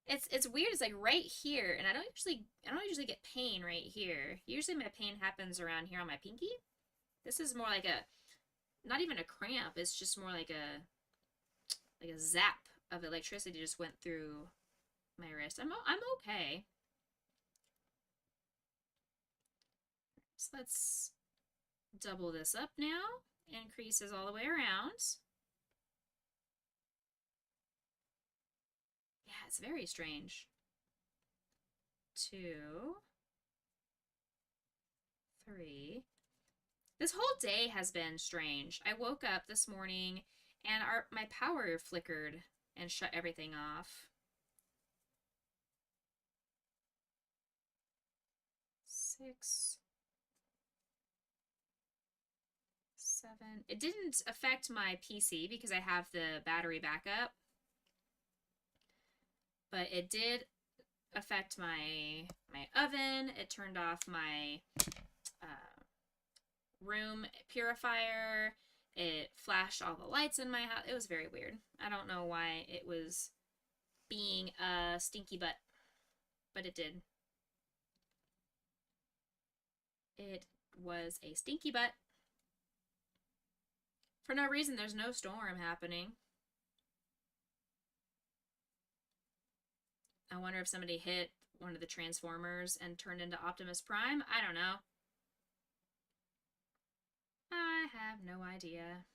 It's weird. It's like right here, and I don't usually get pain right here. Usually my pain happens around here on my pinky. This is more like not even a cramp. It's just more like a zap of electricity just went through my wrist. I'm okay. So let's double this up now. Increases all the way around. Yeah, it's very strange. 2, 3. This whole day has been strange. I woke up this morning and my power flickered and shut everything off. 6. 7. It didn't affect my PC because I have the battery backup, but it did affect my oven. It turned off my room purifier. It flashed all the lights in my house. It was very weird. I don't know why it was being a stinky butt, but it did. It was a stinky butt. For no reason, there's no storm happening. I wonder if somebody hit one of the Transformers and turned into Optimus Prime. I don't know. I have no idea.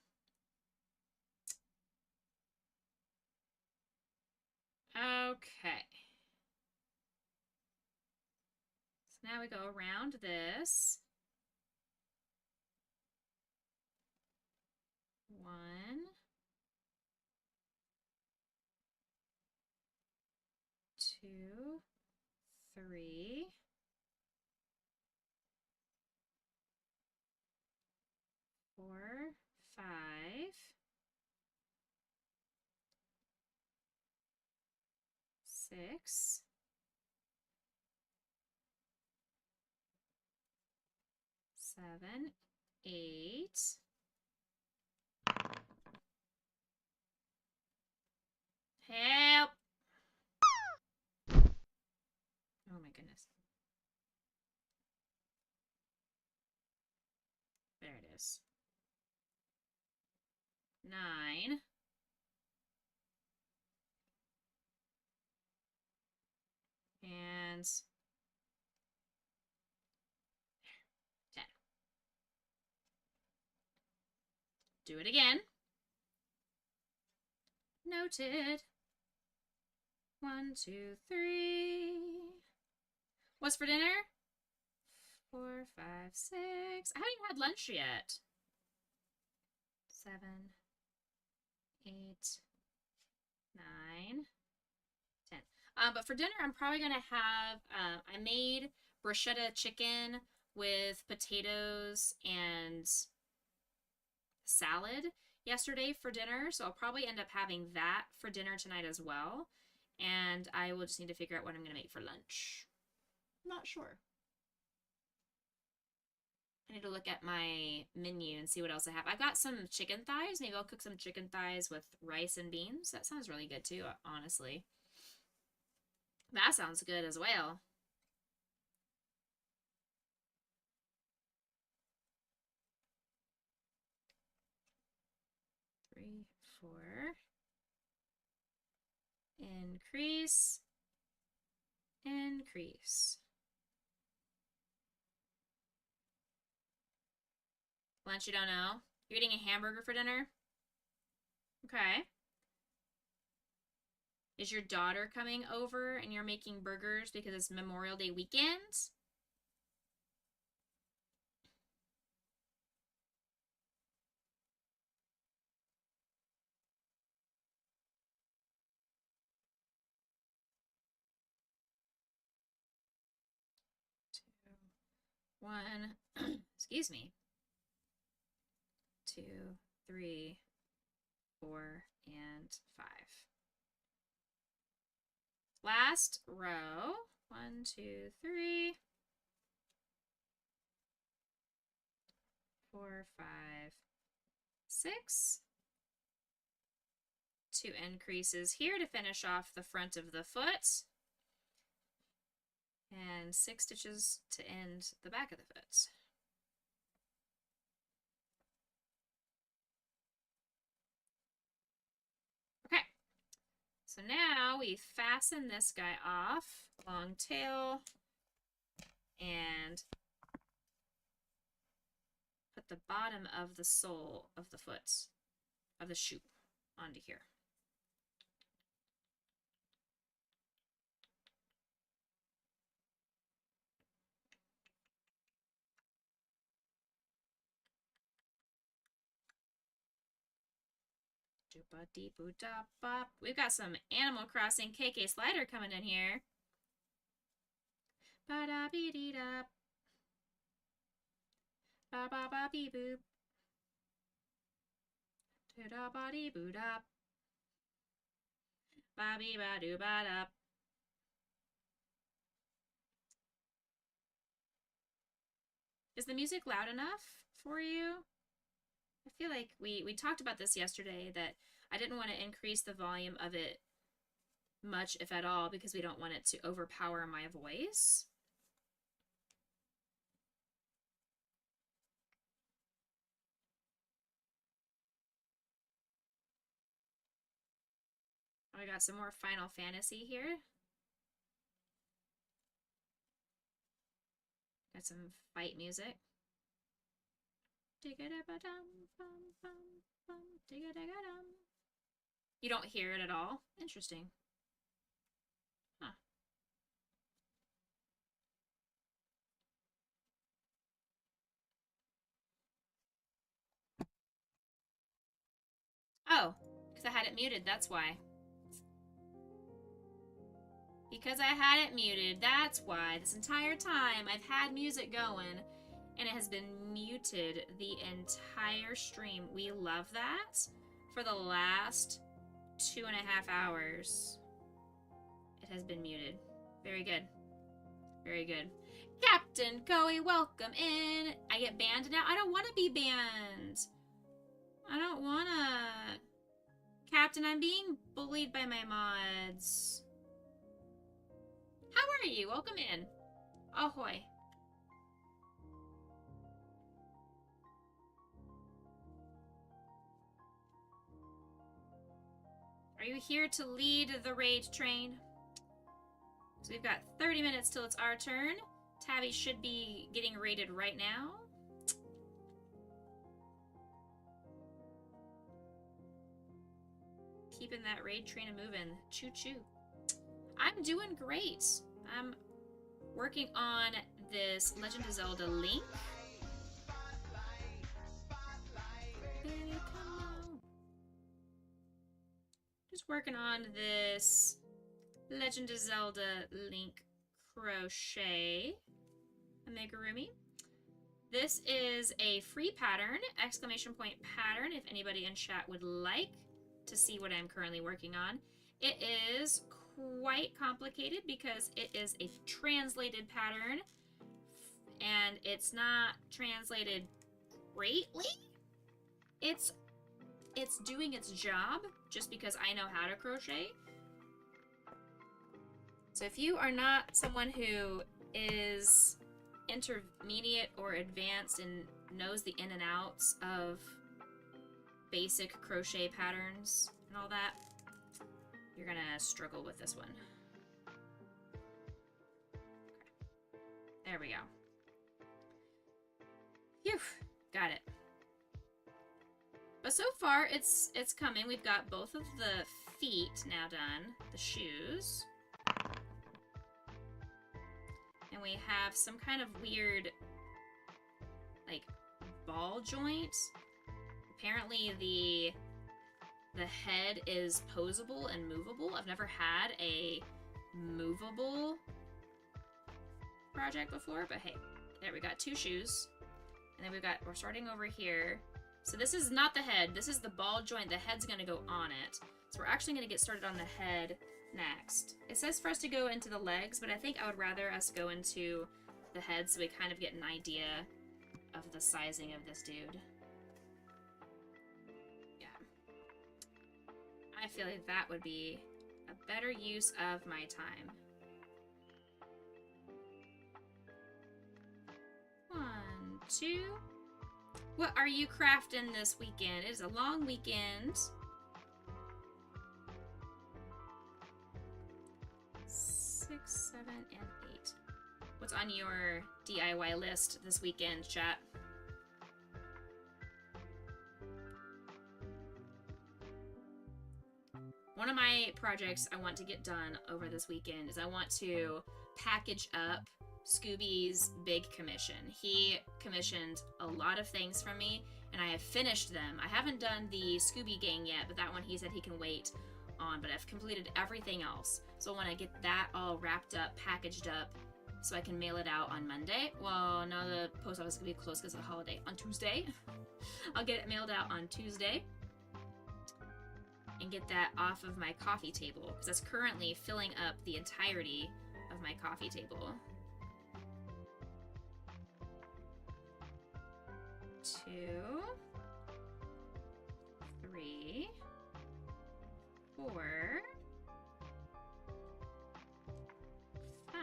Okay. So now we go around this. 1, 2, 3, 4, 5, 6, 7, 8. Help! Oh my goodness. There it is. 9. And 10. Do it again. Noted. 1, 2, 3. What's for dinner? 4, 5, 6. I haven't even had lunch yet. 7, 8, 9, 10. But for dinner, I'm probably going to have, I made bruschetta chicken with potatoes and salad yesterday for dinner. So I'll probably end up having that for dinner tonight as well. And I will just need to figure out what I'm going to make for lunch. I'm not sure. I need to look at my menu and see what else I have. I've got some chicken thighs. Maybe I'll cook some chicken thighs with rice and beans. That sounds really good too, honestly. That sounds good as well. Three, 4. Increase. Increase. Lunch you don't know? You're eating a hamburger for dinner? Okay. Is your daughter coming over and you're making burgers because it's Memorial Day weekend? One, excuse me. 2, 3, 4, and 5. Last row. 1, 2, 3, 4, 5, 6. 2 increases here to finish off the front of the foot. And 6 stitches to end the back of the foot. Okay, so now we fasten this guy off, long tail, and put the bottom of the sole of the foot, of the shoe, onto here. We've got some Animal Crossing KK Slider coming in here. Ba-da-bee-dee-da. Ba-ba-ba-bee-boop. Do-da-ba-dee-boo-da. Ba-bee-ba-doo-ba-da. Is the music loud enough for you? I feel like we talked about this yesterday, that I didn't want to increase the volume of it much, if at all, because we don't want it to overpower my voice. I got some more Final Fantasy here. Got some fight music. You don't hear it at all? Interesting. Huh. Oh, because I had it muted, that's why. Because I had it muted, that's why. This entire time I've had music going and it has been muted the entire stream. We love that. For the last 2.5 hours, it has been muted. Very good. Very good. Captain Coey, welcome in. I get banned now? I don't want to be banned. I don't want to. Captain, I'm being bullied by my mods. How are you? Welcome in. Ahoy. Are you here to lead the raid train? So we've got 30 minutes till it's our turn. Tabby should be getting raided right now. Keeping that raid train a-moving. Choo choo. I'm doing great. I'm working on this Legend of Zelda Link. Just working on this Legend of Zelda Link crochet amigurumi. This is a free pattern, exclamation point pattern, if anybody in chat would like to see what I'm currently working on. It is quite complicated because it is a translated pattern and it's not translated greatly. It's doing its job just because I know how to crochet. So if you are not someone who is intermediate or advanced and knows the in and outs of basic crochet patterns and all that, you're gonna struggle with this one. Okay. There we go. Phew, got it. But so far, it's coming. We've got both of the feet now done, the shoes. And we have some kind of weird, like, ball joint. Apparently the head is posable and movable. I've never had a movable project before, but hey, there we got two shoes. And then we're starting over here. So this is not the head, this is the ball joint. The head's gonna go on it. So we're actually gonna get started on the head next. It says for us to go into the legs, but I think I would rather us go into the head so we kind of get an idea of the sizing of this dude. Yeah. I feel like that would be a better use of my time. 1, 2. What are you crafting this weekend? It is a long weekend. 6, 7, and 8. What's on your DIY list this weekend, chat? One of my projects I want to get done over this weekend is I want to package up Scooby's big commission. He commissioned a lot of things from me, and I have finished them. I haven't done the Scooby gang yet, but that one he said he can wait on, but I've completed everything else. So I want to get that all wrapped up, packaged up, so I can mail it out on Monday. Well, no, the post office is going to be closed because of the holiday. On Tuesday. I'll get it mailed out on Tuesday. And get that off of my coffee table, because that's currently filling up the entirety of my coffee table. 2, 3, 4, 5,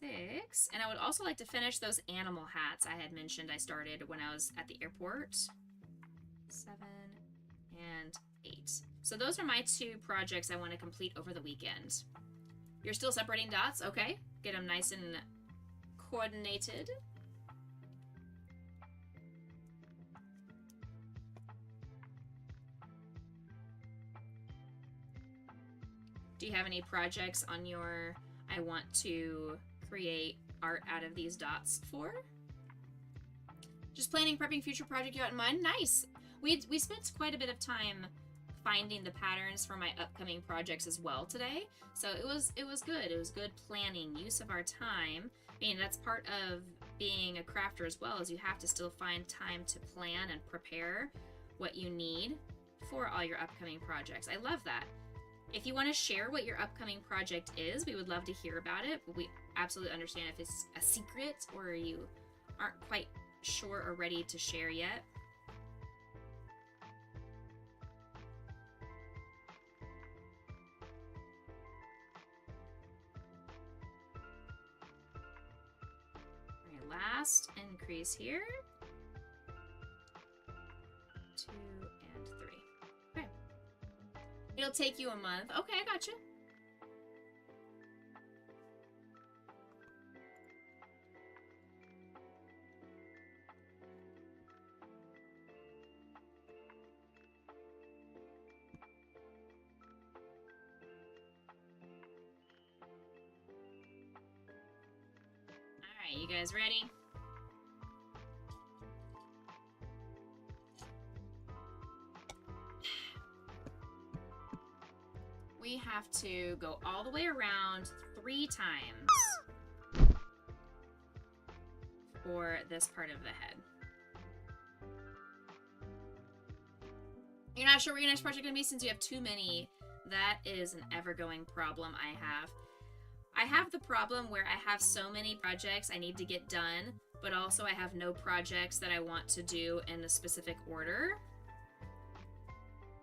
6, and I would also like to finish those animal hats I had mentioned I started when I was at the airport. 7 and 8. So those are my 2 projects I want to complete over the weekend. You're still separating dots? Okay. Get them nice and coordinated. Do you have any projects on your I want to create art out of these dots for? Just planning, prepping future project you got in mind? Nice! We spent quite a bit of time finding the patterns for my upcoming projects as well today. So it was good. It was good planning, use of our time. I mean, that's part of being a crafter as well, is you have to still find time to plan and prepare what you need for all your upcoming projects. I love that. If you want to share what your upcoming project is, we would love to hear about it. But we absolutely understand if it's a secret or you aren't quite sure or ready to share yet. Last increase here. 2 and 3. Okay. It'll take you a month. Okay, I gotcha. Alright, you guys ready? We have to go all the way around 3 times for this part of the head. You're not sure what your next project is going to be since you have too many. That is an ever-going problem I have. I have the problem where I have so many projects I need to get done, but also I have no projects that I want to do in a specific order.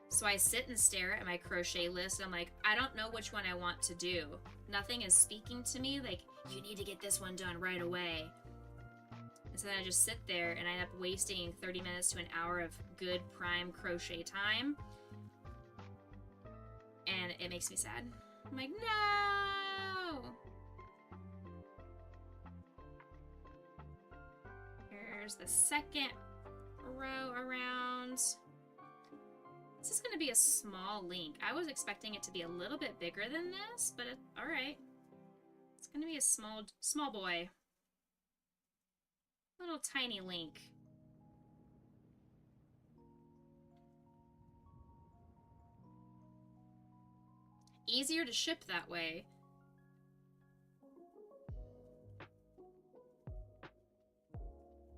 So I sit and stare at my crochet list and I'm like, I don't know which one I want to do. Nothing is speaking to me like, you need to get this one done right away. And so then I just sit there and I end up wasting 30 minutes to an hour of good prime crochet time. And it makes me sad. I'm like, no! Here's the second row around. This is going to be a small link. I was expecting it to be a little bit bigger than this, but alright. It's going to be a small boy. Little tiny link. Easier to ship that way.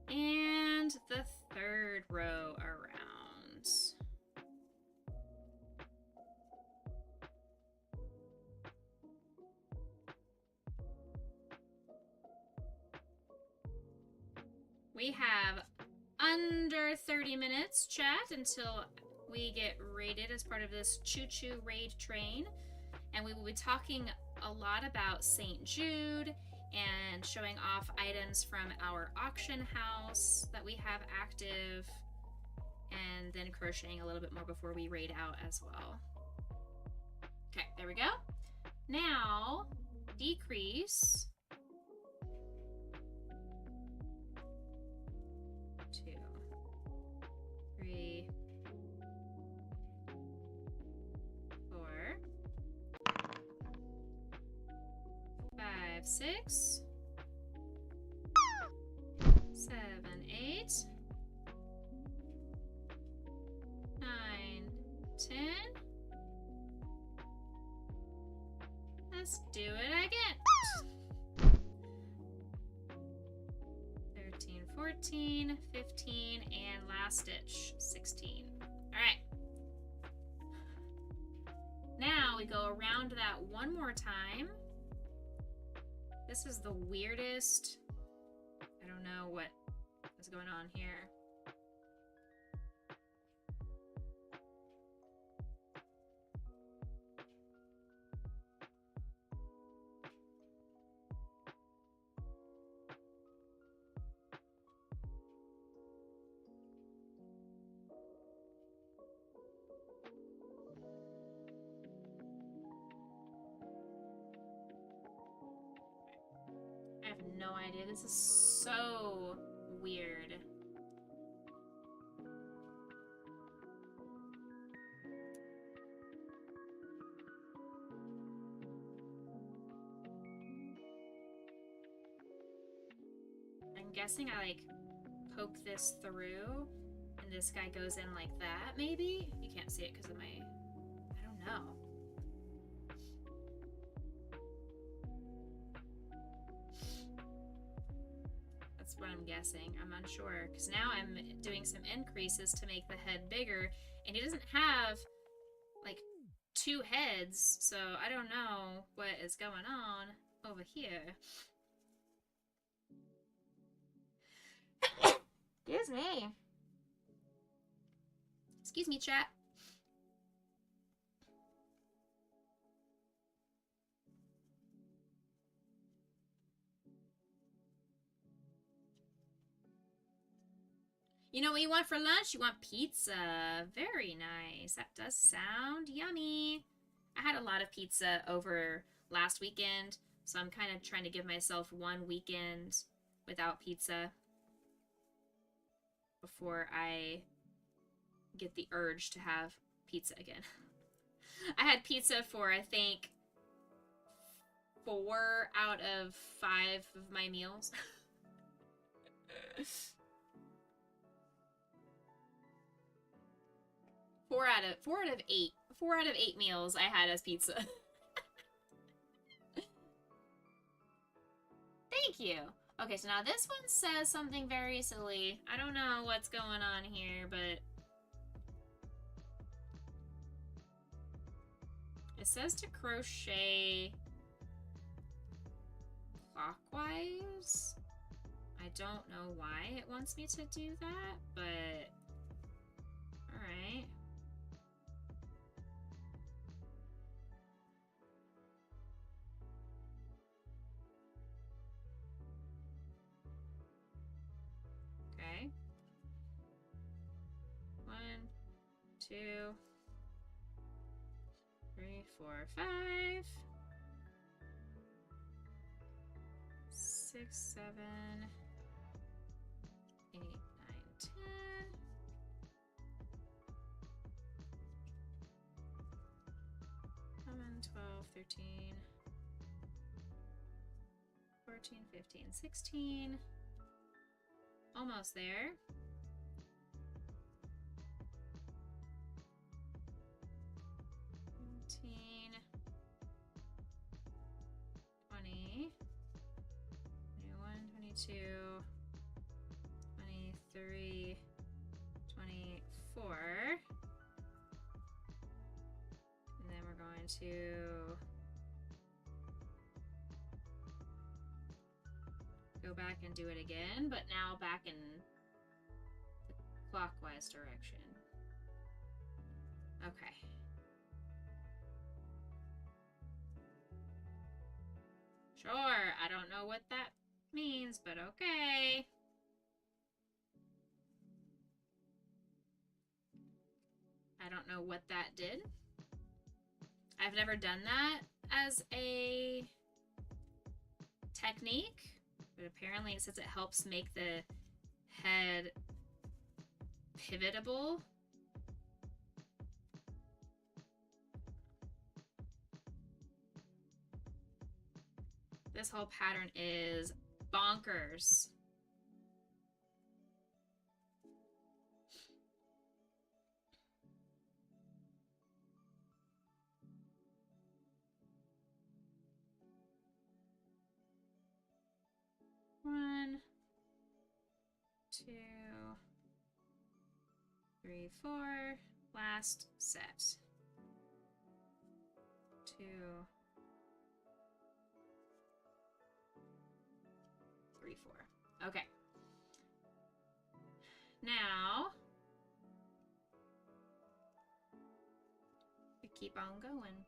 And the third row around. We have under 30 minutes, chat, until we get raided as part of this Choo Choo raid train. And we will be talking a lot about St. Jude and showing off items from our auction house that we have active, and then crocheting a little bit more before we raid out as well. Okay, there we go. Now, decrease 2, 3, 4, 5, 6, 7, 8, 9, 10. Let's do it again. 13, 14, 15, and last stitch, 16. All right. Now we go around that one more time. This is the weirdest. I don't know what is going on here. I have no idea. This is so weird. I'm guessing I like poke this through and this guy goes in like that, maybe? You can't see it because of my... I don't know. That's what I'm guessing. I'm unsure because now I'm doing some increases to make the head bigger, and he doesn't have like 2 heads, so I don't know what is going on over here. Excuse me. Excuse me, chat. You know what you want for lunch? You want pizza. Very nice. That does sound yummy. I had a lot of pizza over last weekend, so I'm kind of trying to give myself one weekend without pizza before I get the urge to have pizza again. I had pizza for, I think, 4 out of 5 of my meals. Four out of eight. 4 out of 8 meals I had as pizza. Thank you. Okay, so now this one says something very silly. I don't know what's going on here, but it says to crochet clockwise. I don't know why it wants me to do that, but alright. Okay. 1, 2, 3, 4, 5, 6, 7, 8, 9, 10. 11, 12, 13, 14, 15, 16. Almost there. 19, 20, 21, 22, 23, 24. And then we're going to go back and do it again, but now back in the clockwise direction. Okay. Sure, I don't know what that means, but okay. I don't know what that did. I've never done that as a technique. But apparently it says it helps make the head pivotable. This whole pattern is bonkers. One, 2, 3, 4. Last set. 2, 3, 4. Okay. Now we keep on going.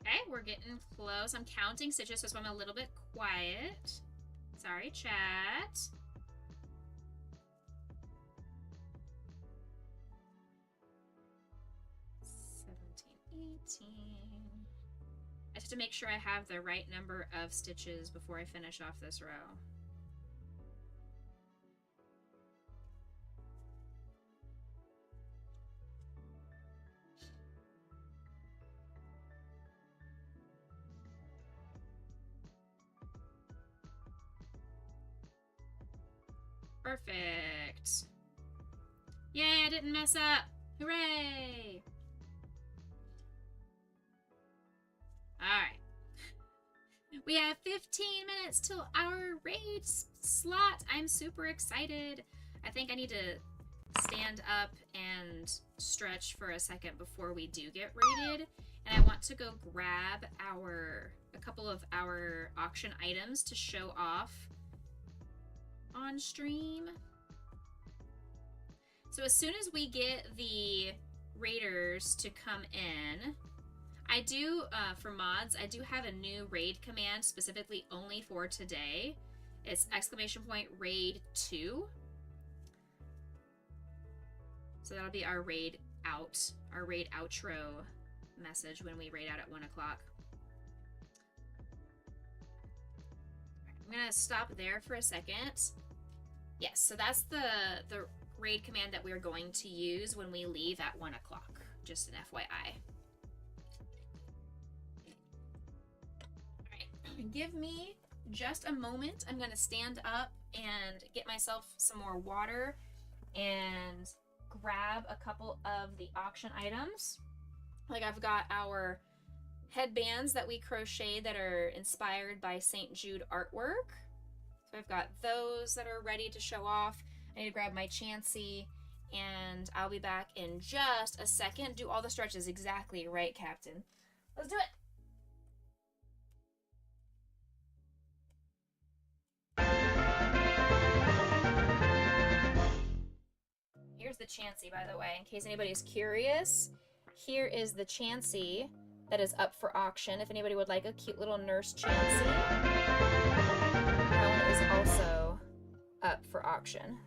Okay, we're getting close. I'm counting stitches, so I'm a little bit quiet. Sorry, chat. I just have to make sure I have the right number of stitches before I finish off this row. Perfect. Yay, I didn't mess up. Hooray! Alright. We have 15 minutes till our raid slot. I'm super excited. I think I need to stand up and stretch for a second before we do get raided. And I want to go grab a couple of our auction items to show off on stream. So as soon as we get the raiders to come in, I do, for mods, I do have a new raid command specifically only for today. It's !raid 2. So that'll be our raid outro message when we raid out at 1 o'clock. I'm gonna stop there for a second. Yes, so that's the raid command that we're going to use when we leave at 1 o'clock. Just an FYI. Alright, give me just a moment. I'm gonna stand up and get myself some more water and grab a couple of the auction items. Like I've got our headbands that we crocheted that are inspired by St. Jude artwork. So I've got those that are ready to show off. I need to grab my Chansey, and I'll be back in just a second. Do all the stretches exactly right, Captain. Let's do it. Here's the Chansey, by the way, in case anybody's curious. Here is the Chansey that is up for auction. If anybody would like a cute little nurse Chansey, that one is also up for auction.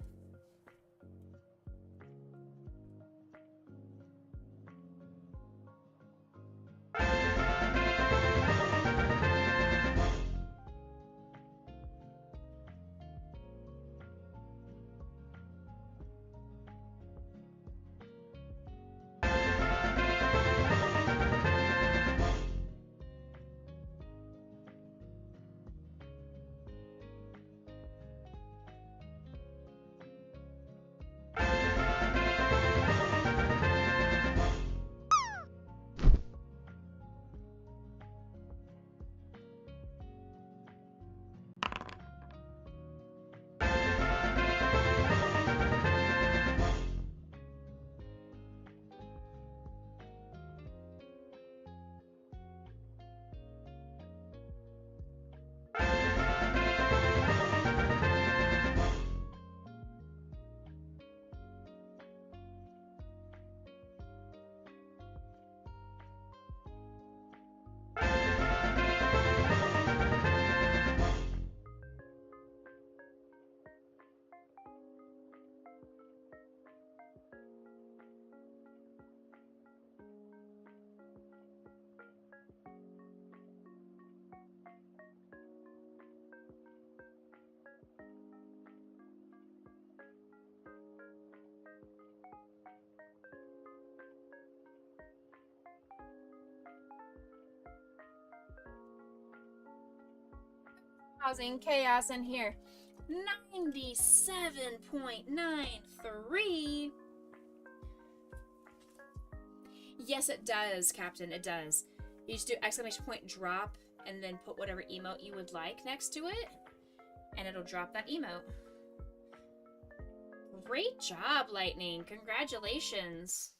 Causing chaos in here. 97.93. Yes, it does, Captain. It does. You just do exclamation point drop and then put whatever emote you would like next to it, and it'll drop that emote. Great job, Lightning. Congratulations.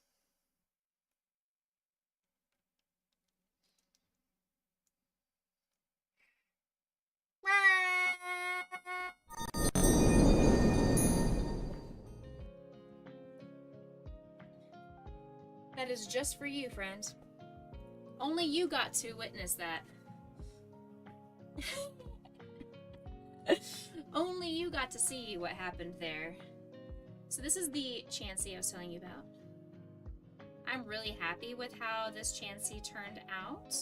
That is just for you, friend. Only you got to witness that. Only you got to see what happened there. So this is the Chansey I was telling you about. I'm really happy with how this Chansey turned out.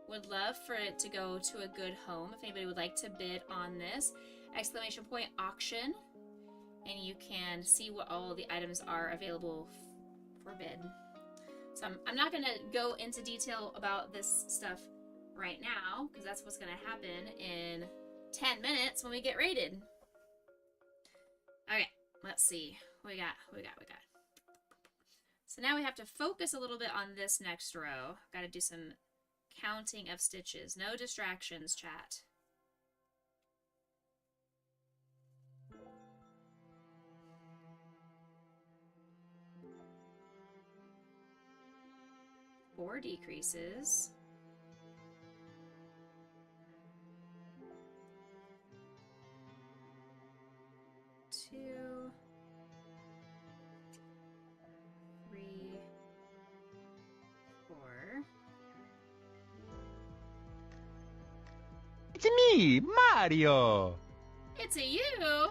Would love for it to go to a good home. If anybody would like to bid on this, exclamation point auction, and you can see what all the items are available for bid. So I'm not going to go into detail about this stuff right now, because that's what's going to happen in 10 minutes when we get rated. Okay, let's see. What we got? So now we have to focus a little bit on this next row. Got to do some counting of stitches. No distractions, chat. Four decreases. Two. 3. 4.
It's me, Mario!
It's a you! 1,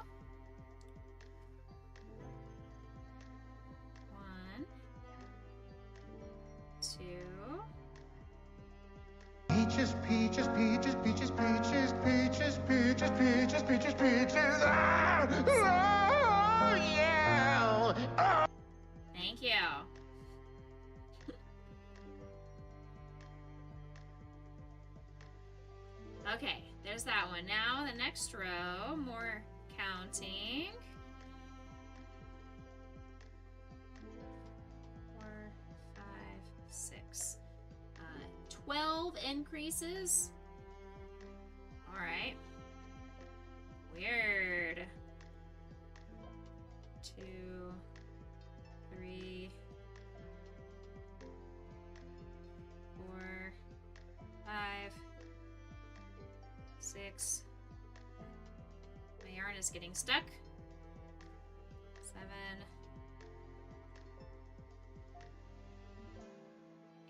2.
peaches, peaches, peaches, peaches, peaches, peaches, peaches, peaches, peaches, peaches. Ah! Oh, yeah! Oh.
Thank you. Okay, there's that one. Now the next row, more counting. 4, 5, 6. 12 increases. All right. Weird. 2, 3, 4, 5, 6. My yarn is getting stuck. 7,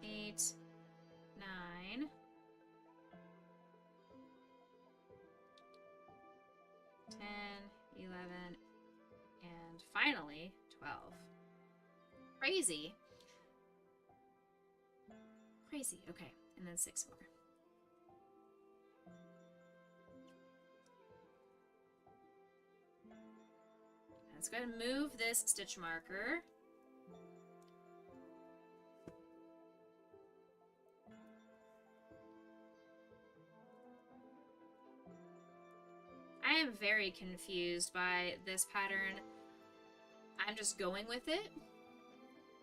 8, 9, 10, 11, and finally 12. Crazy. Crazy. Okay, and then 6 more. Let's go ahead and move this stitch marker. I am very confused by this pattern. I'm just going with it.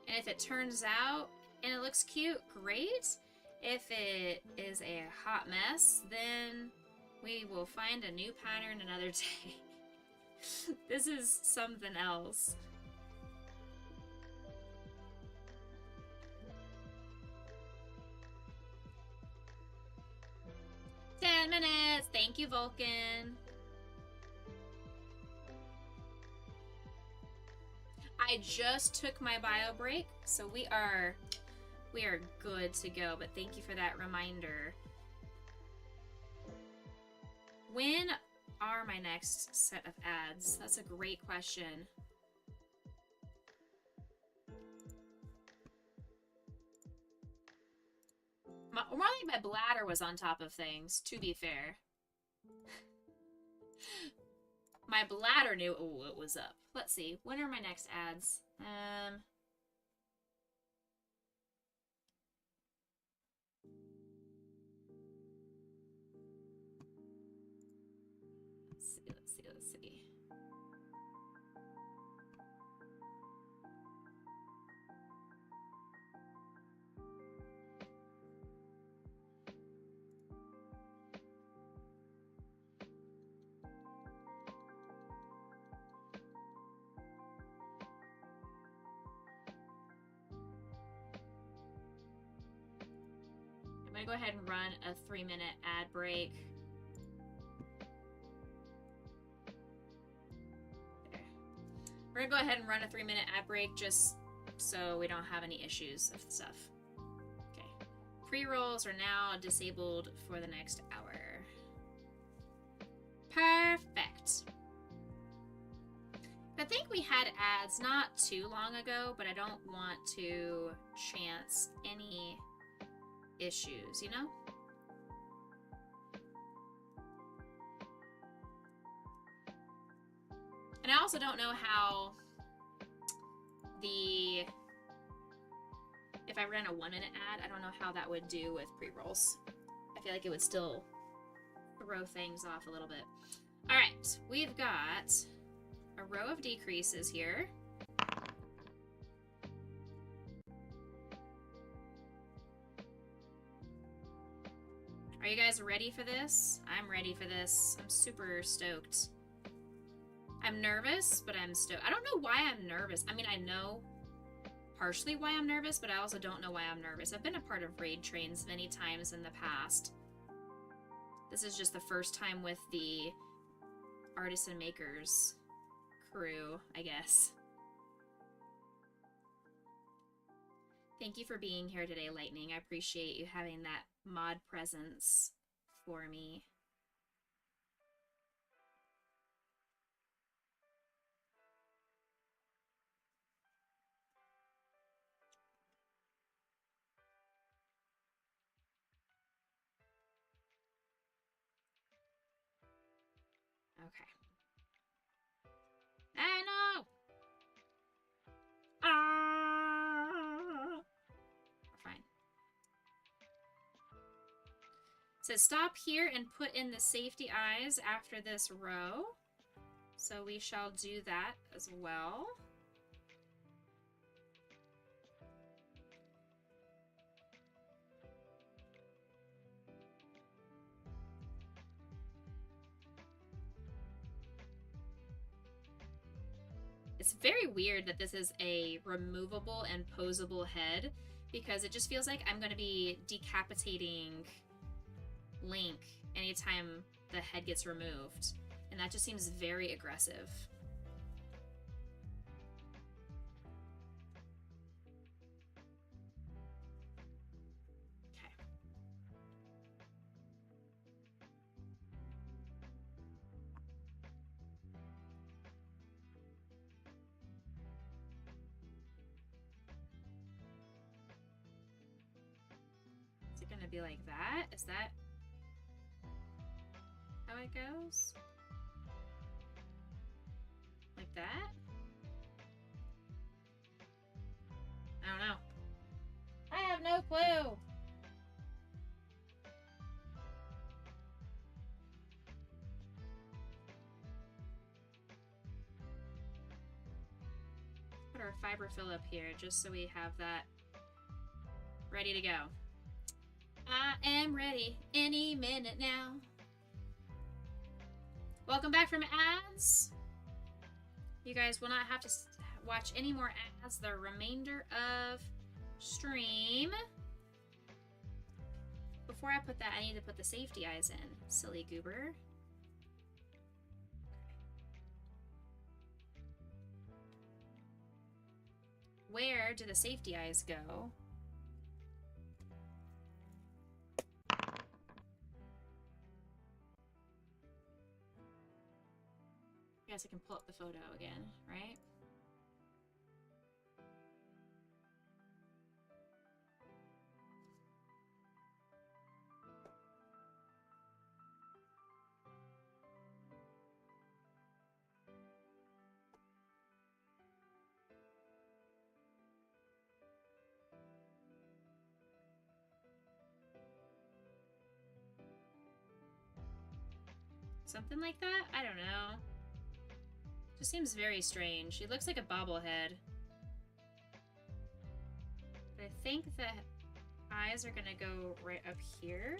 And if it turns out and it looks cute, great. If it is a hot mess, then we will find a new pattern another day. This is something else. "10 minutes. Thank you, Vulcan. I just took my bio break, so we are good to go, but thank you for that reminder. When are my next set of ads? That's a great question. More like my bladder was on top of things, to be fair. My bladder knew it was up. Let's see. When are my next ads? Let's see. I'm gonna go ahead and run a 3-minute ad break. There. We're gonna go ahead and run a 3-minute ad break just so we don't have any issues of stuff. Okay. Pre-rolls are now disabled for the next hour. Perfect. I think we had ads not too long ago, but I don't want to chance any issues, you know? And I also don't know how if I ran a 1-minute ad, I don't know how that would do with pre-rolls. I feel like it would still throw things off a little bit. All right, we've got a row of decreases here. Are you guys ready for this? I'm ready for this. I'm super stoked. I'm nervous, but I'm stoked. I don't know why I'm nervous. I mean, I know partially why I'm nervous, but I also don't know why I'm nervous. I've been a part of raid trains many times in the past. This is just the first time with the Artists and Makers crew, I guess. Thank you for being here today, Lightning. I appreciate you having that mod presence for me. Okay. I know! Ah! We're fine. It says stop here and put in the safety eyes after this row. So we shall do that as well. It's very weird that this is a removable and posable head, because it just feels like I'm going to be decapitating Link anytime the head gets removed. And that just seems very aggressive. Okay. Is it going to be like that? Is that how it goes? Like that? I don't know. I have no clue. Put our fiber fill up here just so we have that ready to go. I am ready any minute now. Welcome back from ads. You guys will not have to watch any more ads the remainder of stream. Before I put that, I need to put the safety eyes in. Silly goober. Where do the safety eyes go? I guess I can pull up the photo again, right? Something like that? I don't know. Just seems very strange. He looks like a bobblehead. But I think the eyes are gonna go right up here.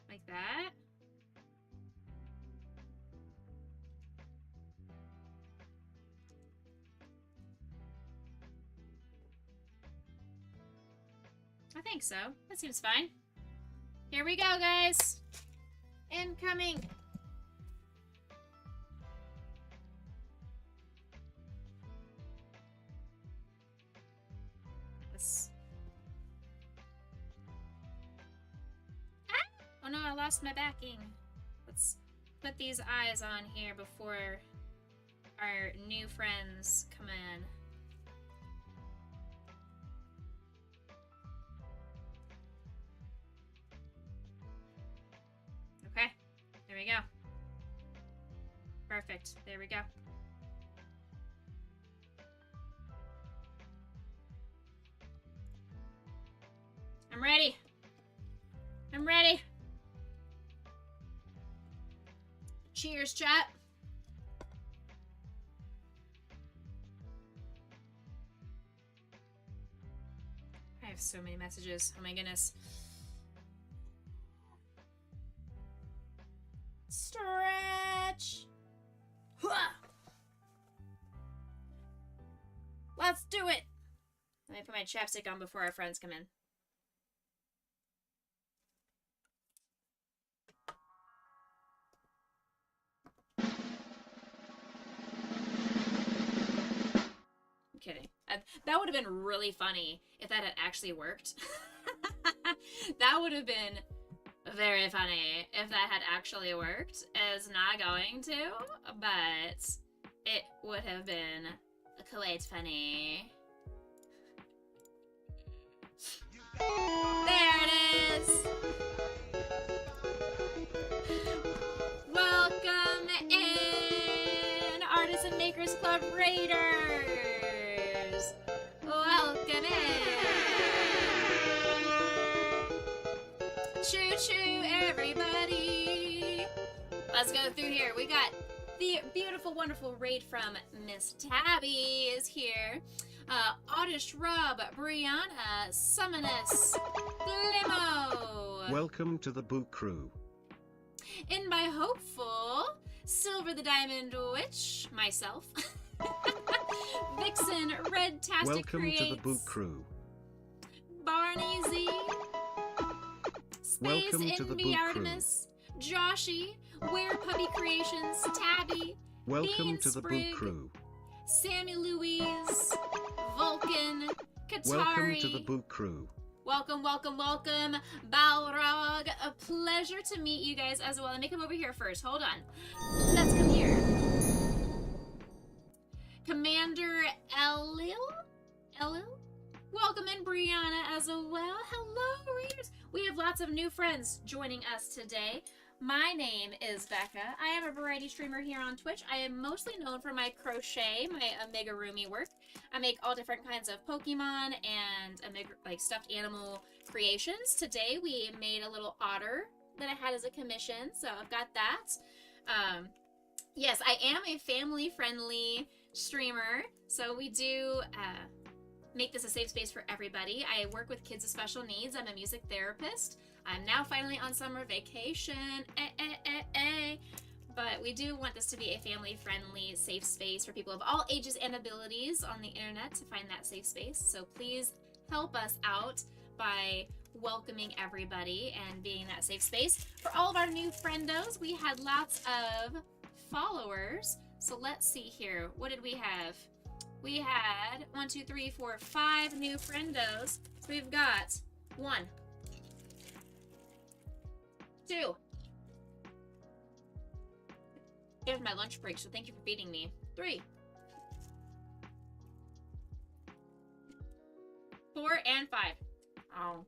Like that. I think so. That seems fine. Here we go, guys. Incoming. Yes. Ah! Oh no, I lost my backing. Let's put these eyes on here before our new friends come in. Okay, there we go. Perfect, there we go. I'm ready. I'm ready. Cheers, chat. I have so many messages. Oh my goodness. Stretch. Let's do it. Let me put my chapstick on before our friends come in. I'm kidding. That would have been really funny if that had actually worked. That would have been Very funny. If that had actually worked, it's not going to, but it would have been quite funny. There it is! Welcome in, Artists and Makers Club Raiders! Welcome in! Choo choo, everybody! Let's go through here. We got the beautiful, wonderful raid from Miss Tabby is here. Oddish Rob, Brianna, Summonus, Limo.
Welcome to the Boo Crew.
In by Hopeful, Silver the Diamond Witch, myself. Vixen, Red Tastic
Welcome
Creates,
to the Boo Crew.
Barney Z, Space
Welcome
in
to the
Me
Boo Crew.
Artemis, Joshy, Where Puppy Creations, Tabby,
Welcome
Bean
to the Boo
Sprig,
Crew.
Sammy Louise, Vulcan, Katari.
Welcome to the Boo Crew.
Welcome, welcome, welcome, Balrog. A pleasure to meet you guys as well. Let me come over here first. Hold on. Let's come here. Commander Elil? Welcome in, Brianna, as well. Hello, readers. We have lots of new friends joining us today. My name is Becca. I am a variety streamer here on Twitch. I am mostly known for my crochet, my amigurumi work. I make all different kinds of Pokemon and like stuffed animal creations. Today we made a little otter that I had as a commission, so I've got that. Yes, I am a family-friendly streamer, so we do make this a safe space for everybody. I work with kids with special needs. I'm a music therapist. I'm now finally on summer vacation, but we do want this to be a family-friendly, safe space for people of all ages and abilities on the internet to find that safe space. So please help us out by welcoming everybody and being that safe space. For all of our new friendos, we had lots of followers. So let's see here. What did we have? We had 1, 2, 3, 4, 5 new friendos. So we've got 1, 2. Here's my lunch break, so thank you for feeding me. 3, 4, and 5. Oh.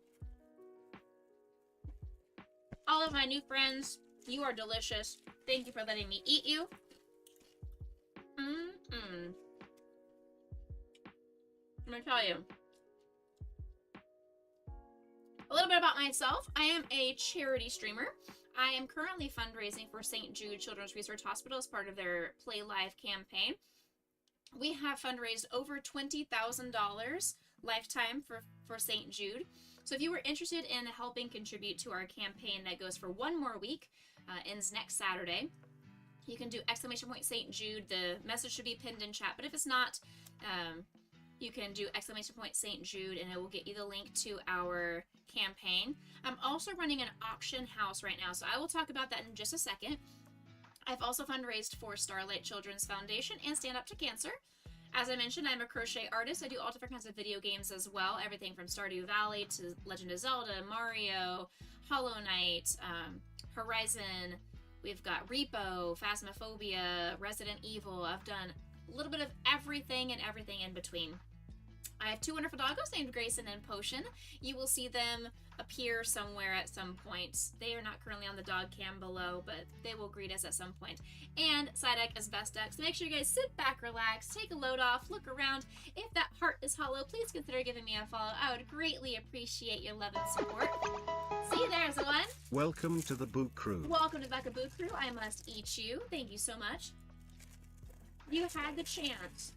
All of my new friends, you are delicious. Thank you for letting me eat you. I'm gonna tell you a little bit about myself. I am a charity streamer. I am currently fundraising for St. Jude Children's Research Hospital as part of their Play Live campaign. We have fundraised over $20,000 lifetime for St. Jude. So if you were interested in helping contribute to our campaign that goes for 1 more week, ends next Saturday, you can do !St. Jude. The message should be pinned in chat, but if it's not, you can do !St. Jude and it will get you the link to our campaign. I'm also running an auction house right now, so I will talk about that in just a second. I've also fundraised for Starlight Children's Foundation and Stand Up to Cancer. As I mentioned, I'm a crochet artist. I do all different kinds of video games as well, everything from Stardew Valley to Legend of Zelda, Mario, Hollow Knight, Horizon. We've got Repo, Phasmophobia, Resident Evil. I've done a little bit of everything and everything in between. I have 2 wonderful doggos named Grayson and Potion. You will see them appear somewhere at some point. They are not currently on the dog cam below, but they will greet us at some point. And Psyduck is Best Duck. So make sure you guys sit back, relax, take a load off, look around. If that heart is hollow, please consider giving me a follow. I would greatly appreciate your love and support. See, there's one.
Welcome to the Boo Crew.
Welcome to Becca Boo Crew. I must eat you. Thank you so much. You had the chance.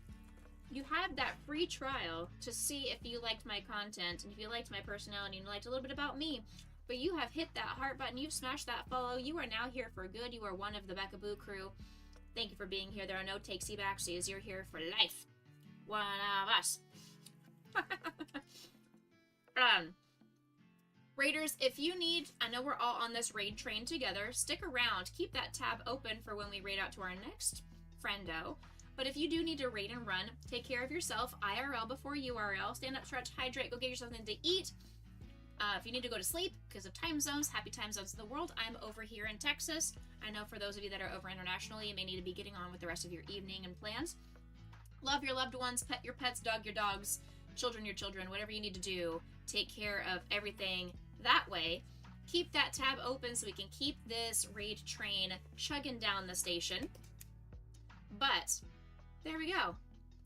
You had that free trial to see if you liked my content and if you liked my personality and you liked a little bit about me. But you have hit that heart button. You've smashed that follow. You are now here for good. You are one of the Becca Boo Crew. Thank you for being here. There are no takesy backsies. You're here for life. One of us. Raiders, if you need, I know we're all on this raid train together. Stick around. Keep that tab open for when we raid out to our next friendo. But if you do need to raid and run, take care of yourself. IRL before URL. Stand up, stretch, hydrate, go get yourself something to eat. If you need to go to sleep because of time zones, happy time zones in the world, I'm over here in Texas. I know for those of you that are over internationally, you may need to be getting on with the rest of your evening and plans. Love your loved ones, pet your pets, dog your dogs, children your children, whatever you need to do. Take care of everything that way. Keep that tab open so we can keep this raid train chugging down the station. But there we go.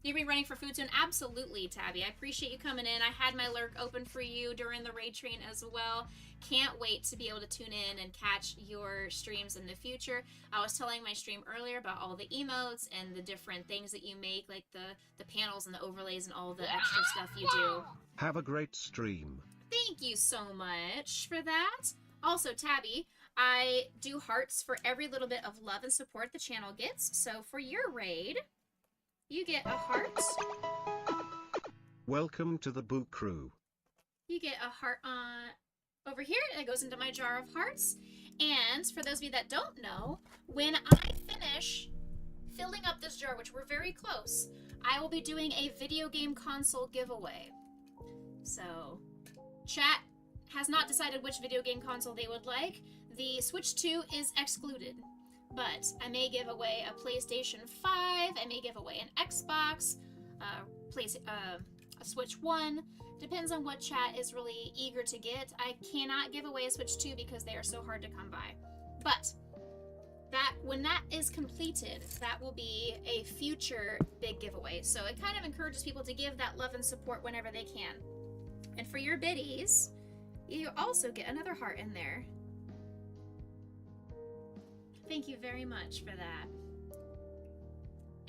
You're gonna be running for food soon? Absolutely, Tabby. I appreciate you coming in. I had my lurk open for you during the raid train as well. Can't wait to be able to tune in and catch your streams in the future. I was telling my stream earlier about all the emotes and the different things that you make, like the panels and the overlays and all the extra stuff you do.
Have a great stream.
Thank you so much for that. Also, Tabby, I do hearts for every little bit of love and support the channel gets. So for your raid, you get a heart.
Welcome to the Boo Crew.
You get a heart on over here. It goes into my jar of hearts. And for those of you that don't know, when I finish filling up this jar, which we're very close, I will be doing a video game console giveaway. So, chat has not decided which video game console they would like. The Switch 2 is excluded. But I may give away a PlayStation 5, I may give away an Xbox, a Switch 1. Depends on what chat is really eager to get. I cannot give away a Switch 2 because they are so hard to come by. But when that is completed, that will be a future big giveaway. So it kind of encourages people to give that love and support whenever they can. And for your biddies, you also get another heart in there. Thank you very much for that.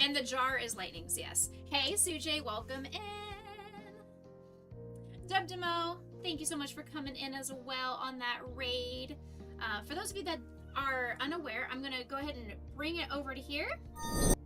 And the jar is lightnings, yes. Hey, Sujay, welcome in. Dubdemo, thank you so much for coming in as well on that raid. For those of you that are unaware, I'm going to go ahead and bring it over to here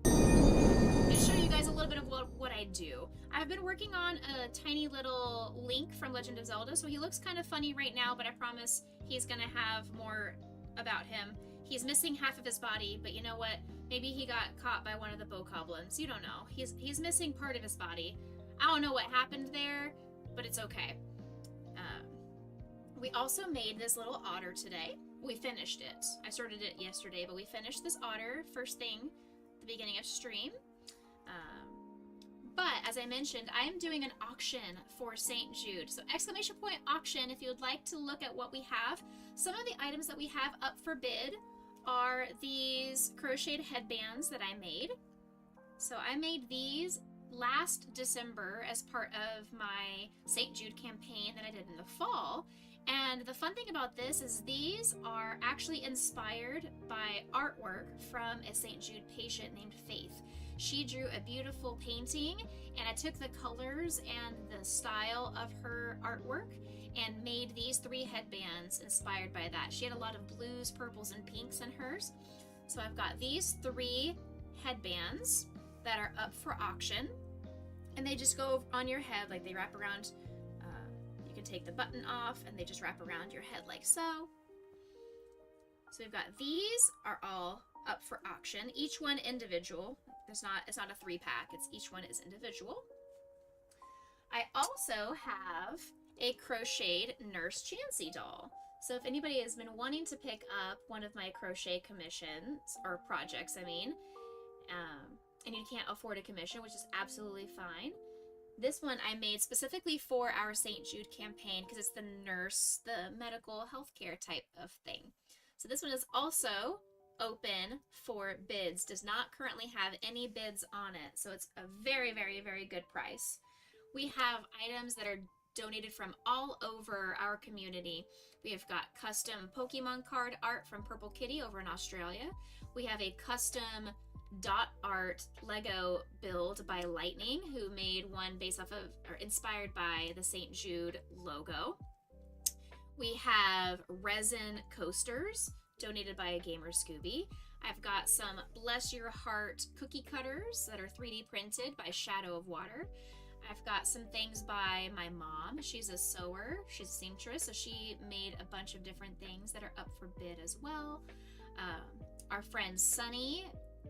and show you guys a little bit of what I do. I've been working on a tiny little Link from Legend of Zelda, so he looks kind of funny right now, but I promise he's going to have more about him. He's missing half of his body, but you know what? Maybe he got caught by one of the bokoblins. You don't know. He's missing part of his body. I don't know what happened there, but it's okay. We also made this little otter today. We finished it. I started it yesterday, but we finished this otter first thing at the beginning of stream. But as I mentioned, I am doing an auction for St. Jude. So exclamation point auction if you would like to look at what we have. Some of the items that we have up for bid are these crocheted headbands that I made. So I made these last December as part of my St. Jude campaign that I did in the fall. And the fun thing about this is these are actually inspired by artwork from a St. Jude patient named Faith. She drew a beautiful painting, and I took the colors and the style of her artwork and made these 3 headbands inspired by that. She had a lot of blues, purples, and pinks in hers. So I've got these 3 headbands that are up for auction, and they just go on your head, like they wrap around. You can take the button off, and they just wrap around your head like so. So we've got these are all up for auction, each one individual. It's not a 3-pack, it's each one is individual. I also have a crocheted Nurse Chansey doll. So if anybody has been wanting to pick up one of my crochet commissions, or projects, I mean, and you can't afford a commission, which is absolutely fine. This one I made specifically for our St. Jude campaign because it's the nurse, the medical healthcare type of thing. So this one is also open for bids, does not currently have any bids on it, so it's a very, very, very good price. We have items that are donated from all over our community. We have got custom Pokemon card art from Purple Kitty over in Australia. We have a custom dot art Lego build by Lightning, who made one based off of, or inspired by the St. Jude logo. We have resin coasters donated by a gamer Scooby. I've got some Bless Your Heart cookie cutters that are 3D printed by Shadow of Water. I've got some things by my mom. She's a sewer, she's a seamstress, so she made a bunch of different things that are up for bid as well. Our friend Sunny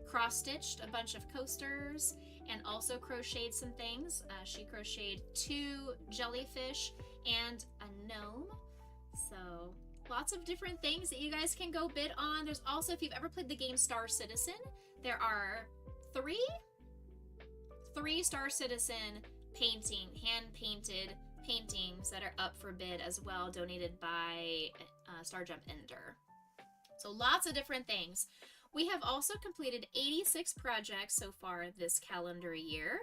cross-stitched a bunch of coasters and also crocheted some things. She crocheted 2 jellyfish and a gnome. So lots of different things that you guys can go bid on. There's also, if you've ever played the game Star Citizen, there are three Star Citizen hand-painted paintings that are up for bid as well, donated by Star Jump Ender. So lots of different things. We have also completed 86 projects so far this calendar year.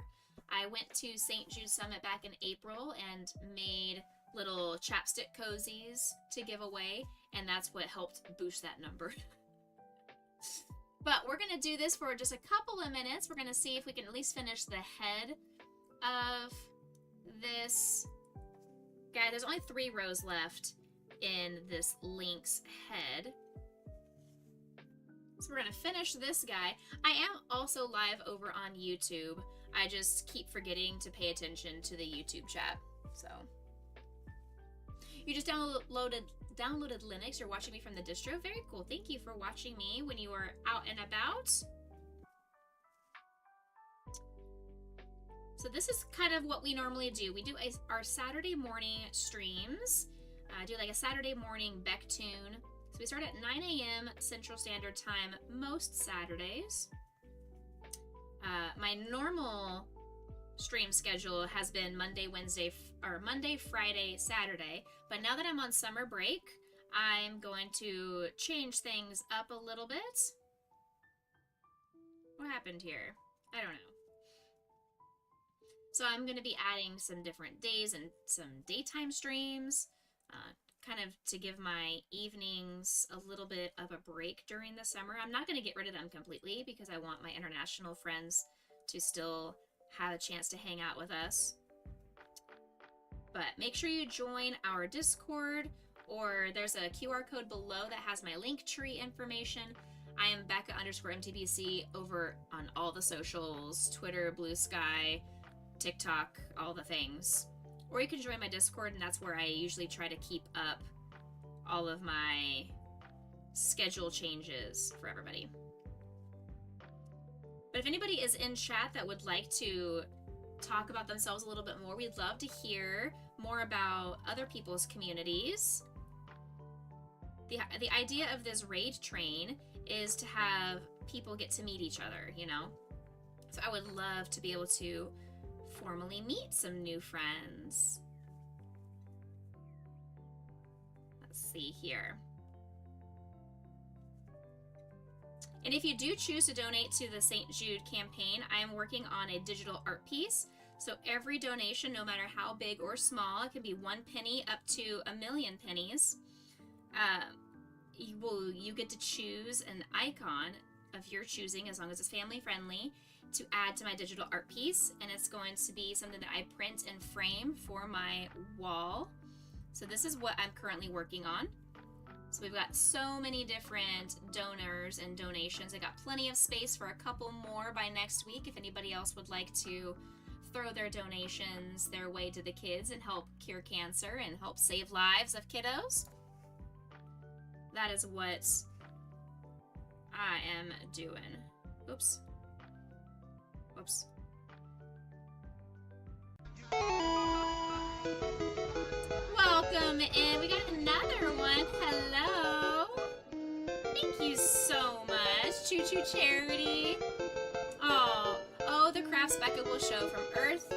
I went to St. Jude Summit back in April and made little chapstick cozies to give away, and that's what helped boost that number. But we're going to do this for just a couple of minutes. We're going to see if we can at least finish the head of this guy. There's only 3 rows left in this Link's head. So we're going to finish this guy. I am also live over on YouTube. I just keep forgetting to pay attention to the YouTube chat. So you just downloaded Linux. You're watching me from the distro. Very cool. Thank you for watching me when you are out and about. So this is kind of what we normally do. We do our Saturday morning streams. I do like a Saturday morning Beck tune. So we start at 9 a.m. Central Standard Time most Saturdays. My normal stream schedule has been Monday, Friday, Saturday. But now that I'm on summer break, I'm going to change things up a little bit. What happened here? I don't know. So I'm going to be adding some different days and some daytime streams, kind of to give my evenings a little bit of a break during the summer. I'm not going to get rid of them completely because I want my international friends to still have a chance to hang out with us. But make sure you join our Discord, or there's a QR code below that has my link tree information. I am Becca_MTBC over on all the socials, Twitter, Blue Sky, TikTok, all the things. Or you can join my Discord, and that's where I usually try to keep up all of my schedule changes for everybody. But if anybody is in chat that would like to talk about themselves a little bit more, we'd love to hear more about other people's communities. The idea of this raid train is to have people get to meet each other, you know? So I would love to be able to formally meet some new friends. Let's see here. And if you do choose to donate to the St. Jude campaign, I am working on a digital art piece. So every donation, no matter how big or small, it can be 1 penny up to 1,000,000 pennies. You get to choose an icon of your choosing, as long as it's family friendly, to add to my digital art piece, and it's going to be something that I print and frame for my wall. So this is what I'm currently working on. So we've got so many different donors and donations. I got plenty of space for a couple more by next week if anybody else would like to throw their donations their way to the kids and help cure cancer and help save lives of kiddos. That is what I am doing. Oops. Whoops. Welcome in. We got another one. Hello. Thank you so much. Choo Choo Charity. Oh, the crafts Becca will show. From Earth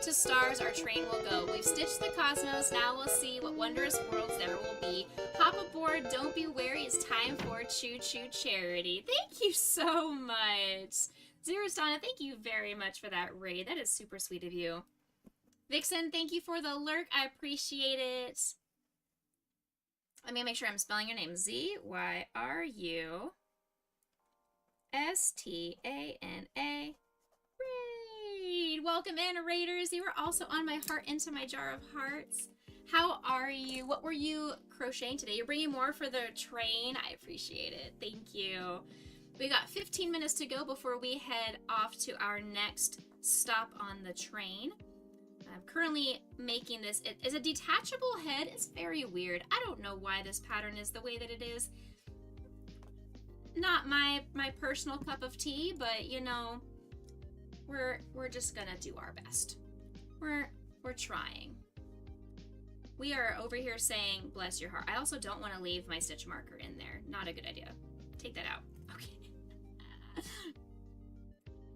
to stars, our train will go. We've stitched the cosmos. Now we'll see what wondrous worlds there will be. Hop aboard. Don't be wary. It's time for Choo Choo Charity. Thank you so much. Zerostana, thank you very much for that raid. That is super sweet of you. Vixen, thank you for the lurk. I appreciate it. Let me make sure I'm spelling your name. Z-Y-R-U-S-T-A-N-A. Raid. Welcome in, Raiders. You were also on my heart into my jar of hearts. How are you? What were you crocheting today? You're bringing more for the train. I appreciate it. Thank you. We got 15 minutes to go before we head off to our next stop on the train. I'm currently making this. It is a detachable head. It's very weird. I don't know why this pattern is the way that it is. Not my personal cup of tea, but you know, we're just gonna do our best. We're trying. We are over here saying, bless your heart. I also don't want to leave my stitch marker in there. Not a good idea. Take that out. Okay.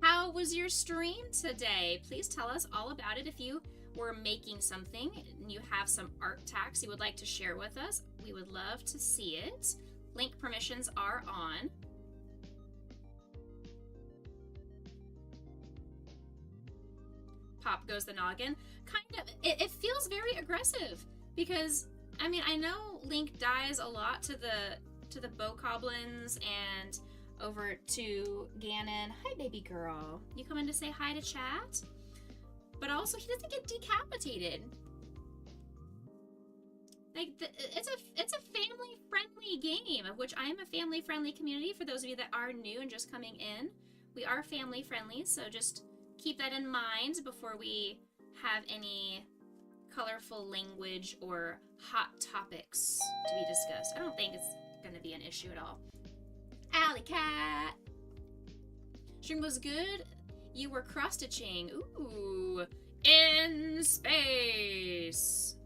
How was your stream today? Please tell us all about it. If you were making something and you have some art tacks you would like to share with us, we would love to see it. Link permissions are on. Pop goes the noggin. Kind of, it feels very aggressive because, I mean, I know Link dies a lot to the Bokoblins and over to Ganon. Hi, baby girl. You come in to say hi to chat? But also, he doesn't get decapitated. Like, it's a family-friendly game, of which I am a family-friendly community. For those of you that are new and just coming in, we are family-friendly, so just keep that in mind before we have any colorful language or hot topics to be discussed. I don't think it's going to be an issue at all. Alley Cat! Stream was good. You were cross-stitching. Ooh. In space.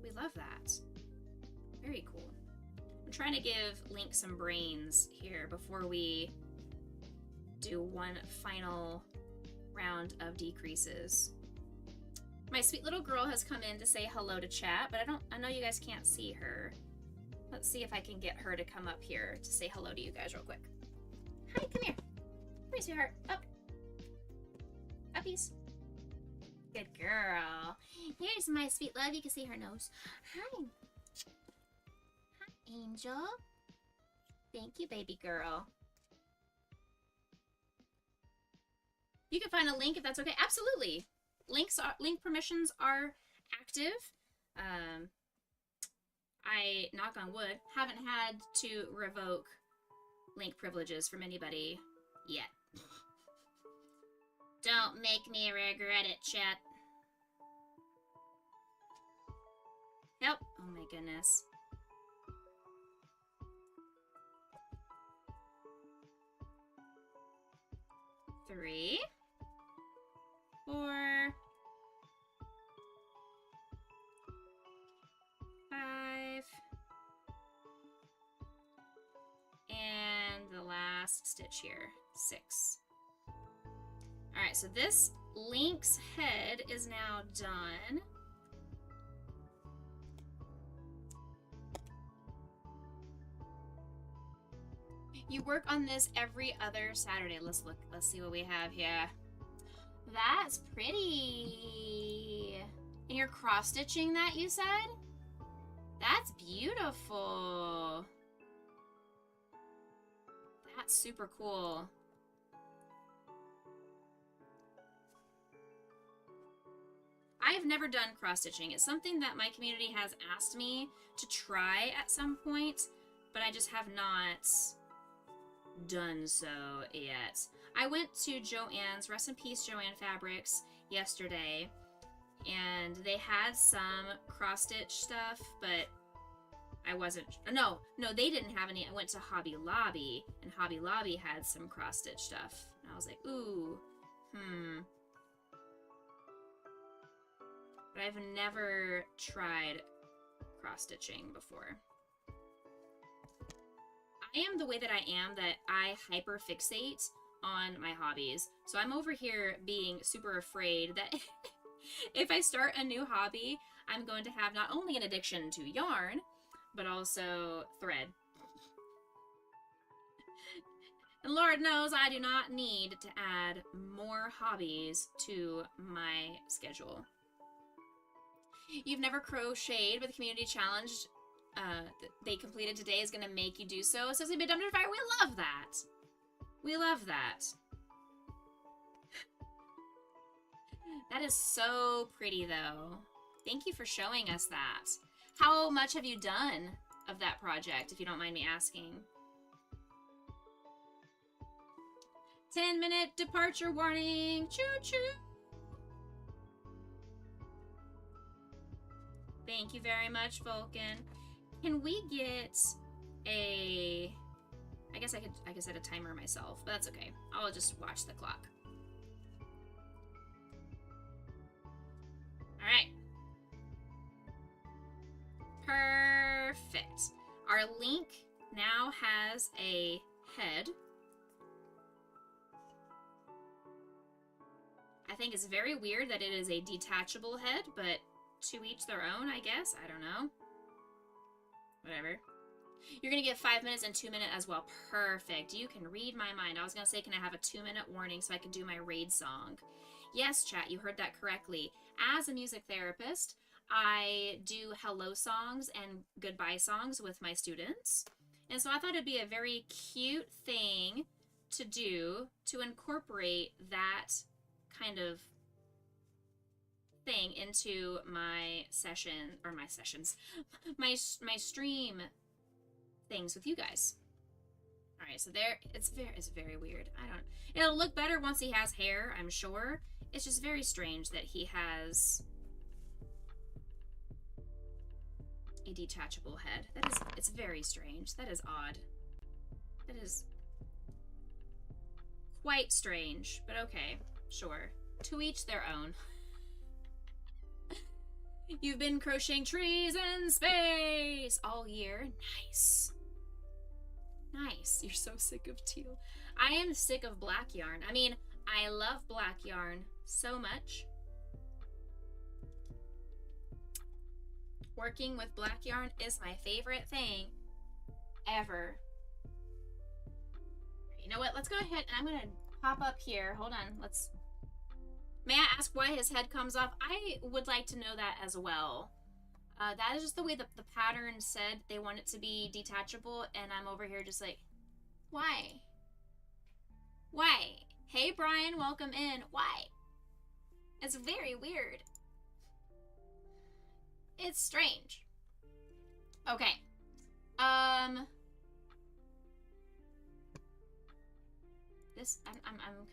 We love that. Very cool. I'm trying to give Link some brains here before we do one final round of decreases. My sweet little girl has come in to say hello to chat, but I know you guys can't see her. Let's see if I can get her to come up here to say hello to you guys real quick. Hi, come here. Come here, sweetheart. Up. Uppies. Good girl. Here's my sweet love. You can see her nose. Hi. Hi, Angel. Thank you, baby girl. You can find a link if that's okay. Absolutely. Link permissions are active. I, knock on wood, haven't had to revoke link privileges from anybody yet. Don't make me regret it, chat. Help. Oh my goodness. Three. 4. 5. And the last stitch here, 6. Alright, so this Link's head is now done. You work on this every other Saturday. Let's look. Let's see what we have here. That's pretty. And you're cross-stitching that, you said? That's beautiful. That's super cool. I have never done cross-stitching. It's something that my community has asked me to try at some point, but I just have not done so yet. I went to Joann's, rest in peace Joann Fabrics, yesterday, and they had some cross-stitch stuff, but I wasn't, no, they didn't have any. I went to Hobby Lobby, and Hobby Lobby had some cross-stitch stuff, and I was like, ooh, But I've never tried cross-stitching before. I am the way that I am, that I hyper-fixate on my hobbies. So I'm over here being super afraid that if I start a new hobby, I'm going to have not only an addiction to yarn, but also thread. And Lord knows I do not need to add more hobbies to my schedule. You've never crocheted, but the community challenge they completed today is going to make you do so. So it's going to be dumped in fire. We love that. We love that. That is so pretty, though. Thank you for showing us that. How much have you done of that project, if you don't mind me asking? 10-minute departure warning. Choo choo. Thank you very much, Vulcan. Can we get a... I guess I could set a timer myself, but that's okay. I'll just watch the clock. Alright. Perfect. Our link now has a head. I think it's very weird that it is a detachable head, but to each their own, I guess. I don't know. Whatever. You're going to get 5 minutes and 2 minutes as well. Perfect. You can read my mind. I was going to say, can I have a 2-minute warning so I can do my raid song? Yes, chat, you heard that correctly. As a music therapist, I do hello songs and goodbye songs with my students. And so I thought it'd be a very cute thing to do to incorporate that kind of thing into my session, or my sessions, my stream things with you guys. All right, so there, it's very weird. It'll look better once he has hair, I'm sure. It's just very strange that he has a detachable head. It's very strange. That is odd. That is quite strange, but okay, sure. To each their own. You've been crocheting trees in space all year. Nice. Nice. You're so sick of teal. I am sick of black yarn. I mean, I love black yarn so much. Working with black yarn is my favorite thing ever. You know what? Let's go ahead and I'm going to pop up here. Hold on. May I ask why his head comes off? I would like to know that as well. That is just the way the pattern said they want it to be detachable, and I'm over here just like, why? Why? Hey, Brian, welcome in. Why? It's very weird. It's strange. Okay. I'm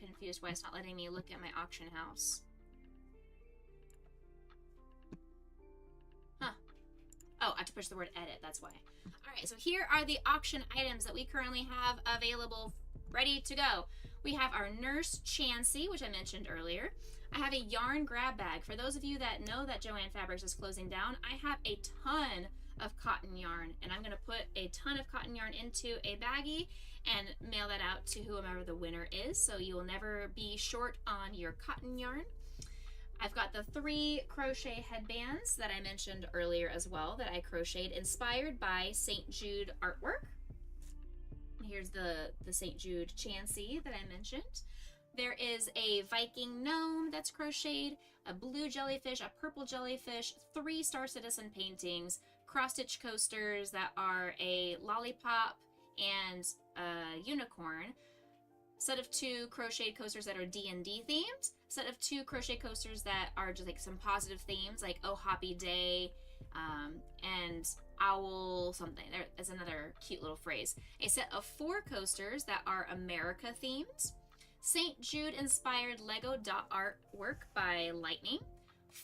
confused why it's not letting me look at my auction house. Huh. Oh, I have to push the word edit, that's why. Alright, so here are the auction items that we currently have available, ready to go. We have our Nurse Chansey, which I mentioned earlier. I have a yarn grab bag. For those of you that know that Joann Fabrics is closing down, I have a ton of cotton yarn, and I'm going to put a ton of cotton yarn into a baggie and mail that out to whomever the winner is, so you will never be short on your cotton yarn. I've got the 3 crochet headbands that I mentioned earlier as well that I crocheted, inspired by St. Jude artwork. Here's the St. Jude Chansey that I mentioned. There is a Viking gnome that's crocheted, a blue jellyfish, a purple jellyfish, 3 Star Citizen paintings, cross-stitch coasters that are a lollipop and a unicorn, set of 2 crocheted coasters that are D&D themed, set of 2 crochet coasters that are just like some positive themes, like Oh Happy Day, and Owl something. There is another cute little phrase. A set of 4 coasters that are America themed, St. Jude inspired Lego dot artwork by Lightning,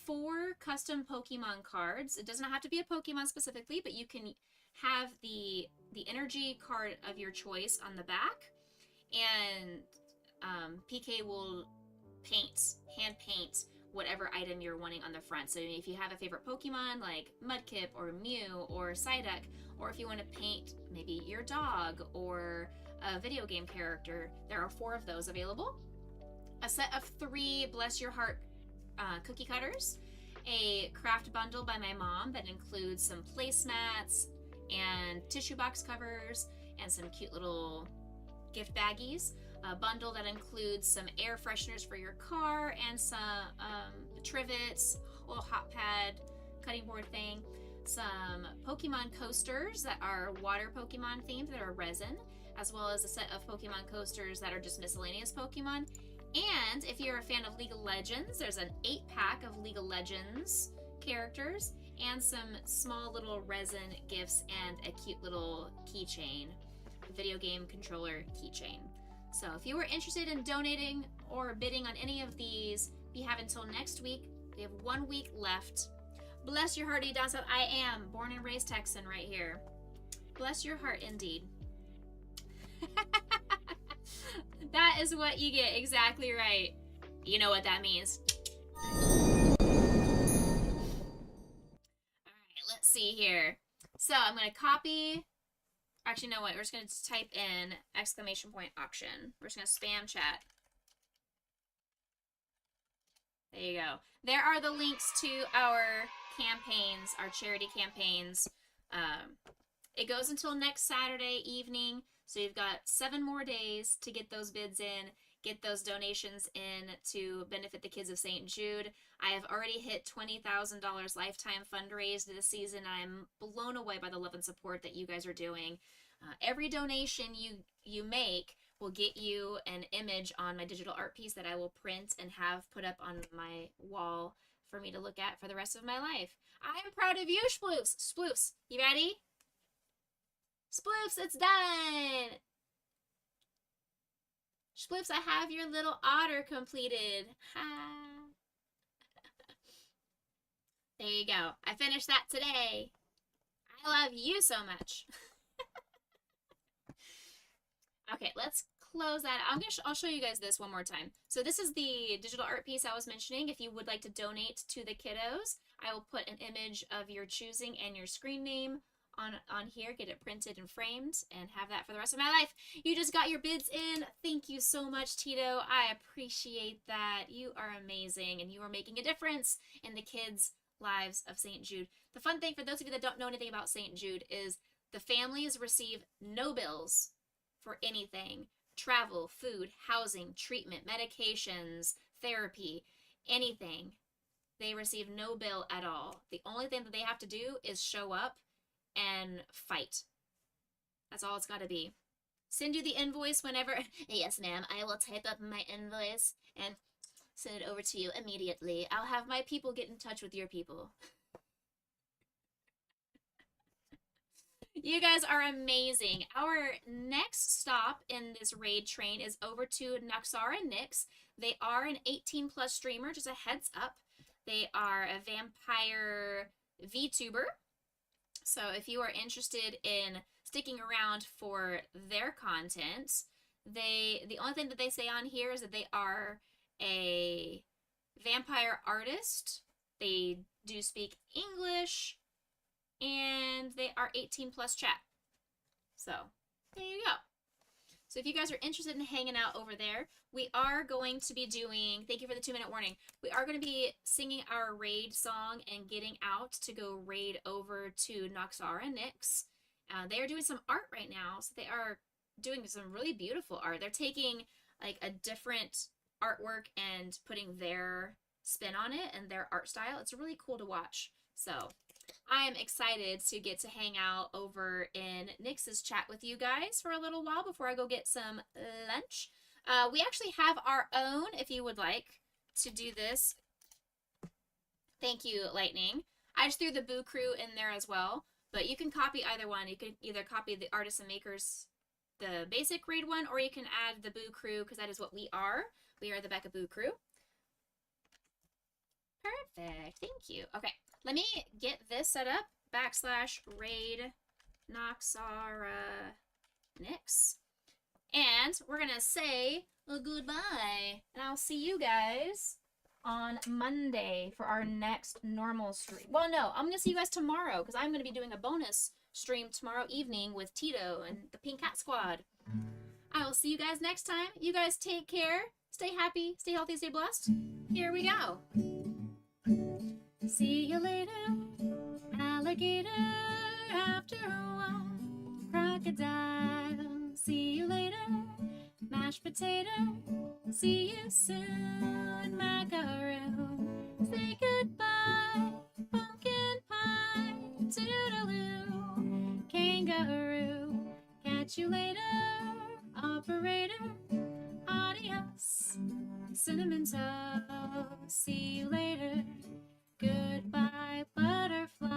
4 custom Pokemon cards. It doesn't have to be a Pokemon specifically, but you can have the energy card of your choice on the back, and PK will hand paint whatever item you're wanting on the front. So if you have a favorite Pokemon like Mudkip or Mew or Psyduck, or if you want to paint maybe your dog or a video game character, there are 4 of those available. A set of 3 Bless Your Heart cookie cutters, a craft bundle by my mom that includes some placemats and tissue box covers and some cute little gift baggies, a bundle that includes some air fresheners for your car and some trivets, a little hot pad cutting board thing, some Pokemon coasters that are water Pokemon themed that are resin, as well as a set of Pokemon coasters that are just miscellaneous Pokemon. And if you're a fan of League of Legends, there's an 8-pack of League of Legends characters and some small little resin gifts and a cute little keychain, video game controller keychain. So if you were interested in donating or bidding on any of these, we have until next week. We have 1 week left. Bless your heart, down south. I am born and raised Texan right here. Bless your heart indeed. That is what you get, exactly right. You know what that means. Alright, let's see here. So I'm going to copy. Actually, no, wait. We're just going to type in !auction. We're just going to spam chat. There you go. There are the links to our campaigns, our charity campaigns. It goes until next Saturday evening, so you've got 7 more days to get those bids in, get those donations in to benefit the kids of St. Jude. I have already hit $20,000 lifetime fundraised this season. I'm blown away by the love and support that you guys are doing. Every donation you make will get you an image on my digital art piece that I will print and have put up on my wall for me to look at for the rest of my life. I am proud of you, Sploofs. Sploofs, you ready? Sploofs, it's done! Sploofs, I have your little otter completed. Ha! There you go. I finished that today. I love you so much. Okay, let's close that. I'll show you guys this one more time. So this is the digital art piece I was mentioning. If you would like to donate to the kiddos, I will put an image of your choosing and your screen name on here, get it printed and framed, and have that for the rest of my life. You just got your bids in. Thank you so much, Tito. I appreciate that. You are amazing, and you are making a difference in the kids' lives of St. Jude. The fun thing, for those of you that don't know anything about St. Jude, is the families receive no bills for anything. Travel, food, housing, treatment, medications, therapy, anything. They receive no bill at all. The only thing that they have to do is show up and fight. That's all it's got to be. Send you the invoice whenever. Yes, ma'am. I will type up my invoice and send it over to you immediately. I'll have my people get in touch with your people. You guys are amazing. Our next stop in this raid train is over to Noxara Nyx. They are an 18+ streamer, just a heads up. They are a vampire VTuber. So if you are interested in sticking around for their content, the only thing that they say on here is that they are a vampire artist. They do speak English, and they are 18+ chat. So there you go. So if you guys are interested in hanging out over there, we are going to be doing, thank you for the 2-minute warning, we are going to be singing our raid song and getting out to go raid over to Noxara Nyx. They are doing some art right now, so they are doing some really beautiful art. They're taking like a different artwork and putting their spin on it and their art style. It's really cool to watch. So I am excited to get to hang out over in Nyx's chat with you guys for a little while before I go get some lunch. We actually have our own, if you would like to do this. Thank you, Lightning. I just threw the Boo Crew in there as well, but you can copy either one. You can either copy the Artists and Makers, the basic raid one, or you can add the Boo Crew, because that is what we are. We are the Becca Boo Crew. Perfect. Thank you. Okay. Let me get this set up. /raid Noxara Nyx. And we're going to say goodbye. And I'll see you guys on Monday for our next normal stream. Well, no, I'm going to see you guys tomorrow because I'm going to be doing a bonus stream tomorrow evening with Tito and the Pink Cat Squad. I will see you guys next time. You guys take care. Stay happy, stay healthy, stay blessed. Here we go. See you later, alligator, after a while, crocodile. See you later, mashed potato, see you soon, macaroo. Say goodbye, pumpkin pie, toodaloo, kangaroo. Catch you later, operator, adios, cinnamon toast. See you later. Goodbye, butterfly.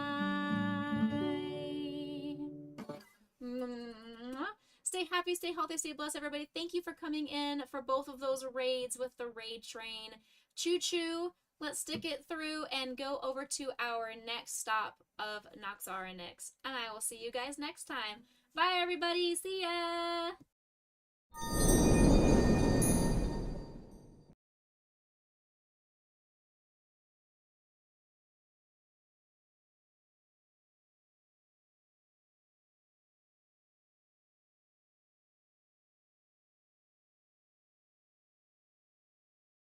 Stay happy, stay healthy, stay blessed, everybody. Thank you for coming in for both of those raids with the raid train. Choo Choo, let's stick it through and go over to our next stop of Noxara Nyx. And I will see you guys next time. Bye, everybody. See ya.